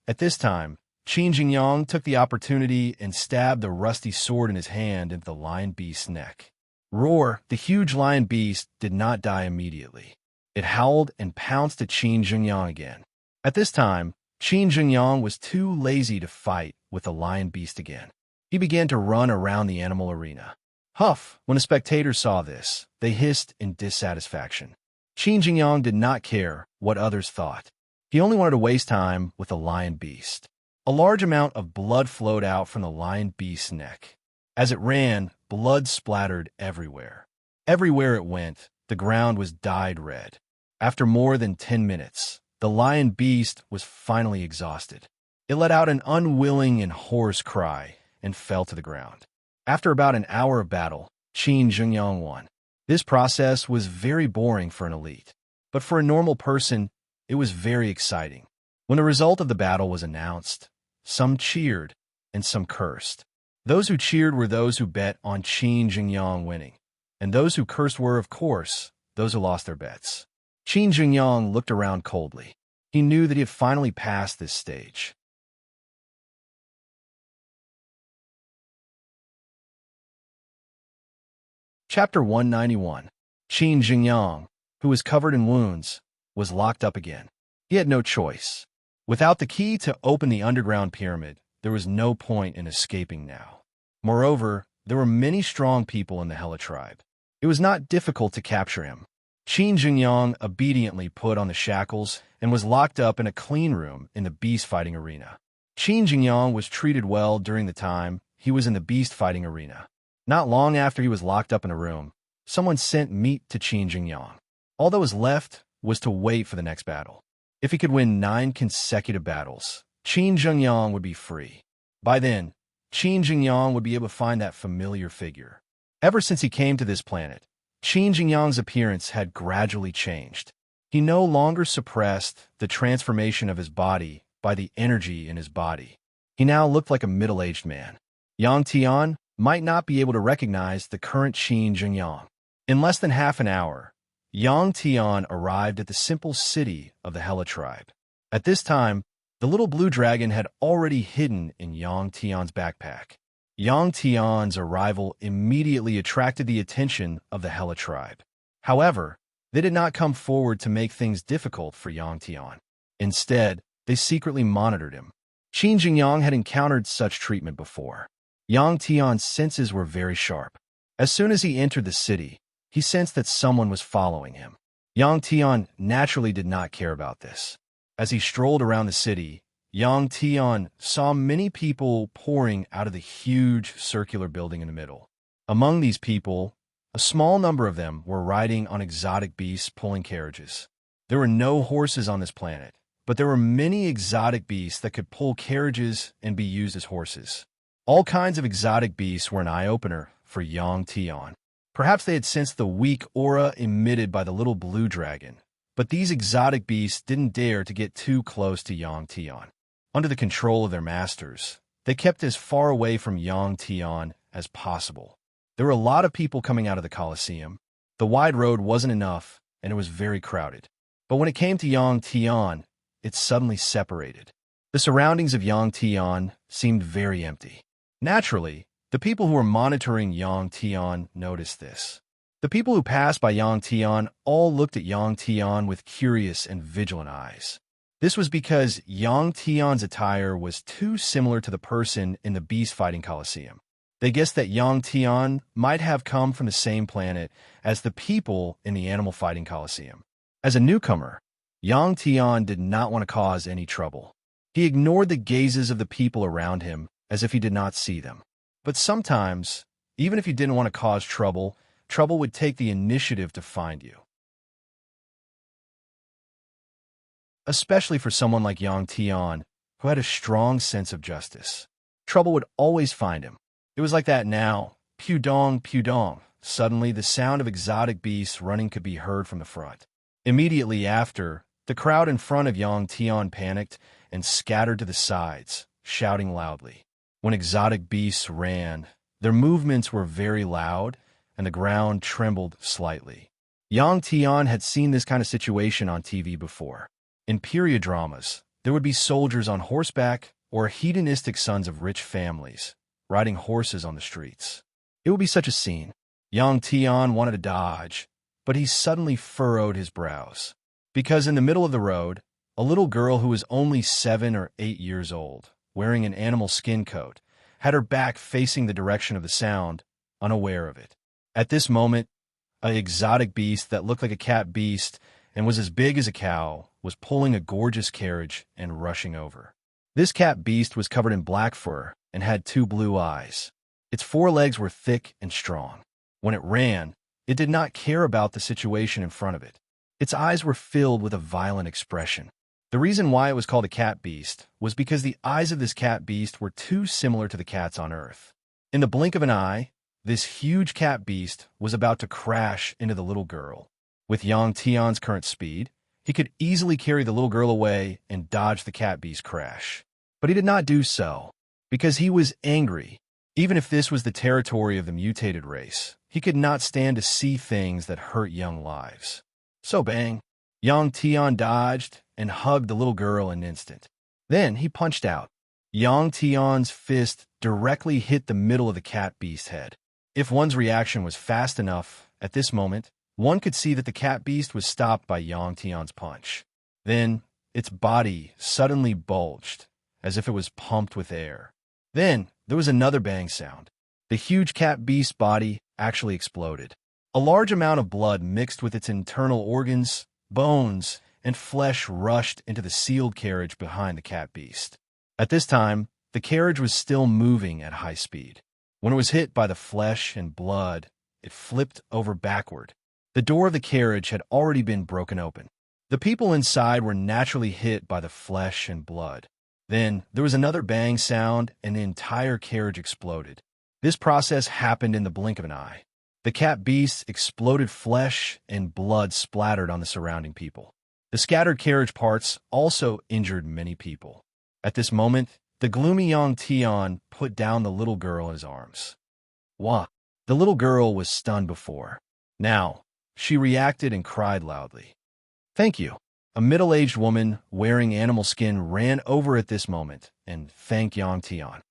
At this time, Qin Jingyang took the opportunity and stabbed the rusty sword in his hand into the lion beast's neck. Roar, the huge lion beast, did not die immediately. It howled and pounced at Qin Jingyang again. At this time, Qin Jingyang was too lazy to fight with the lion beast again. He began to run around the animal arena. Huff! When the spectators saw this, they hissed in dissatisfaction. Qin Jingyang did not care what others thought. He only wanted to waste time with the lion beast. A large amount of blood flowed out from the lion beast's neck. As it ran, blood splattered everywhere. Everywhere it went, the ground was dyed red. After more than 10 minutes, the lion beast was finally exhausted. It let out an unwilling and hoarse cry and fell to the ground. After about an hour of battle, Qin Jingyang won. This process was very boring for an elite, but for a normal person, it was very exciting. When the result of the battle was announced, some cheered and some cursed. Those who cheered were those who bet on Qin Jingyang winning, and those who cursed were, of course, those who lost their bets. Qin Jingyang looked around coldly. He knew that he had finally passed this stage. Chapter 191. Qin Jingyang, who was covered in wounds, was locked up again. He had no choice. Without the key to open the underground pyramid, there was no point in escaping now. Moreover, there were many strong people in the Hela tribe. It was not difficult to capture him. Qin Jingyang obediently put on the shackles and was locked up in a clean room in the beast fighting arena. Qin Jingyang was treated well during the time he was in the beast fighting arena. Not long after he was locked up in a room, someone sent meat to Qin Jingyang. All that was left was to wait for the next battle. If he could win 9 consecutive battles, Qin Jingyang would be free. By then, Qin Jingyang would be able to find that familiar figure. Ever since he came to this planet, Qin Jingyang's appearance had gradually changed. He no longer suppressed the transformation of his body by the energy in his body. He now looked like a middle-aged man. Yang Tian might not be able to recognize the current Qin Jingyang. In less than half an hour, Yang Tian arrived at the simple city of the Hela tribe. At this time, the little blue dragon had already hidden in Yang Tian's backpack. Yang Tian's arrival immediately attracted the attention of the Hela tribe. However, they did not come forward to make things difficult for Yang Tian. Instead, they secretly monitored him. Qin Jingyang had encountered such treatment before. Yang Tian's senses were very sharp. As soon as he entered the city, he sensed that someone was following him. Yang Tian naturally did not care about this. As he strolled around the city, Yang Tian saw many people pouring out of the huge circular building in the middle. Among these people, a small number of them were riding on exotic beasts pulling carriages. There were no horses on this planet, but there were many exotic beasts that could pull carriages and be used as horses. All kinds of exotic beasts were an eye-opener for Yang Tian. Perhaps they had sensed the weak aura emitted by the little blue dragon, but these exotic beasts didn't dare to get too close to Yang Tian. Under the control of their masters, they kept as far away from Yang Tian as possible. There were a lot of people coming out of the Colosseum. The wide road wasn't enough, and it was very crowded. But when it came to Yang Tian, it suddenly separated. The surroundings of Yang Tian seemed very empty. Naturally, the people who were monitoring Yang Tian noticed this. The people who passed by Yang Tian all looked at Yang Tian with curious and vigilant eyes. This was because Yang Tian's attire was too similar to the person in the beast-fighting Colosseum. They guessed that Yang Tian might have come from the same planet as the people in the animal-fighting Colosseum. As a newcomer, Yang Tian did not want to cause any trouble. He ignored the gazes of the people around him as if he did not see them. But sometimes, even if you didn't want to cause trouble, trouble would take the initiative to find you. Especially for someone like Yang Tian, who had a strong sense of justice. Trouble would always find him. It was like that now. Pudong, pudong. Suddenly, the sound of exotic beasts running could be heard from the front. Immediately after, the crowd in front of Yang Tian panicked and scattered to the sides, shouting loudly. When exotic beasts ran, their movements were very loud, and the ground trembled slightly. Yang Tian had seen this kind of situation on TV before. In period dramas, there would be soldiers on horseback or hedonistic sons of rich families, riding horses on the streets. It would be such a scene. Yang Tian wanted to dodge, but he suddenly furrowed his brows. Because in the middle of the road, a little girl who was only 7 or 8 years old, wearing an animal skin coat, had her back facing the direction of the sound, unaware of it. At this moment, an exotic beast that looked like a cat beast and was as big as a cow was pulling a gorgeous carriage and rushing over. This cat beast was covered in black fur and had 2 blue eyes. Its 4 legs were thick and strong. When it ran, it did not care about the situation in front of it. Its eyes were filled with a violent expression. The reason why it was called a cat beast was because the eyes of this cat beast were too similar to the cats on Earth. In the blink of an eye, this huge cat beast was about to crash into the little girl. With Yang Tian's current speed, he could easily carry the little girl away and dodge the cat beast's crash. But he did not do so, because he was angry. Even if this was the territory of the mutated race, he could not stand to see things that hurt young lives. So bang, Yang Tian dodged and hugged the little girl in an instant. Then he punched out. Yang Tian's fist directly hit the middle of the cat beast's head. If one's reaction was fast enough, at this moment, one could see that the cat beast was stopped by Yang Tian's punch. Then, its body suddenly bulged, as if it was pumped with air. Then, there was another bang sound. The huge cat beast's body actually exploded. A large amount of blood mixed with its internal organs, bones, and flesh rushed into the sealed carriage behind the cat beast. At this time, the carriage was still moving at high speed. When it was hit by the flesh and blood, it flipped over backward. The door of the carriage had already been broken open. The people inside were naturally hit by the flesh and blood. Then, there was another bang sound and the entire carriage exploded. This process happened in the blink of an eye. The cat beast exploded flesh and blood splattered on the surrounding people. The scattered carriage parts also injured many people. At this moment, the gloomy Yang Tian put down the little girl in his arms. Wah! The little girl was stunned before. Now, she reacted and cried loudly. Thank you. A middle-aged woman wearing animal skin ran over at this moment and thanked Yang Tian.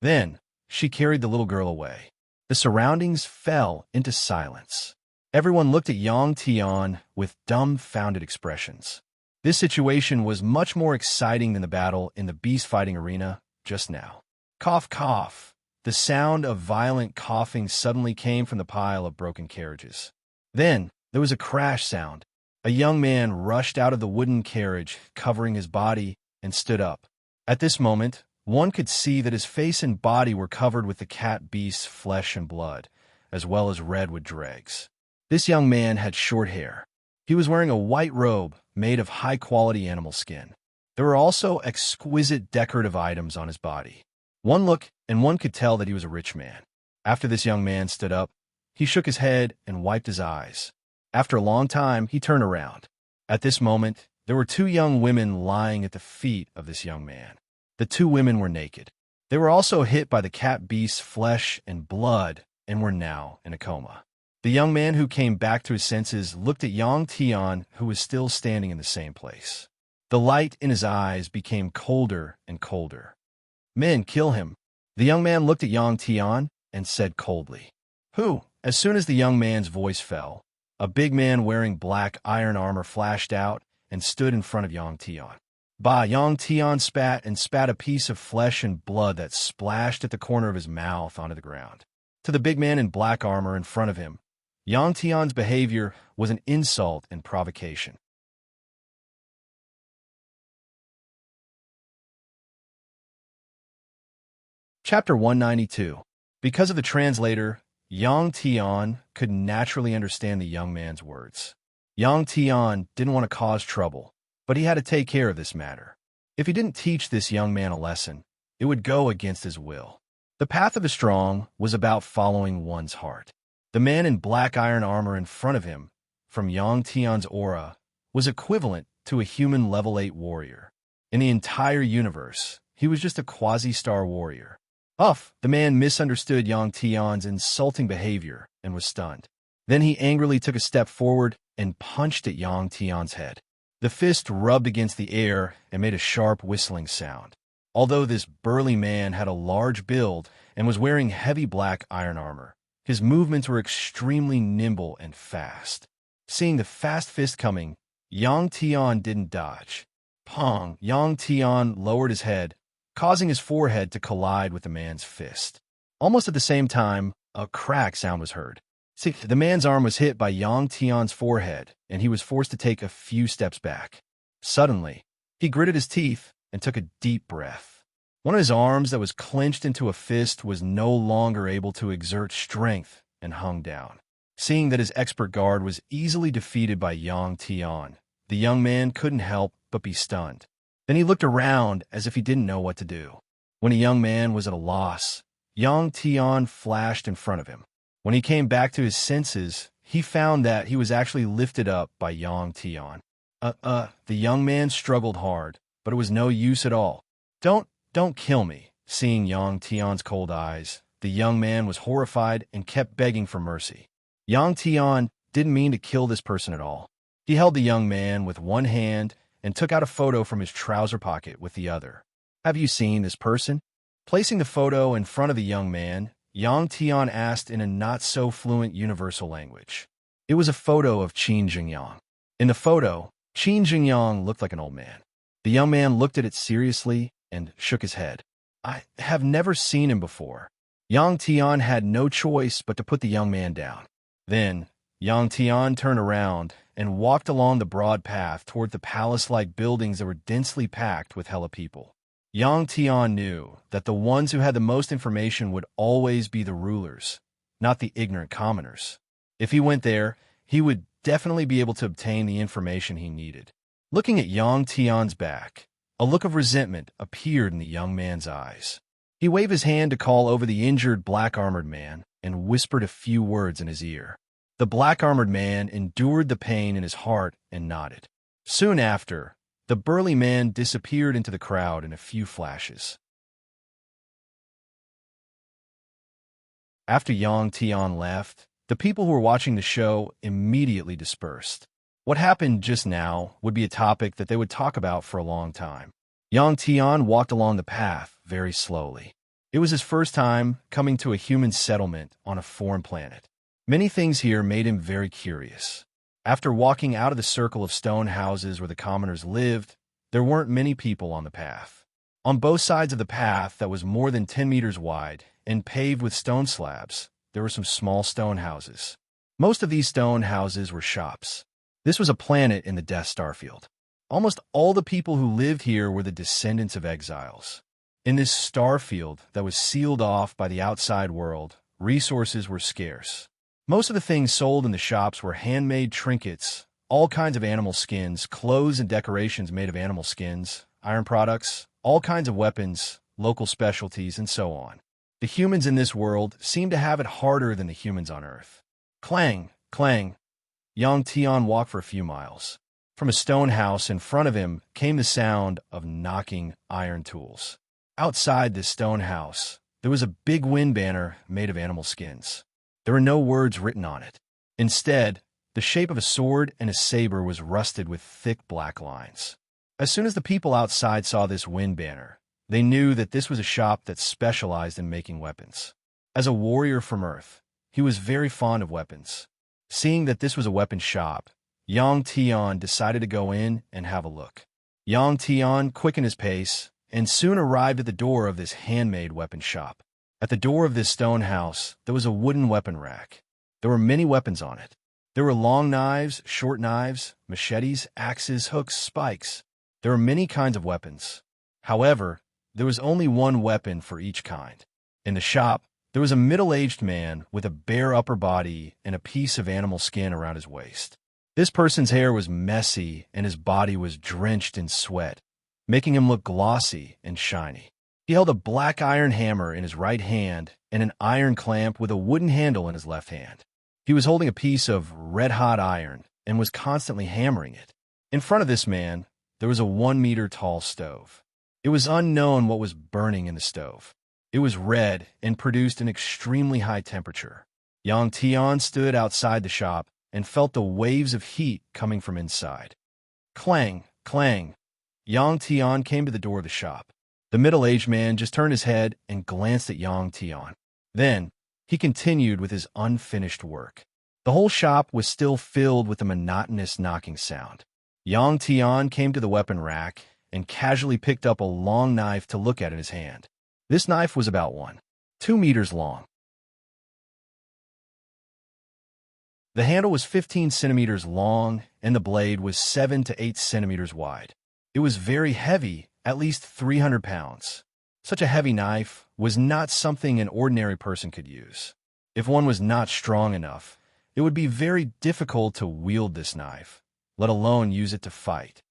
Then, she carried the little girl away. The surroundings fell into silence. Everyone looked at Yang Tian with dumbfounded expressions. This situation was much more exciting than the battle in the beast-fighting arena just now. Cough, cough. The sound of violent coughing suddenly came from the pile of broken carriages. Then, there was a crash sound. A young man rushed out of the wooden carriage, covering his body, and stood up. At this moment, one could see that his face and body were covered with the cat beast's flesh and blood, as well as red with dregs. This young man had short hair. He was wearing a white robe made of high-quality animal skin. There were also exquisite decorative items on his body. One look, and one could tell that he was a rich man. After this young man stood up, he shook his head and wiped his eyes. After a long time, he turned around. At this moment, there were two young women lying at the feet of this young man. The two women were naked. They were also hit by the cat beast's flesh and blood and were now in a coma. The young man who came back to his senses looked at Yang Tian, who was still standing in the same place. The light in his eyes became colder and colder. "Men, kill him." The young man looked at Yang Tian and said coldly, "Who?" As soon as the young man's voice fell, a big man wearing black iron armor flashed out and stood in front of Yang Tian. Bah! Yang Tian spat a piece of flesh and blood that splashed at the corner of his mouth onto the ground. To the big man in black armor in front of him, Yang Tian's behavior was an insult and provocation. Chapter 192. Because of the translator, Yang Tian could naturally understand the young man's words. Yang Tian didn't want to cause trouble, but he had to take care of this matter. If he didn't teach this young man a lesson, it would go against his will. The path of the strong was about following one's heart. The man in black iron armor in front of him, from Yang Tian's aura, was equivalent to a human level 8 warrior. In the entire universe, he was just a quasi-star warrior. The man misunderstood Yang Tian's insulting behavior and was stunned. Then he angrily took a step forward and punched at Yang Tian's head. The fist rubbed against the air and made a sharp whistling sound. Although this burly man had a large build and was wearing heavy black iron armor, his movements were extremely nimble and fast. Seeing the fast fist coming, Yang Tian didn't dodge. Pong! Yang Tian lowered his head, causing his forehead to collide with the man's fist. Almost at the same time, a crack sound was heard. See, the man's arm was hit by Yang Tian's forehead, and he was forced to take a few steps back. Suddenly, he gritted his teeth and took a deep breath. One of his arms that was clenched into a fist was no longer able to exert strength and hung down. Seeing that his expert guard was easily defeated by Yang Tian, the young man couldn't help but be stunned. Then he looked around as if he didn't know what to do. When a young man was at a loss, Yang Tian flashed in front of him. When he came back to his senses, he found that he was actually lifted up by Yang Tian. The young man struggled hard, but it was no use at all. Don't kill me." Seeing Yang Tian's cold eyes, the young man was horrified and kept begging for mercy. Yang Tian didn't mean to kill this person at all. He held the young man with one hand and took out a photo from his trouser pocket with the other. "Have you seen this person?" Placing the photo in front of the young man, Yang Tian asked in a not-so-fluent universal language. It was a photo of Qin Jingyang. In the photo, Qin Jingyang looked like an old man. The young man looked at it seriously and shook his head. "I have never seen him before." Yang Tian had no choice but to put the young man down. Then, Yang Tian turned around and walked along the broad path toward the palace-like buildings that were densely packed with hella people. Yang Tian knew that the ones who had the most information would always be the rulers, not the ignorant commoners. If he went there, he would definitely be able to obtain the information he needed. Looking at Yang Tian's back, a look of resentment appeared in the young man's eyes. He waved his hand to call over the injured black-armored man and whispered a few words in his ear. The black-armored man endured the pain in his heart and nodded. Soon after, the burly man disappeared into the crowd in a few flashes. After Yang Tian left, the people who were watching the show immediately dispersed. What happened just now would be a topic that they would talk about for a long time. Yang Tian walked along the path very slowly. It was his first time coming to a human settlement on a foreign planet. Many things here made him very curious. After walking out of the circle of stone houses where the commoners lived, there weren't many people on the path. On both sides of the path that was more than 10 meters wide and paved with stone slabs, there were some small stone houses. Most of these stone houses were shops. This was a planet in the Death Star field. Almost all the people who lived here were the descendants of exiles. In this star field that was sealed off by the outside world, resources were scarce. Most of the things sold in the shops were handmade trinkets, all kinds of animal skins, clothes and decorations made of animal skins, iron products, all kinds of weapons, local specialties, and so on. The humans in this world seemed to have it harder than the humans on Earth. Clang, clang. Yang Tian walked for a few miles. From a stone house in front of him came the sound of knocking iron tools. Outside this stone house, there was a big wind banner made of animal skins. There were no words written on it. Instead, the shape of a sword and a saber was rusted with thick black lines. As soon as the people outside saw this wind banner, they knew that this was a shop that specialized in making weapons. As a warrior from Earth, he was very fond of weapons. Seeing that this was a weapon shop, Yang Tian decided to go in and have a look. Yang Tian quickened his pace and soon arrived at the door of this handmade weapon shop. At the door of this stone house, there was a wooden weapon rack. There were many weapons on it. There were long knives, short knives, machetes, axes, hooks, spikes. There were many kinds of weapons. However, there was only one weapon for each kind. In the shop, there was a middle-aged man with a bare upper body and a piece of animal skin around his waist. This person's hair was messy and his body was drenched in sweat, making him look glossy and shiny. He held a black iron hammer in his right hand and an iron clamp with a wooden handle in his left hand. He was holding a piece of red-hot iron and was constantly hammering it. In front of this man, there was a 1-meter-tall stove. It was unknown what was burning in the stove. It was red and produced an extremely high temperature. Yang Tian stood outside the shop and felt the waves of heat coming from inside. Clang, clang. Yang Tian came to the door of the shop. The middle-aged man just turned his head and glanced at Yang Tian. Then, he continued with his unfinished work. The whole shop was still filled with the monotonous knocking sound. Yang Tian came to the weapon rack and casually picked up a long knife to look at in his hand. This knife was about 2 meters long. The handle was 15 centimeters long, and the blade was 7 to 8 centimeters wide. It was very heavy, at least 300 pounds. Such a heavy knife was not something an ordinary person could use. If one was not strong enough, it would be very difficult to wield this knife, let alone use it to fight.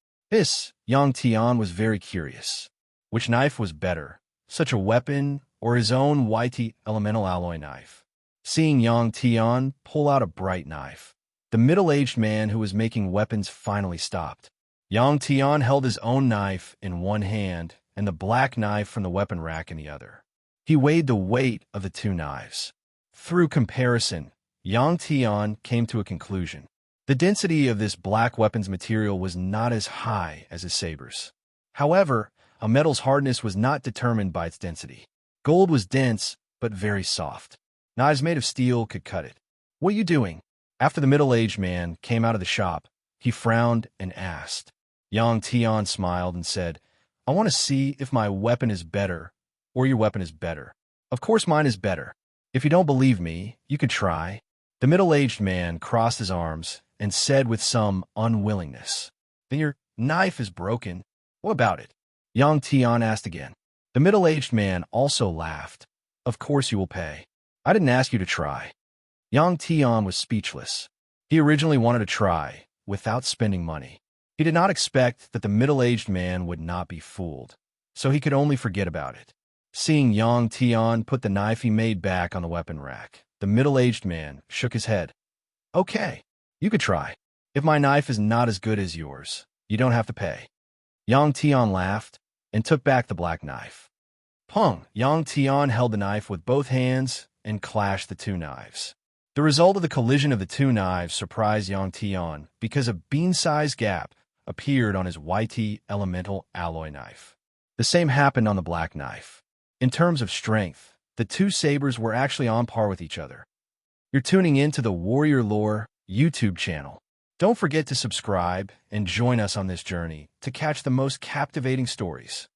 Yang Tian was very curious. Which knife was better, such a weapon or his own white elemental alloy knife? Seeing Yang Tian pull out a bright knife, the middle-aged man who was making weapons finally stopped. Yang Tian held his own knife in one hand and the black knife from the weapon rack in the other. He weighed the weight of the two knives. Through comparison, Yang Tian came to a conclusion. The density of this black weapons material was not as high as his sabers. However, a metal's hardness was not determined by its density. Gold was dense, but very soft. Knives made of steel could cut it. "What are you doing?" After the middle-aged man came out of the shop, he frowned and asked. Yang Tian smiled and said, "I want to see if my weapon is better, or your weapon is better. Of course mine is better. If you don't believe me, you could try." The middle-aged man crossed his arms and said with some unwillingness, "Then your knife is broken. What about it?" Yang Tian asked again. The middle-aged man also laughed. "Of course you will pay. I didn't ask you to try." Yang Tian was speechless. He originally wanted to try, without spending money. He did not expect that the middle-aged man would not be fooled, so he could only forget about it. Seeing Yang Tian put the knife he made back on the weapon rack, the middle-aged man shook his head. "Okay, you could try. If my knife is not as good as yours, you don't have to pay." Yang Tian laughed and took back the black knife. Pong! Yang Tian held the knife with both hands and clashed the two knives. The result of the collision of the two knives surprised Yang Tian because a bean-sized gap appeared on his white elemental alloy knife. The same happened on the black knife. In terms of strength, the two sabers were actually on par with each other. You're tuning in to the Warrior Lore YouTube channel. Don't forget to subscribe and join us on this journey to catch the most captivating stories.